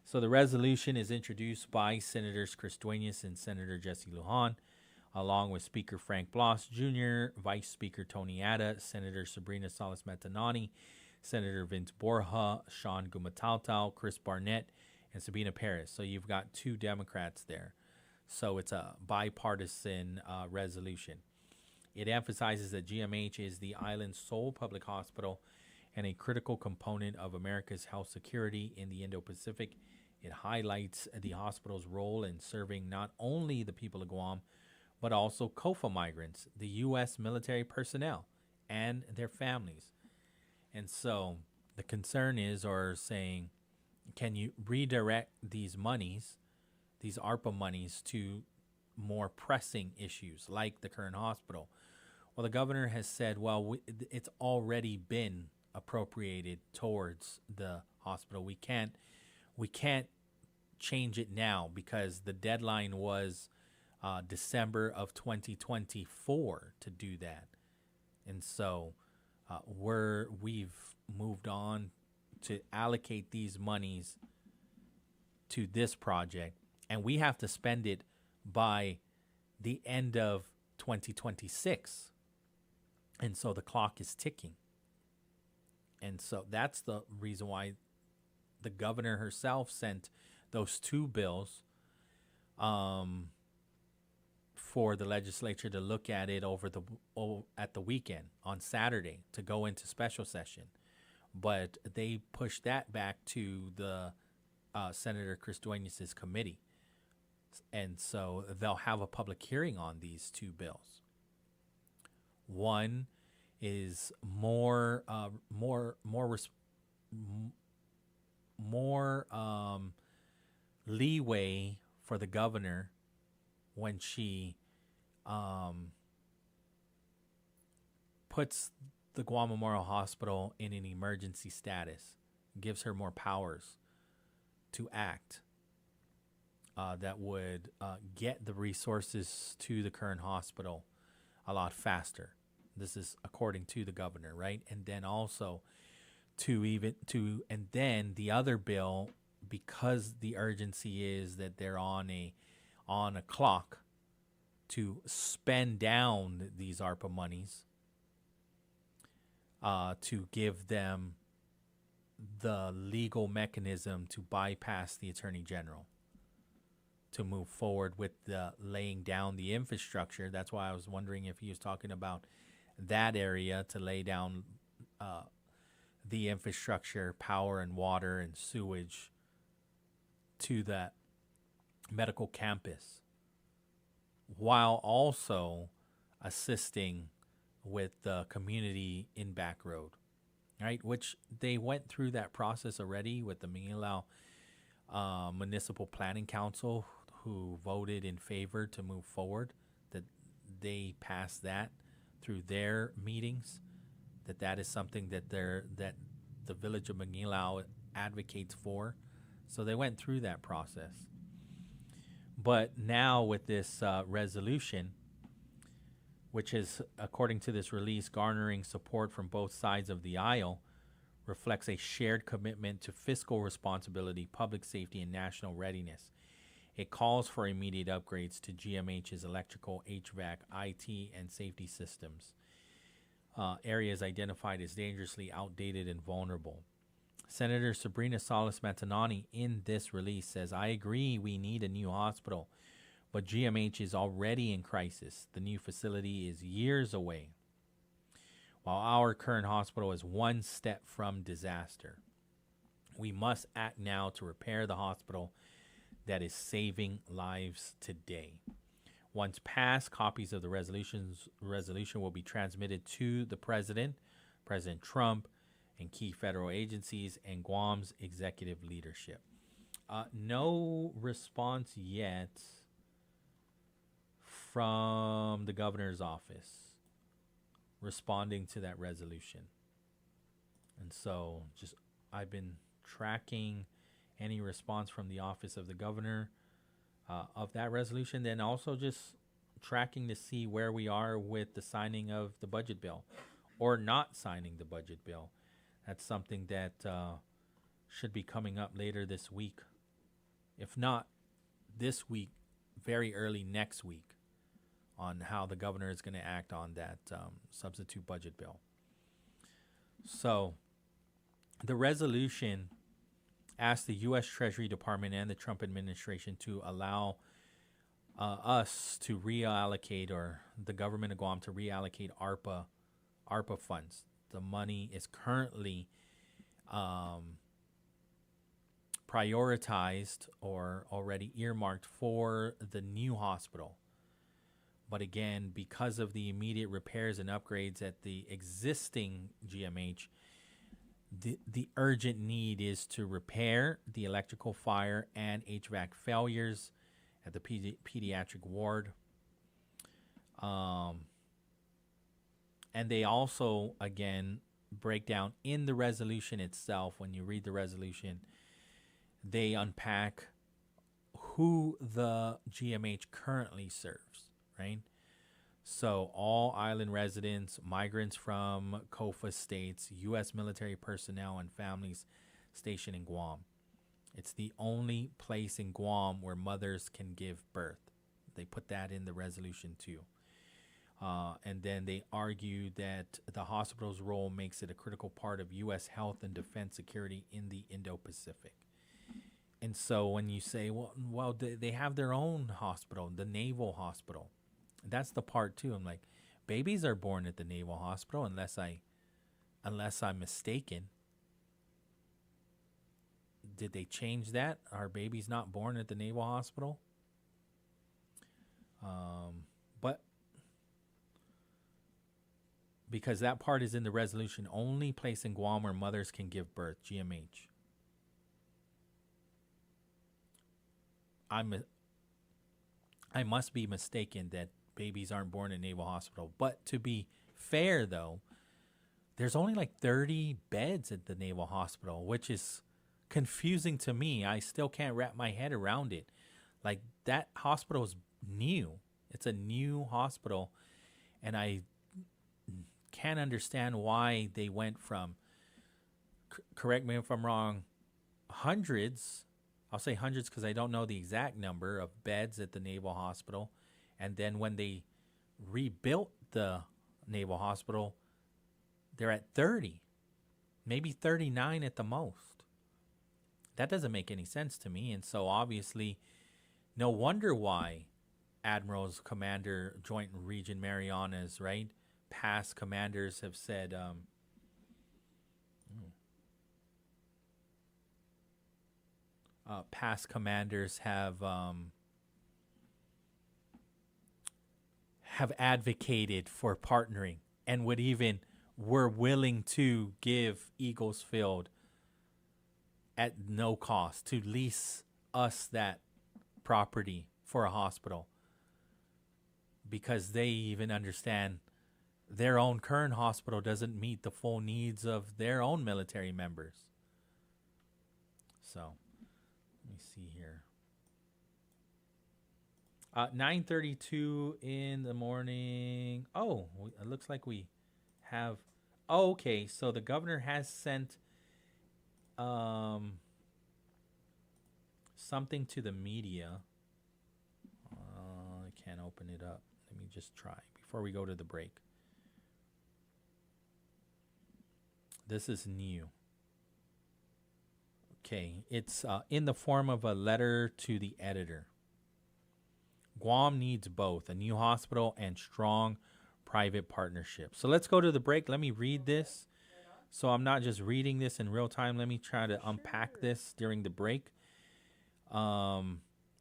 So the resolution is introduced by Senators Chris Duenas and Senator Jesse Lujan, along with Speaker Frank Bloss Jr., Vice Speaker Tony Atta, Senator Sabrina Salas-Matanani, Senator Vince Borja, Sean Gumatautal, Chris Barnett, and Sabina Perez. So you've got 2 Democrats there. So it's a bipartisan resolution. It emphasizes that GMH is the island's sole public hospital and a critical component of America's health security in the Indo-Pacific. It highlights the hospital's role in serving not only the people of Guam, but also COFA migrants, the U.S. military personnel, and their families. And so the concern is, or saying, can you redirect these monies, these ARPA monies, to more pressing issues like the current hospital? Well, the governor has said, well, it's already been appropriated towards the hospital. We can't change it now because the deadline was December of 2024 to do that. And so we've moved on to allocate these monies to this project, and we have to spend it by the end of 2026. And so the clock is ticking. And so that's the reason why the governor herself sent those 2 bills for the legislature to look at it at the weekend on Saturday to go into special session. But they pushed that back to the Senator Chris Duenas' committee. And so they'll have a public hearing on these 2 bills. One is more leeway for the governor when she puts the Guam Memorial Hospital in an emergency status, gives her more powers to act that would get the resources to the current hospital a lot faster. This is according to the governor, right? And then also and then the other bill, because the urgency is that they're on a clock to spend down these ARPA monies, to give them the legal mechanism to bypass the Attorney General, to move forward with the laying down the infrastructure. That's why I was wondering if he was talking about that area, to lay down the infrastructure, power and water and sewage to that medical campus, while also assisting with the community in Back Road, right? Which they went through that process already with the Mangilao Municipal Planning Council, who voted in favor to move forward, that they passed that through their meetings, that is something that the village of Mangilao advocates for. So they went through that process. But now with this resolution, which is, according to this release, garnering support from both sides of the aisle, reflects a shared commitment to fiscal responsibility, public safety, and national readiness. It calls for immediate upgrades to GMH's electrical, HVAC, IT, and safety systems, areas identified as dangerously outdated and vulnerable. Senator Sabrina Salas-Matanani in this release says, I agree we need a new hospital, but GMH is already in crisis. The new facility is years away, while our current hospital is one step from disaster. We must act now to repair the hospital that is saving lives today. Once passed, copies of the resolution will be transmitted to the President Trump, and key federal agencies and Guam's executive leadership. No response yet from the governor's office responding to that resolution. And so I've been tracking any response from the office of the governor of that resolution, then also just tracking to see where we are with the signing of the budget bill or not signing the budget bill. That's something that should be coming up later this week. If not this week, very early next week, on how the governor is going to act on that substitute budget bill. So the resolution asked the U.S. Treasury Department and the Trump administration to allow us to reallocate, or the government of Guam to reallocate ARPA funds. The money is currently prioritized or already earmarked for the new hospital. But again, because of the immediate repairs and upgrades at the existing GMH, the urgent need is to repair the electrical, fire, and HVAC failures at the pediatric ward. And they also, again, break down in the resolution itself. When you read the resolution, they unpack who the GMH currently serves, right? So all island residents, migrants from COFA states, U.S. military personnel, and families stationed in Guam. It's the only place in Guam where mothers can give birth. They put that in the resolution too. And then they argue that the hospital's role makes it a critical part of U.S. health and defense security in the Indo-Pacific. And so when you say, well, they have their own hospital, the Naval Hospital. That's the part too. I'm like, babies are born at the Naval Hospital unless I'm mistaken. Did they change that? Are babies not born at the Naval Hospital? But because that part is in the resolution, only place in Guam where mothers can give birth, GMH. I must be mistaken that babies aren't born in Naval Hospital. But to be fair, though, there's only like 30 beds at the Naval Hospital, which is confusing to me. I still can't wrap my head around it. Like, that hospital is new. It's a new hospital, and I can't understand why they went from, correct me if I'm wrong, hundreds, I'll say hundreds because I don't know the exact number of beds at the Naval Hospital, and then when they rebuilt the Naval Hospital, they're at 30, maybe 39 at the most. That doesn't make any sense to me, and so obviously, no wonder why Admirals, Commander, Joint Region Marianas, right? Past commanders have said, past commanders have advocated for partnering and were willing to give Eagles Field at no cost to lease us that property for a hospital, because they even understand their own current hospital doesn't meet the full needs of their own military members. So let me see here. 9:32 in the morning. Oh, it looks like we have. Oh, okay, so the governor has sent something to the media. I can't open it up. Let me just try before we go to the break. This is new. Okay, it's in the form of a letter to the editor. Guam needs both a new hospital and strong private partnerships. So let's go to the break. Let me read this. So I'm not just reading this in real time. Let me try to unpack this during the break.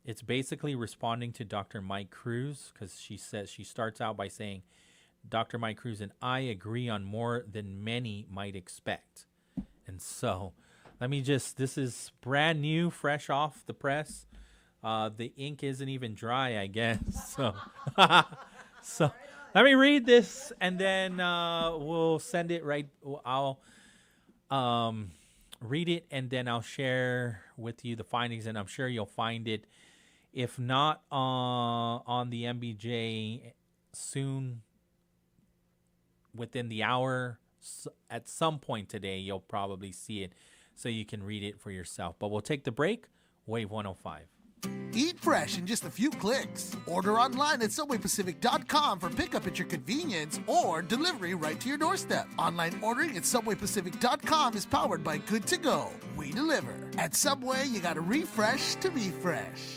It's basically responding to Dr. Mike Cruz, because she starts out by saying, Dr. Mike Cruz and I agree on more than many might expect. And so this is brand new, fresh off the press. The ink isn't even dry, I guess. So let me read this, and then we'll send it right. I'll read it, and then I'll share with you the findings, and I'm sure you'll find it. If not on the MBJ soon, within the hour, at some point today, you'll probably see it, so you can read it for yourself. But we'll take the break. Wave 105. Eat fresh in just a few clicks. Order online at SubwayPacific.com for pickup at your convenience or delivery right to your doorstep. Online ordering at SubwayPacific.com is powered by Good To Go. We deliver. At Subway, you gotta refresh to be fresh.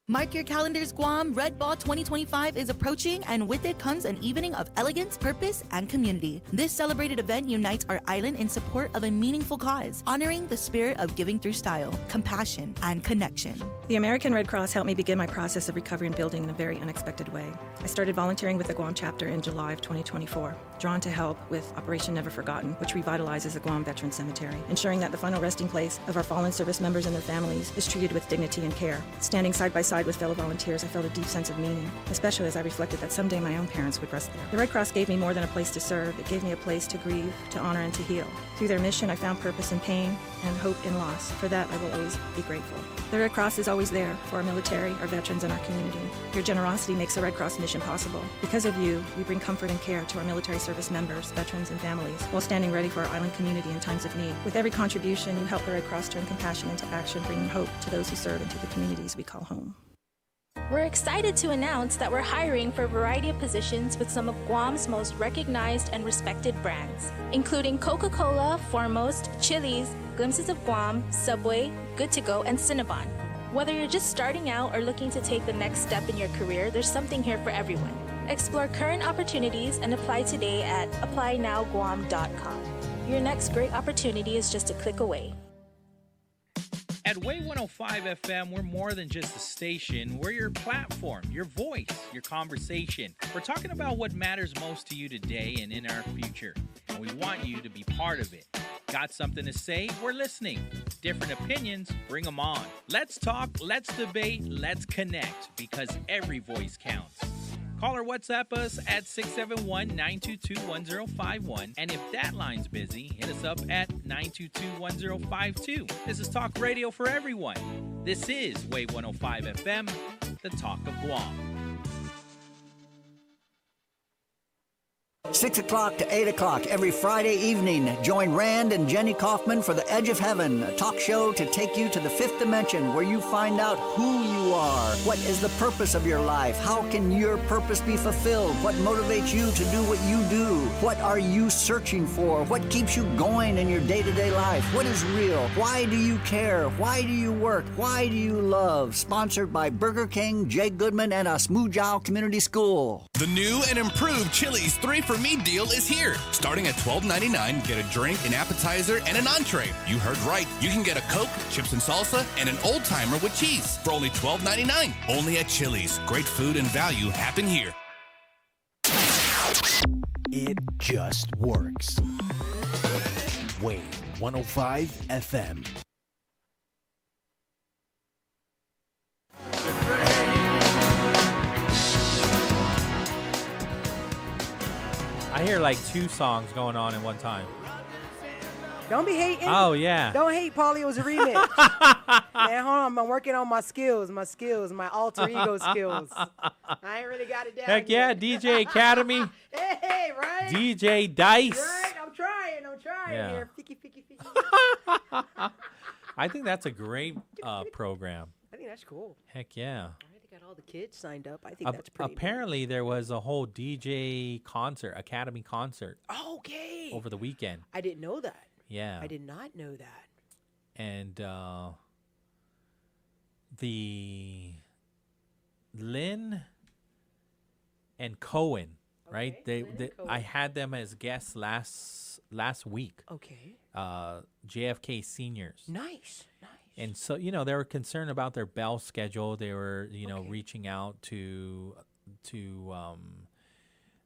Mark your calendars, Guam. Red Ball 2025 is approaching, and with it comes an evening of elegance, purpose, and community. This celebrated event unites our island in support of a meaningful cause, honoring the spirit of giving through style, compassion, and connection. The American Red Cross helped me begin my process of recovery and building in a very unexpected way. I started volunteering with the Guam chapter in July of 2024, drawn to help with Operation Never Forgotten, which revitalizes the Guam Veteran Cemetery, ensuring that the final resting place of our fallen service members and their families is treated with dignity and care. Standing side by side with fellow volunteers, I felt a deep sense of meaning, especially as I reflected that someday my own parents would rest there. The Red Cross gave me more than a place to serve. It gave me a place to grieve, to honor, and to heal. Through their mission, I found purpose in pain and hope in loss. For that, I will always be grateful. The Red Cross is always there for our military, our veterans, and our community. Your generosity makes the Red Cross mission possible. Because of you, we bring comfort and care to our military service members, veterans, and families, while standing ready for our island community in times of need. With every contribution, you help the Red Cross turn compassion into action, bringing hope to those who serve and to the communities we call home. We're excited to announce that we're hiring for a variety of positions with some of Guam's most recognized and respected brands, including Coca-Cola, Foremost, Chili's, Glimpses of Guam, Subway, Good To Go, and Cinnabon. Whether you're just starting out or looking to take the next step in your career, there's something here for everyone. Explore current opportunities and apply today at applynowguam.com. Your next great opportunity is just a click away. At Wave 105 FM, we're more than just a station. We're your platform, your voice, your conversation. We're talking about what matters most to you today and in our future. and we want you to be part of it. Got something to say? We're listening. Different opinions? Bring them on. Let's talk, let's debate, let's connect, because every voice counts. Call or WhatsApp us at 671-922-1051. And if that line's busy, hit us up at 922-1052. This is Talk Radio for everyone. This is Wave 105 FM, the Talk of Guam. 6 o'clock to 8 o'clock every Friday evening. Join Rand and Jenny Kaufman for The Edge of Heaven, a talk show to take you to the fifth dimension where you find out who you are. What is the purpose of your life? How can your purpose be fulfilled? What motivates you to do what you do? What are you searching for? What keeps you going in your day-to-day life? What is real? Why do you care? Why do you work? Why do you love? Sponsored by Burger King, Jay Goodman, and Asmujao Community School. The new and improved Chili's 3-for-Me deal is here. Starting at $12.99, get a drink, an appetizer, and an entree. You heard right. You can get a Coke, chips and salsa, and an old timer with cheese for only $12.99. Only at Chili's. Great food and value happen here. It just works. Wave 105 FM. I hear like 2 songs going on at one time. Don't be hating. Oh, yeah. Don't hate, Pauly. It was a remix. Man, hold on. I'm working on my skills, my alter ego skills. I ain't really got it down Heck yet. yeah, DJ Academy. Hey, right? DJ Dice. Right? I'm trying Yeah. here. Ficky. I think that's a great program. I think that's cool. Heck yeah. They got all the kids signed up. I think that's pretty Apparently, there was a whole DJ concert, Academy concert. Okay. Over the weekend. I didn't know that. Yeah. I did not know that. And the Lynn and Cohen, right? They I had them as guests last week. Okay. JFK seniors. Nice. And so, they were concerned about their bell schedule. They were, reaching out to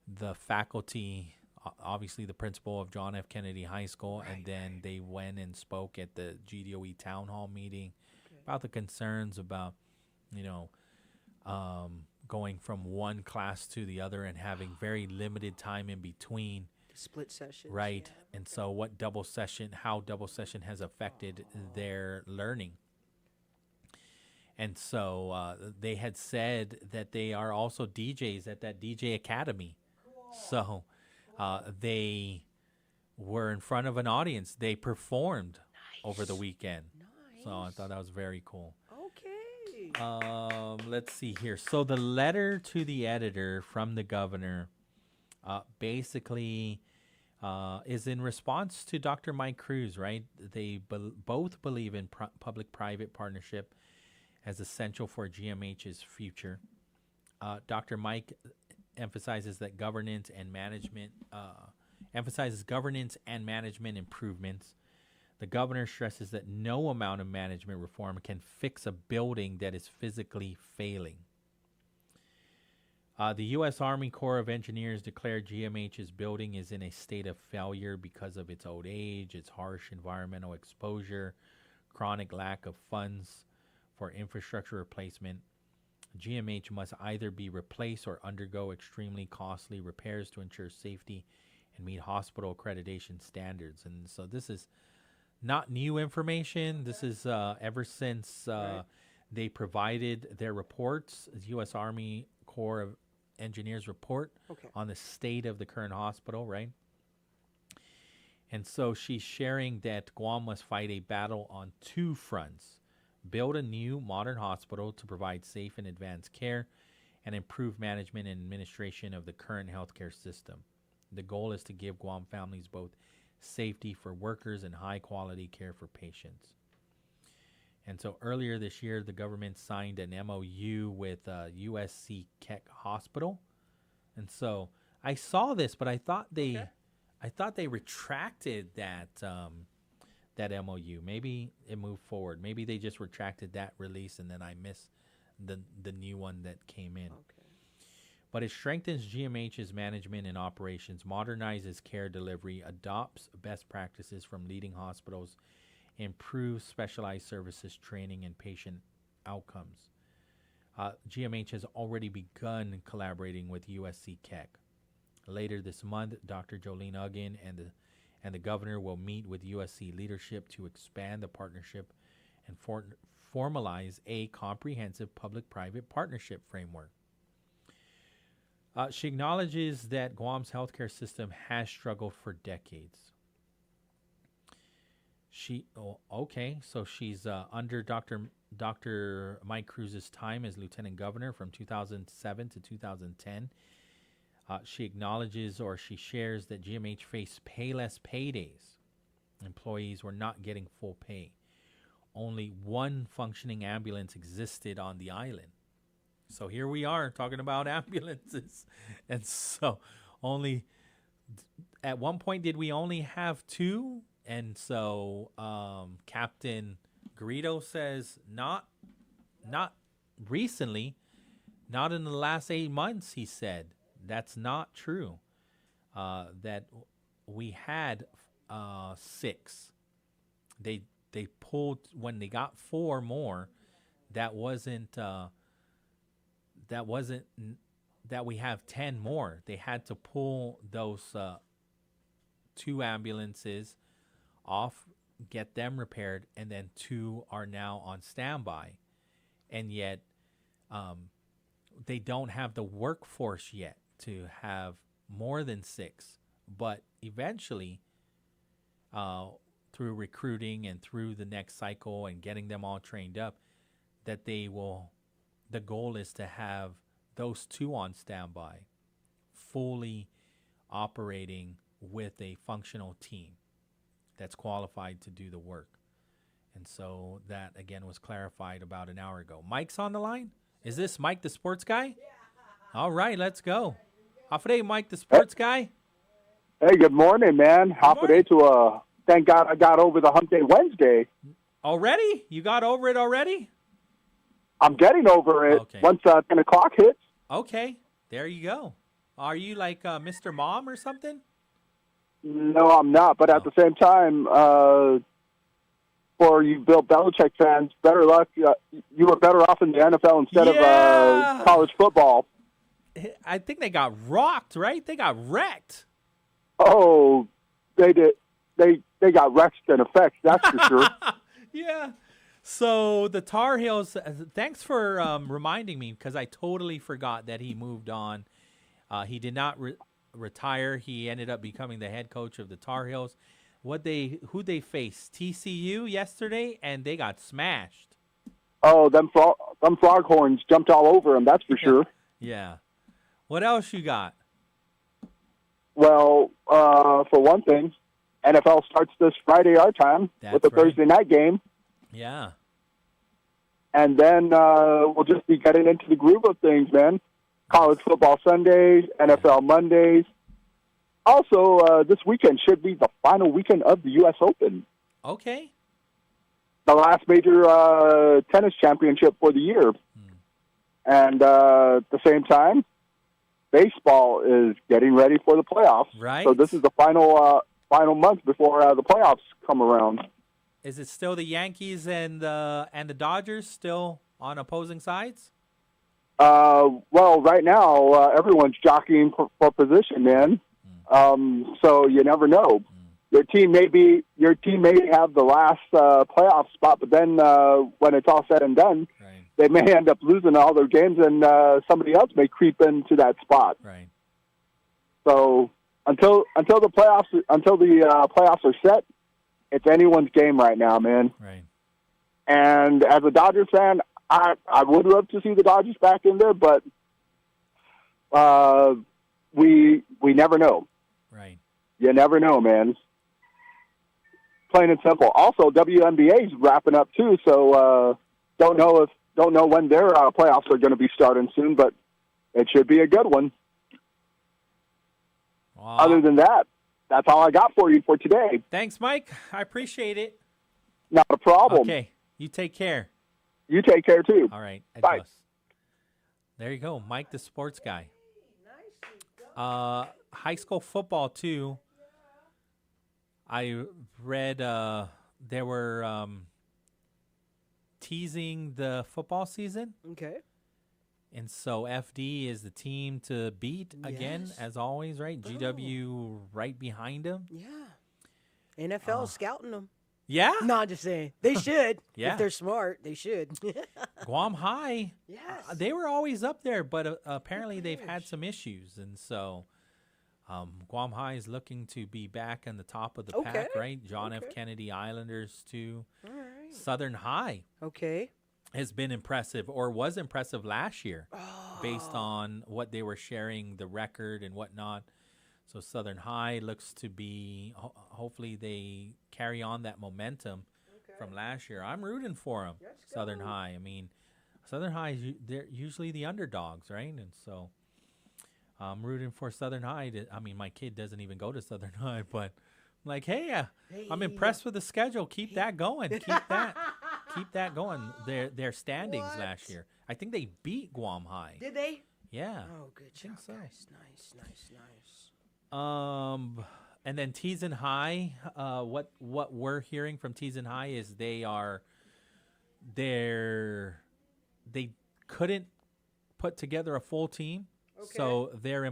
the faculty, obviously the principal of John F. Kennedy High School, and then they went and spoke at the GDOE town hall meeting about the concerns about, going from one class to the other and having very limited time in between. Split sessions. Right. Yeah. And so how double session has affected their learning. And so they had said that they are also DJs at that DJ Academy. Cool. So they were in front of an audience. They performed over the weekend. Nice. So I thought that was very cool. Okay. Let's see here. So the letter to the editor from the governor basically is in response to Dr. Mike Cruz, right? They both believe in public-private partnership as essential for GMH's future. Dr. Mike emphasizes governance and management improvements. The governor stresses that no amount of management reform can fix a building that is physically failing. The U.S. Army Corps of Engineers declared GMH's building is in a state of failure because of its old age, its harsh environmental exposure, chronic lack of funds for infrastructure replacement. GMH must either be replaced or undergo extremely costly repairs to ensure safety and meet hospital accreditation standards. And so this is not new information. This is ever since they provided their reports, the U.S. Army Corps of Engineers report on the state of the current hospital, right? And so she's sharing that Guam must fight a battle on 2 fronts. Build a new modern hospital to provide safe and advanced care and improve management and administration of the current healthcare system. The goal is to give Guam families both safety for workers and high quality care for patients. And so earlier this year, the government signed an MOU with USC Keck Hospital. And so I saw this, but I thought they retracted that MOU. Maybe it moved forward. Maybe they just retracted that release, and then I missed the new one that came in. Okay. but it strengthens GMH's management and operations, modernizes care delivery, adopts best practices from leading hospitals, improves specialized services, training, and patient outcomes. GMH has already begun collaborating with USC Keck. Later this month, Dr. Jolene Uggan and the governor will meet with USC leadership to expand the partnership and formalize a comprehensive public-private partnership framework. She acknowledges that Guam's healthcare system has struggled for decades. So she's under Dr. Mike Cruz's time as lieutenant governor from 2007 to 2010. She acknowledges, or she shares, that GMH faced payless paydays. Employees were not getting full pay. Only one functioning ambulance existed on the island. So here we are talking about ambulances. And so at one point did we only have two? And so Captain Garrido says not recently, not in the last 8 months, he said. That's not true. That we had 6. They pulled when they got 4 more. That wasn't that we have 10 more. They had to pull those 2 ambulances off, get them repaired, and then 2 are now on standby. And yet they don't have the workforce yet to have more than 6. But eventually, through recruiting and through the next cycle and getting them all trained up, that they will, the goal is to have those 2 on standby, fully operating with a functional team that's qualified to do the work. And so that, again, was clarified about an hour ago. Mike's on the line? Is this Mike the sports guy? Yeah. All right, let's go. Hafa Adai, Mike the sports guy. Hey, good morning, man. Hafa Adai to thank God I got over the Hump Day Wednesday. Already? You got over it already? I'm getting over it once 10 o'clock hits. Okay, there you go. Are you like Mr. Mom or something? No, I'm not. But at the same time, for you Bill Belichick fans, better luck. You were better off in the NFL instead of college football. I think they got rocked, right? They got wrecked. Oh, they did. They got wrecked in effect, that's for sure. Yeah. So the Tar Heels, thanks for reminding me, because I totally forgot that he moved on. He did not retire. He ended up becoming the head coach of the Tar Heels. Who they faced? TCU yesterday, and they got smashed. Oh, them Foghorns jumped all over him, that's for sure. Yeah. What else you got? Well, for one thing, NFL starts this Friday our time with the Thursday night game. Yeah. And then we'll just be getting into the groove of things, man. College football Sundays, NFL Mondays. Also, this weekend should be the final weekend of the U.S. Open. Okay. The last major tennis championship for the year. And at the same time, baseball is getting ready for the playoffs. Right. So this is the final month before the playoffs come around. Is it still the Yankees and the Dodgers still on opposing sides? Well, right now everyone's jockeying for position, man. So you never know. Your team may have the last playoff spot, but then when it's all said and done, they may end up losing all their games, and somebody else may creep into that spot. Right. So until the playoffs are set, it's anyone's game right now, man. Right. And as a Dodgers fan, I would love to see the Dodgers back in there, but we never know. Right. You never know, man. Plain and simple. Also, WNBA is wrapping up too, so don't know when their playoffs are going to be starting soon, but it should be a good one. Wow. Other than that, that's all I got for you for today. Thanks, Mike. I appreciate it. Not a problem. Okay. You take care. You take care, too. All right. Bye. Adios. There you go. Mike, the sports guy. High school football too. I read they were teasing the football season. Okay. And so FD is the team to beat again, Yes. as always, right? GW right behind them. Yeah. NFL scouting them. Yeah? No, I'm just saying. They should. Yeah. If they're smart, they should. Guam High, Yes. they were always up there, but apparently they've had some issues. And so Guam High is looking to be back in the top of the pack, right? John F. Kennedy Islanders, too. All right. Southern High. Okay. Has been impressive, or was impressive last year, based on what they were sharing, the record and whatnot. So Southern High looks to be, hopefully they carry on that momentum from last year. I'm rooting for them, Southern High. I mean, Southern High, they're usually the underdogs, right? And so I'm rooting for Southern High. My kid doesn't even go to Southern High, but I'm like, hey, I'm impressed with the schedule. Keep that going. Keep that going. Their standings last year. I think they beat Guam High. Did they? Yeah. Oh, good job, so. guys. Nice. And then Teason High. What we're hearing from Teason High is they couldn't put together a full team. Okay. So their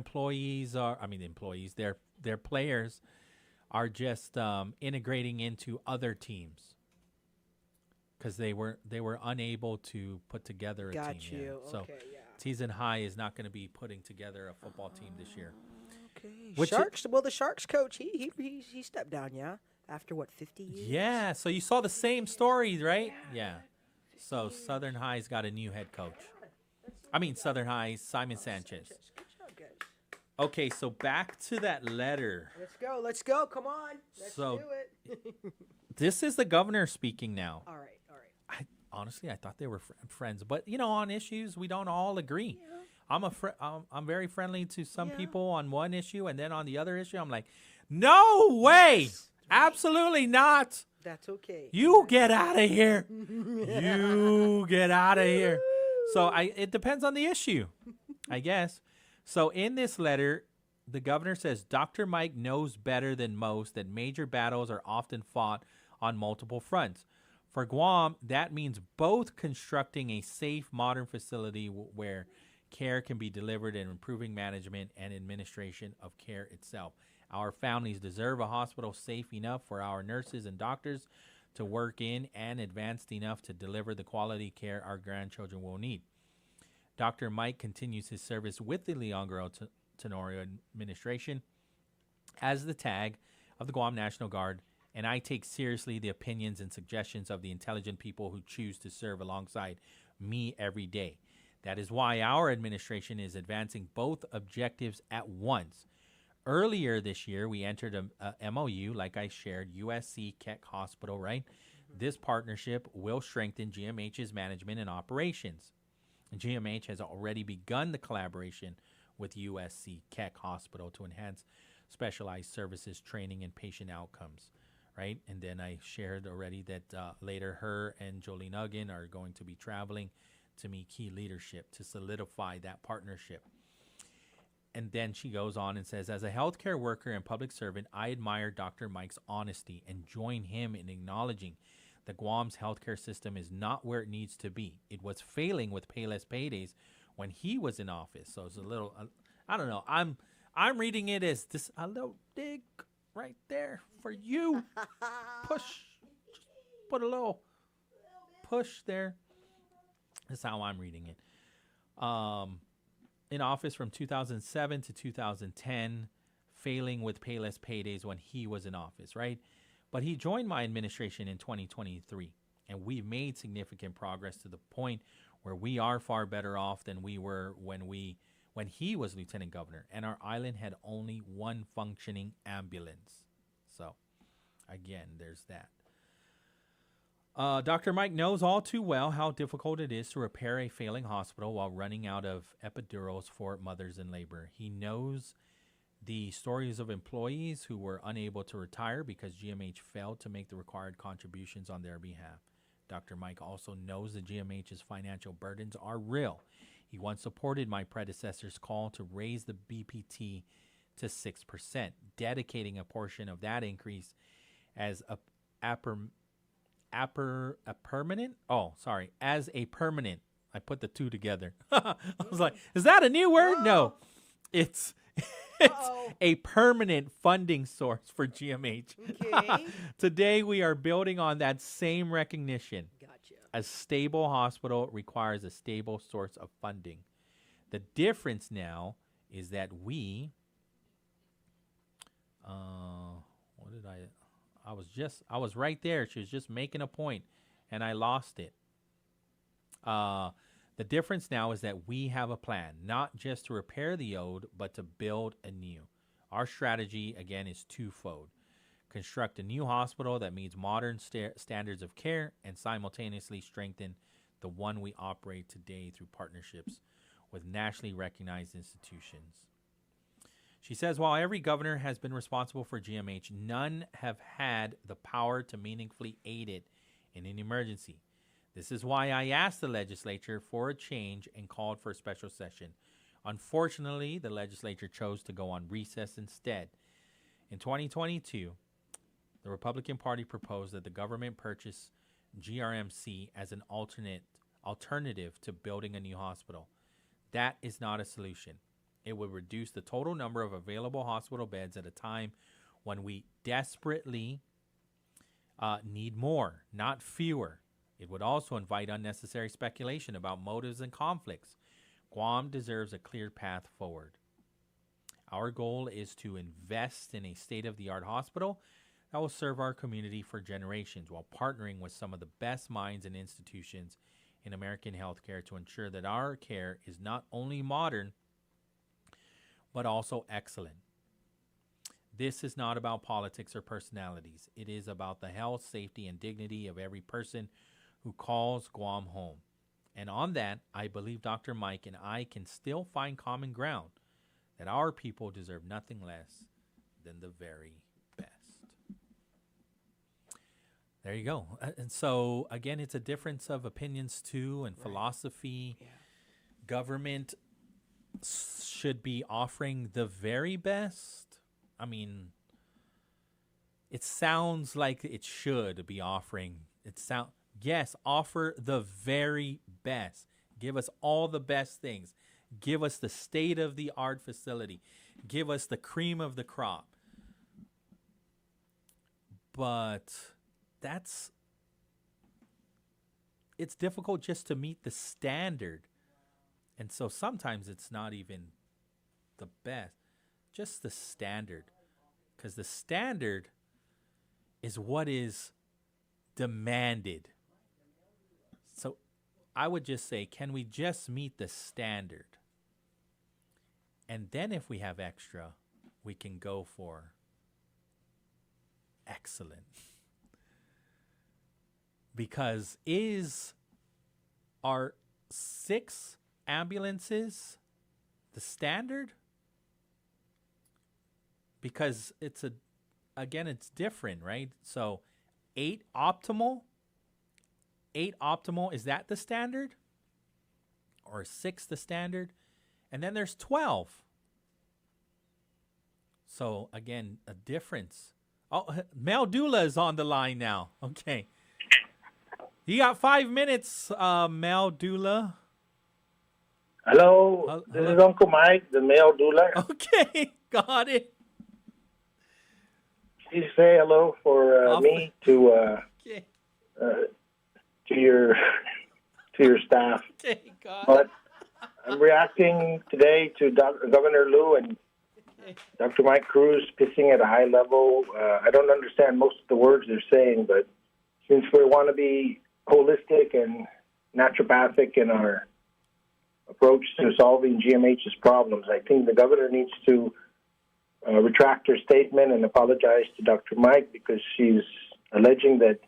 their players are just integrating into other teams. Because they were unable to put together a team. Got you. So Okay, yeah. Teason High is not going to be putting together a football team this year. Okay. Sharks. Well, the Sharks coach, he stepped down, yeah. After what, 50 years? Yeah. So you saw the same story, right? Yeah. So Southern High's got a new head coach. Southern High's Simon Sanchez. Good job, guys. Okay, so back to that letter. Let's go. Come on. Let's So- do it. This is the governor speaking now. All right. Honestly, I thought they were friends, but on issues we don't all agree. Yeah. I'm very friendly to some people on one issue, and then on the other issue, I'm like, no way, absolutely not. That's okay. You get out of here. You get out of here. So it depends on the issue, I guess. So in this letter, the governor says Dr. Mike knows better than most that major battles are often fought on multiple fronts. For Guam, that means both constructing a safe, modern facility where care can be delivered and improving management and administration of care itself. Our families deserve a hospital safe enough for our nurses and doctors to work in and advanced enough to deliver the quality care our grandchildren will need. Dr. Mike continues his service with the Leon Tenorio administration as the tag of the Guam National Guard, and I take seriously the opinions and suggestions of the intelligent people who choose to serve alongside me every day. That is why our administration is advancing both objectives at once. Earlier this year, we entered a MOU, like I shared, USC Keck Hospital, right? This partnership will strengthen GMH's management and operations. GMH has already begun the collaboration with USC Keck Hospital to enhance specialized services, training, and patient outcomes. Right, and then I shared already that later her and Jolene Uggan are going to be traveling to meet key leadership to solidify that partnership. And then she goes on and says, as a healthcare worker and public servant, I admire Dr. Mike's honesty and join him in acknowledging that Guam's healthcare system is not where it needs to be. It was failing with payless paydays when he was in office. So it's a little, I don't know. I'm reading it as this a little dig right there for you. Push. Just put a little push there. That's how I'm reading it. In office from 2007 to 2010, failing with payless paydays when he was in office, right? But he joined my administration in 2023, and we've made significant progress to the point where we are far better off than we were when he was lieutenant governor, and our island had only one functioning ambulance. So, again, there's that. Dr. Mike knows all too well how difficult it is to repair a failing hospital while running out of epidurals for mothers in labor. He knows the stories of employees who were unable to retire because GMH failed to make the required contributions on their behalf. Dr. Mike also knows that GMH's financial burdens are real. He once supported my predecessor's call to raise the BPT to 6%, dedicating a portion of that increase as a permanent. I put the two together. I was like, is that a new word? No, it's a permanent funding source for GMH. Okay. Today, we are building on that same recognition. Gotcha. A stable hospital requires a stable source of funding. The difference now is that we, I was right there. She was just making a point, and I lost it. The difference now is that we have a plan, not just to repair the old, but to build anew. Our strategy, again, is twofold. Construct a new hospital that meets modern standards of care and simultaneously strengthen the one we operate today through partnerships with nationally recognized institutions. She says, while every governor has been responsible for GMH, none have had the power to meaningfully aid it in an emergency. This is why I asked the legislature for a change and called for a special session. Unfortunately, the legislature chose to go on recess instead. In 2022, the Republican Party proposed that the government purchase GRMC as an alternative to building a new hospital. That is not a solution. It would reduce the total number of available hospital beds at a time when we desperately need more, not fewer. It would also invite unnecessary speculation about motives and conflicts. Guam deserves a clear path forward. Our goal is to invest in a state-of-the-art hospital that will serve our community for generations while partnering with some of the best minds and institutions in American healthcare to ensure that our care is not only modern, but also excellent. This is not about politics or personalities. It is about the health, safety, and dignity of every person who calls Guam home. And on that, I believe Dr. Mike and I can still find common ground, that our people deserve nothing less than the very best. There you go. And so, again, it's a difference of opinions, too, and philosophy. Yeah. Government should be offering the very best. I mean, it sounds like it should be offering. Yes, offer the very best. Give us all the best things. Give us the state-of-the-art facility. Give us the cream of the crop. But it's difficult just to meet the standard. And so sometimes it's not even the best, just the standard. Because the standard is what is demanded. So I would just say, can we just meet the standard? And then if we have extra, we can go for excellent. Because is our 6 ambulances the standard? Because it's different, right? So 8 optimal, is that the standard? Or 6 the standard? And then there's 12. So again, a difference. Oh, Mel Dula is on the line now. Okay. You got 5 minutes, Mel Dula. Hello, this is Uncle Mike, the male doula. Okay, got it. Please say hello for me to your staff. Okay, got but I'm reacting today to Governor Liu and Dr. Mike Cruz pissing at a high level. I don't understand most of the words they're saying, but since we want to be holistic and naturopathic in our approach to solving GMH's problems, I think the governor needs to retract her statement and apologize to Dr. Mike, because she's alleging that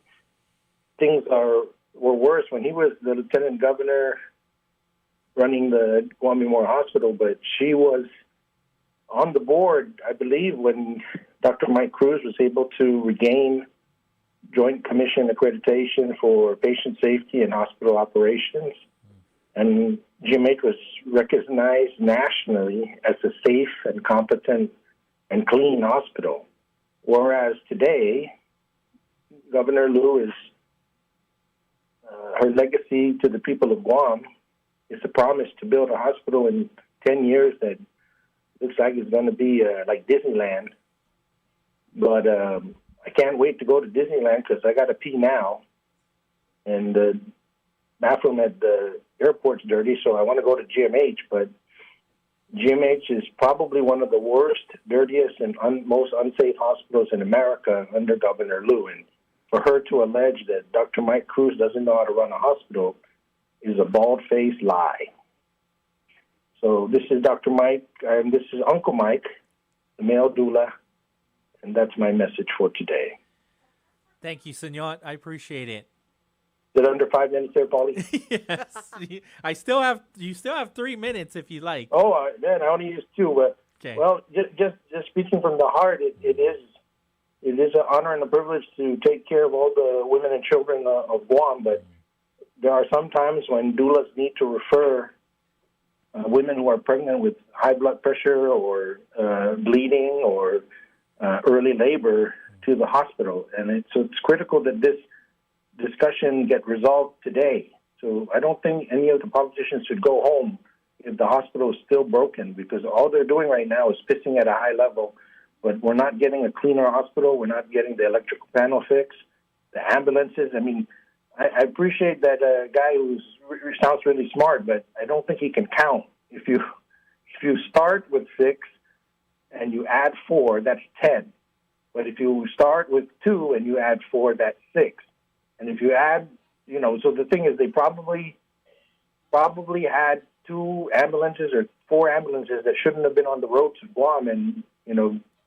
things were worse when he was the lieutenant governor running the Guam Memorial Hospital, but she was on the board, I believe, when Dr. Mike Cruz was able to regain Joint Commission accreditation for patient safety and hospital operations. And GMH was recognized nationally as a safe and competent and clean hospital. Whereas today, Governor Liu is, her legacy to the people of Guam is a promise to build a hospital in 10 years that looks like it's going to be like Disneyland. But I can't wait to go to Disneyland because I got to pee now. And the bathroom at the airport's dirty, so I want to go to GMH. But GMH is probably one of the worst, dirtiest, and most unsafe hospitals in America under Governor Liu. And for her to allege that Dr. Mike Cruz doesn't know how to run a hospital is a bald-faced lie. So this is Dr. Mike, and this is Uncle Mike, the male doula, and that's my message for today. Thank you, Senor. I appreciate it. Is it under 5 minutes there, Pauly? Yes. You still have 3 minutes if you like. Oh, man, I only used 2. But, okay. Well, just speaking from the heart, it is an honor and a privilege to take care of all the women and children of Guam, but there are some times when doulas need to refer women who are pregnant with high blood pressure or bleeding or early labor to the hospital. And it's critical that this discussion get resolved today. So I don't think any of the politicians should go home if the hospital is still broken, because all they're doing right now is pissing at a high level. But we're not getting a cleaner hospital. We're not getting the electrical panel fixed, the ambulances. I mean, I appreciate that guy who sounds really smart, but I don't think he can count. If you start with 6 and you add 4, that's 10. But if you start with 2 and you add 4, that's 6. And if you add, so the thing is, they probably had 2 ambulances or 4 ambulances that shouldn't have been on the road to Guam, and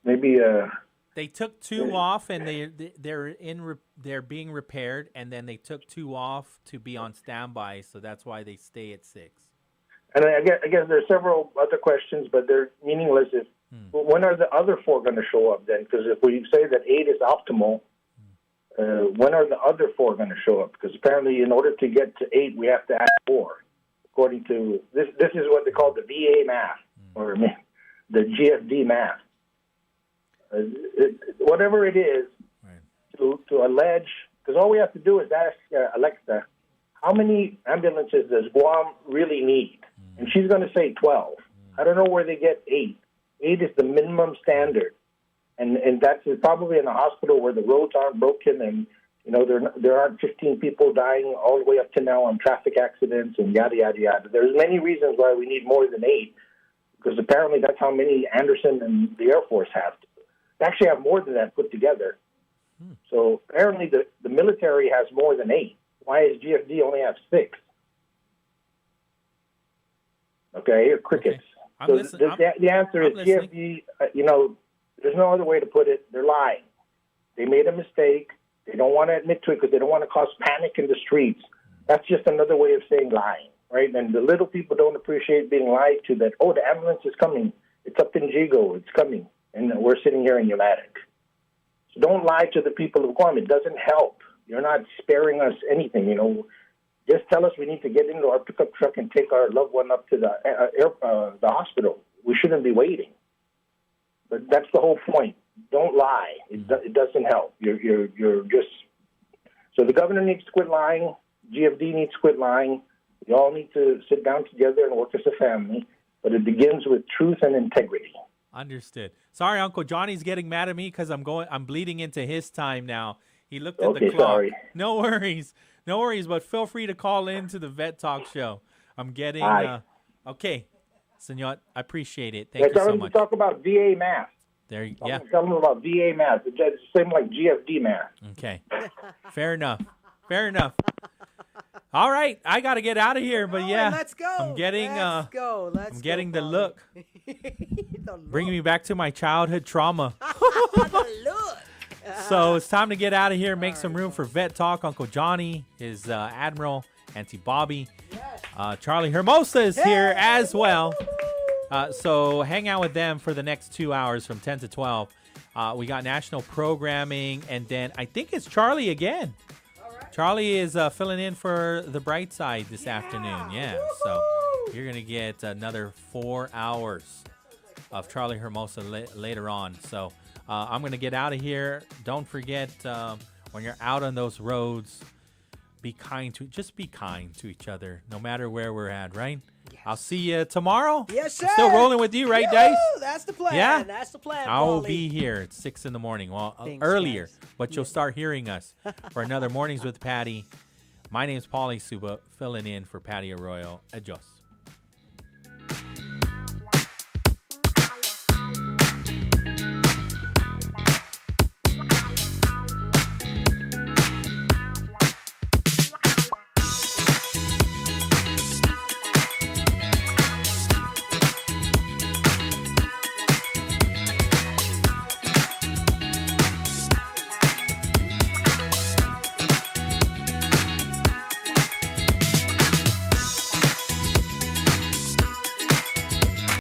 maybe they took 2 off, and they're being repaired, and then they took 2 off to be on standby, so that's why they stay at 6. And I guess there are several other questions, but they're meaningless. When are the other 4 going to show up then? Because if we say that 8 is optimal, when are the other 4 going to show up? Because apparently, in order to get to 8, we have to add 4. According to this is what they call the VA math, or the GFD math. Whatever it is, right, to allege, because all we have to do is ask Alexa, how many ambulances does Guam really need? And she's going to say 12. I don't know where they get 8. 8 is the minimum standard. And that's probably in a hospital where the roads aren't broken and, there aren't 15 people dying all the way up to now on traffic accidents and yada, yada, yada. There's many reasons why we need more than 8, because apparently that's how many Anderson and the Air Force have. They actually have more than that put together. So apparently the military has more than 8. Why does GFD only have 6? Okay, crickets. Okay. So the answer is GFD, there's no other way to put it. They're lying. They made a mistake. They don't want to admit to it because they don't want to cause panic in the streets. That's just another way of saying lying, right? And the little people don't appreciate being lied to that, the ambulance is coming. It's up in Jigo. It's coming. And we're sitting here in Unitic. So don't lie to the people of Guam. It doesn't help. You're not sparing us anything, Just tell us we need to get into our pickup truck and take our loved one up to the hospital. We shouldn't be waiting. But that's the whole point. Don't lie. It doesn't help. You're just. So the governor needs to quit lying. GFD needs to quit lying. We all need to sit down together and work as a family. But it begins with truth and integrity. Understood. Sorry, Uncle Johnny's getting mad at me because I'm bleeding into his time now. He looked at the clock. Sorry. No worries. But feel free to call in to the Vet Talk Show. I'm getting. Okay, Senor, I appreciate it. Thank you so much. Talk about VA math. Tell them about VA math. It's the same like GFD math. Okay. Fair enough. All right, I got to get out of here, but yeah, let's go. I'm getting the look. Bringing me back to my childhood trauma. The look. So it's time to get out of here. Make some room for Vet Talk. Uncle Johnny, his Admiral, Auntie Bobby, Charlie Hermosa is here as well. So hang out with them for the next 2 hours from 10 to 12. We got national programming, and then I think it's Charlie again. Charlie is filling in for the bright side this afternoon. Yeah, so You're going to get another 4 hours of Charlie Hermosa later on. So I'm going to get out of here. Don't forget, when you're out on those roads, be kind to each other, no matter where we're at, right? Yes. I'll see you tomorrow. Yes, sir. I'm still rolling with you, right, Dice? That's the plan. Yeah? That's the plan, I will Pauly. be here at 6 in the morning. Well, Thanks, earlier, guys. but you'll start hearing us for another Mornings with Patti. My name's Pauly Suba, filling in for Patti Arroyo. Adios.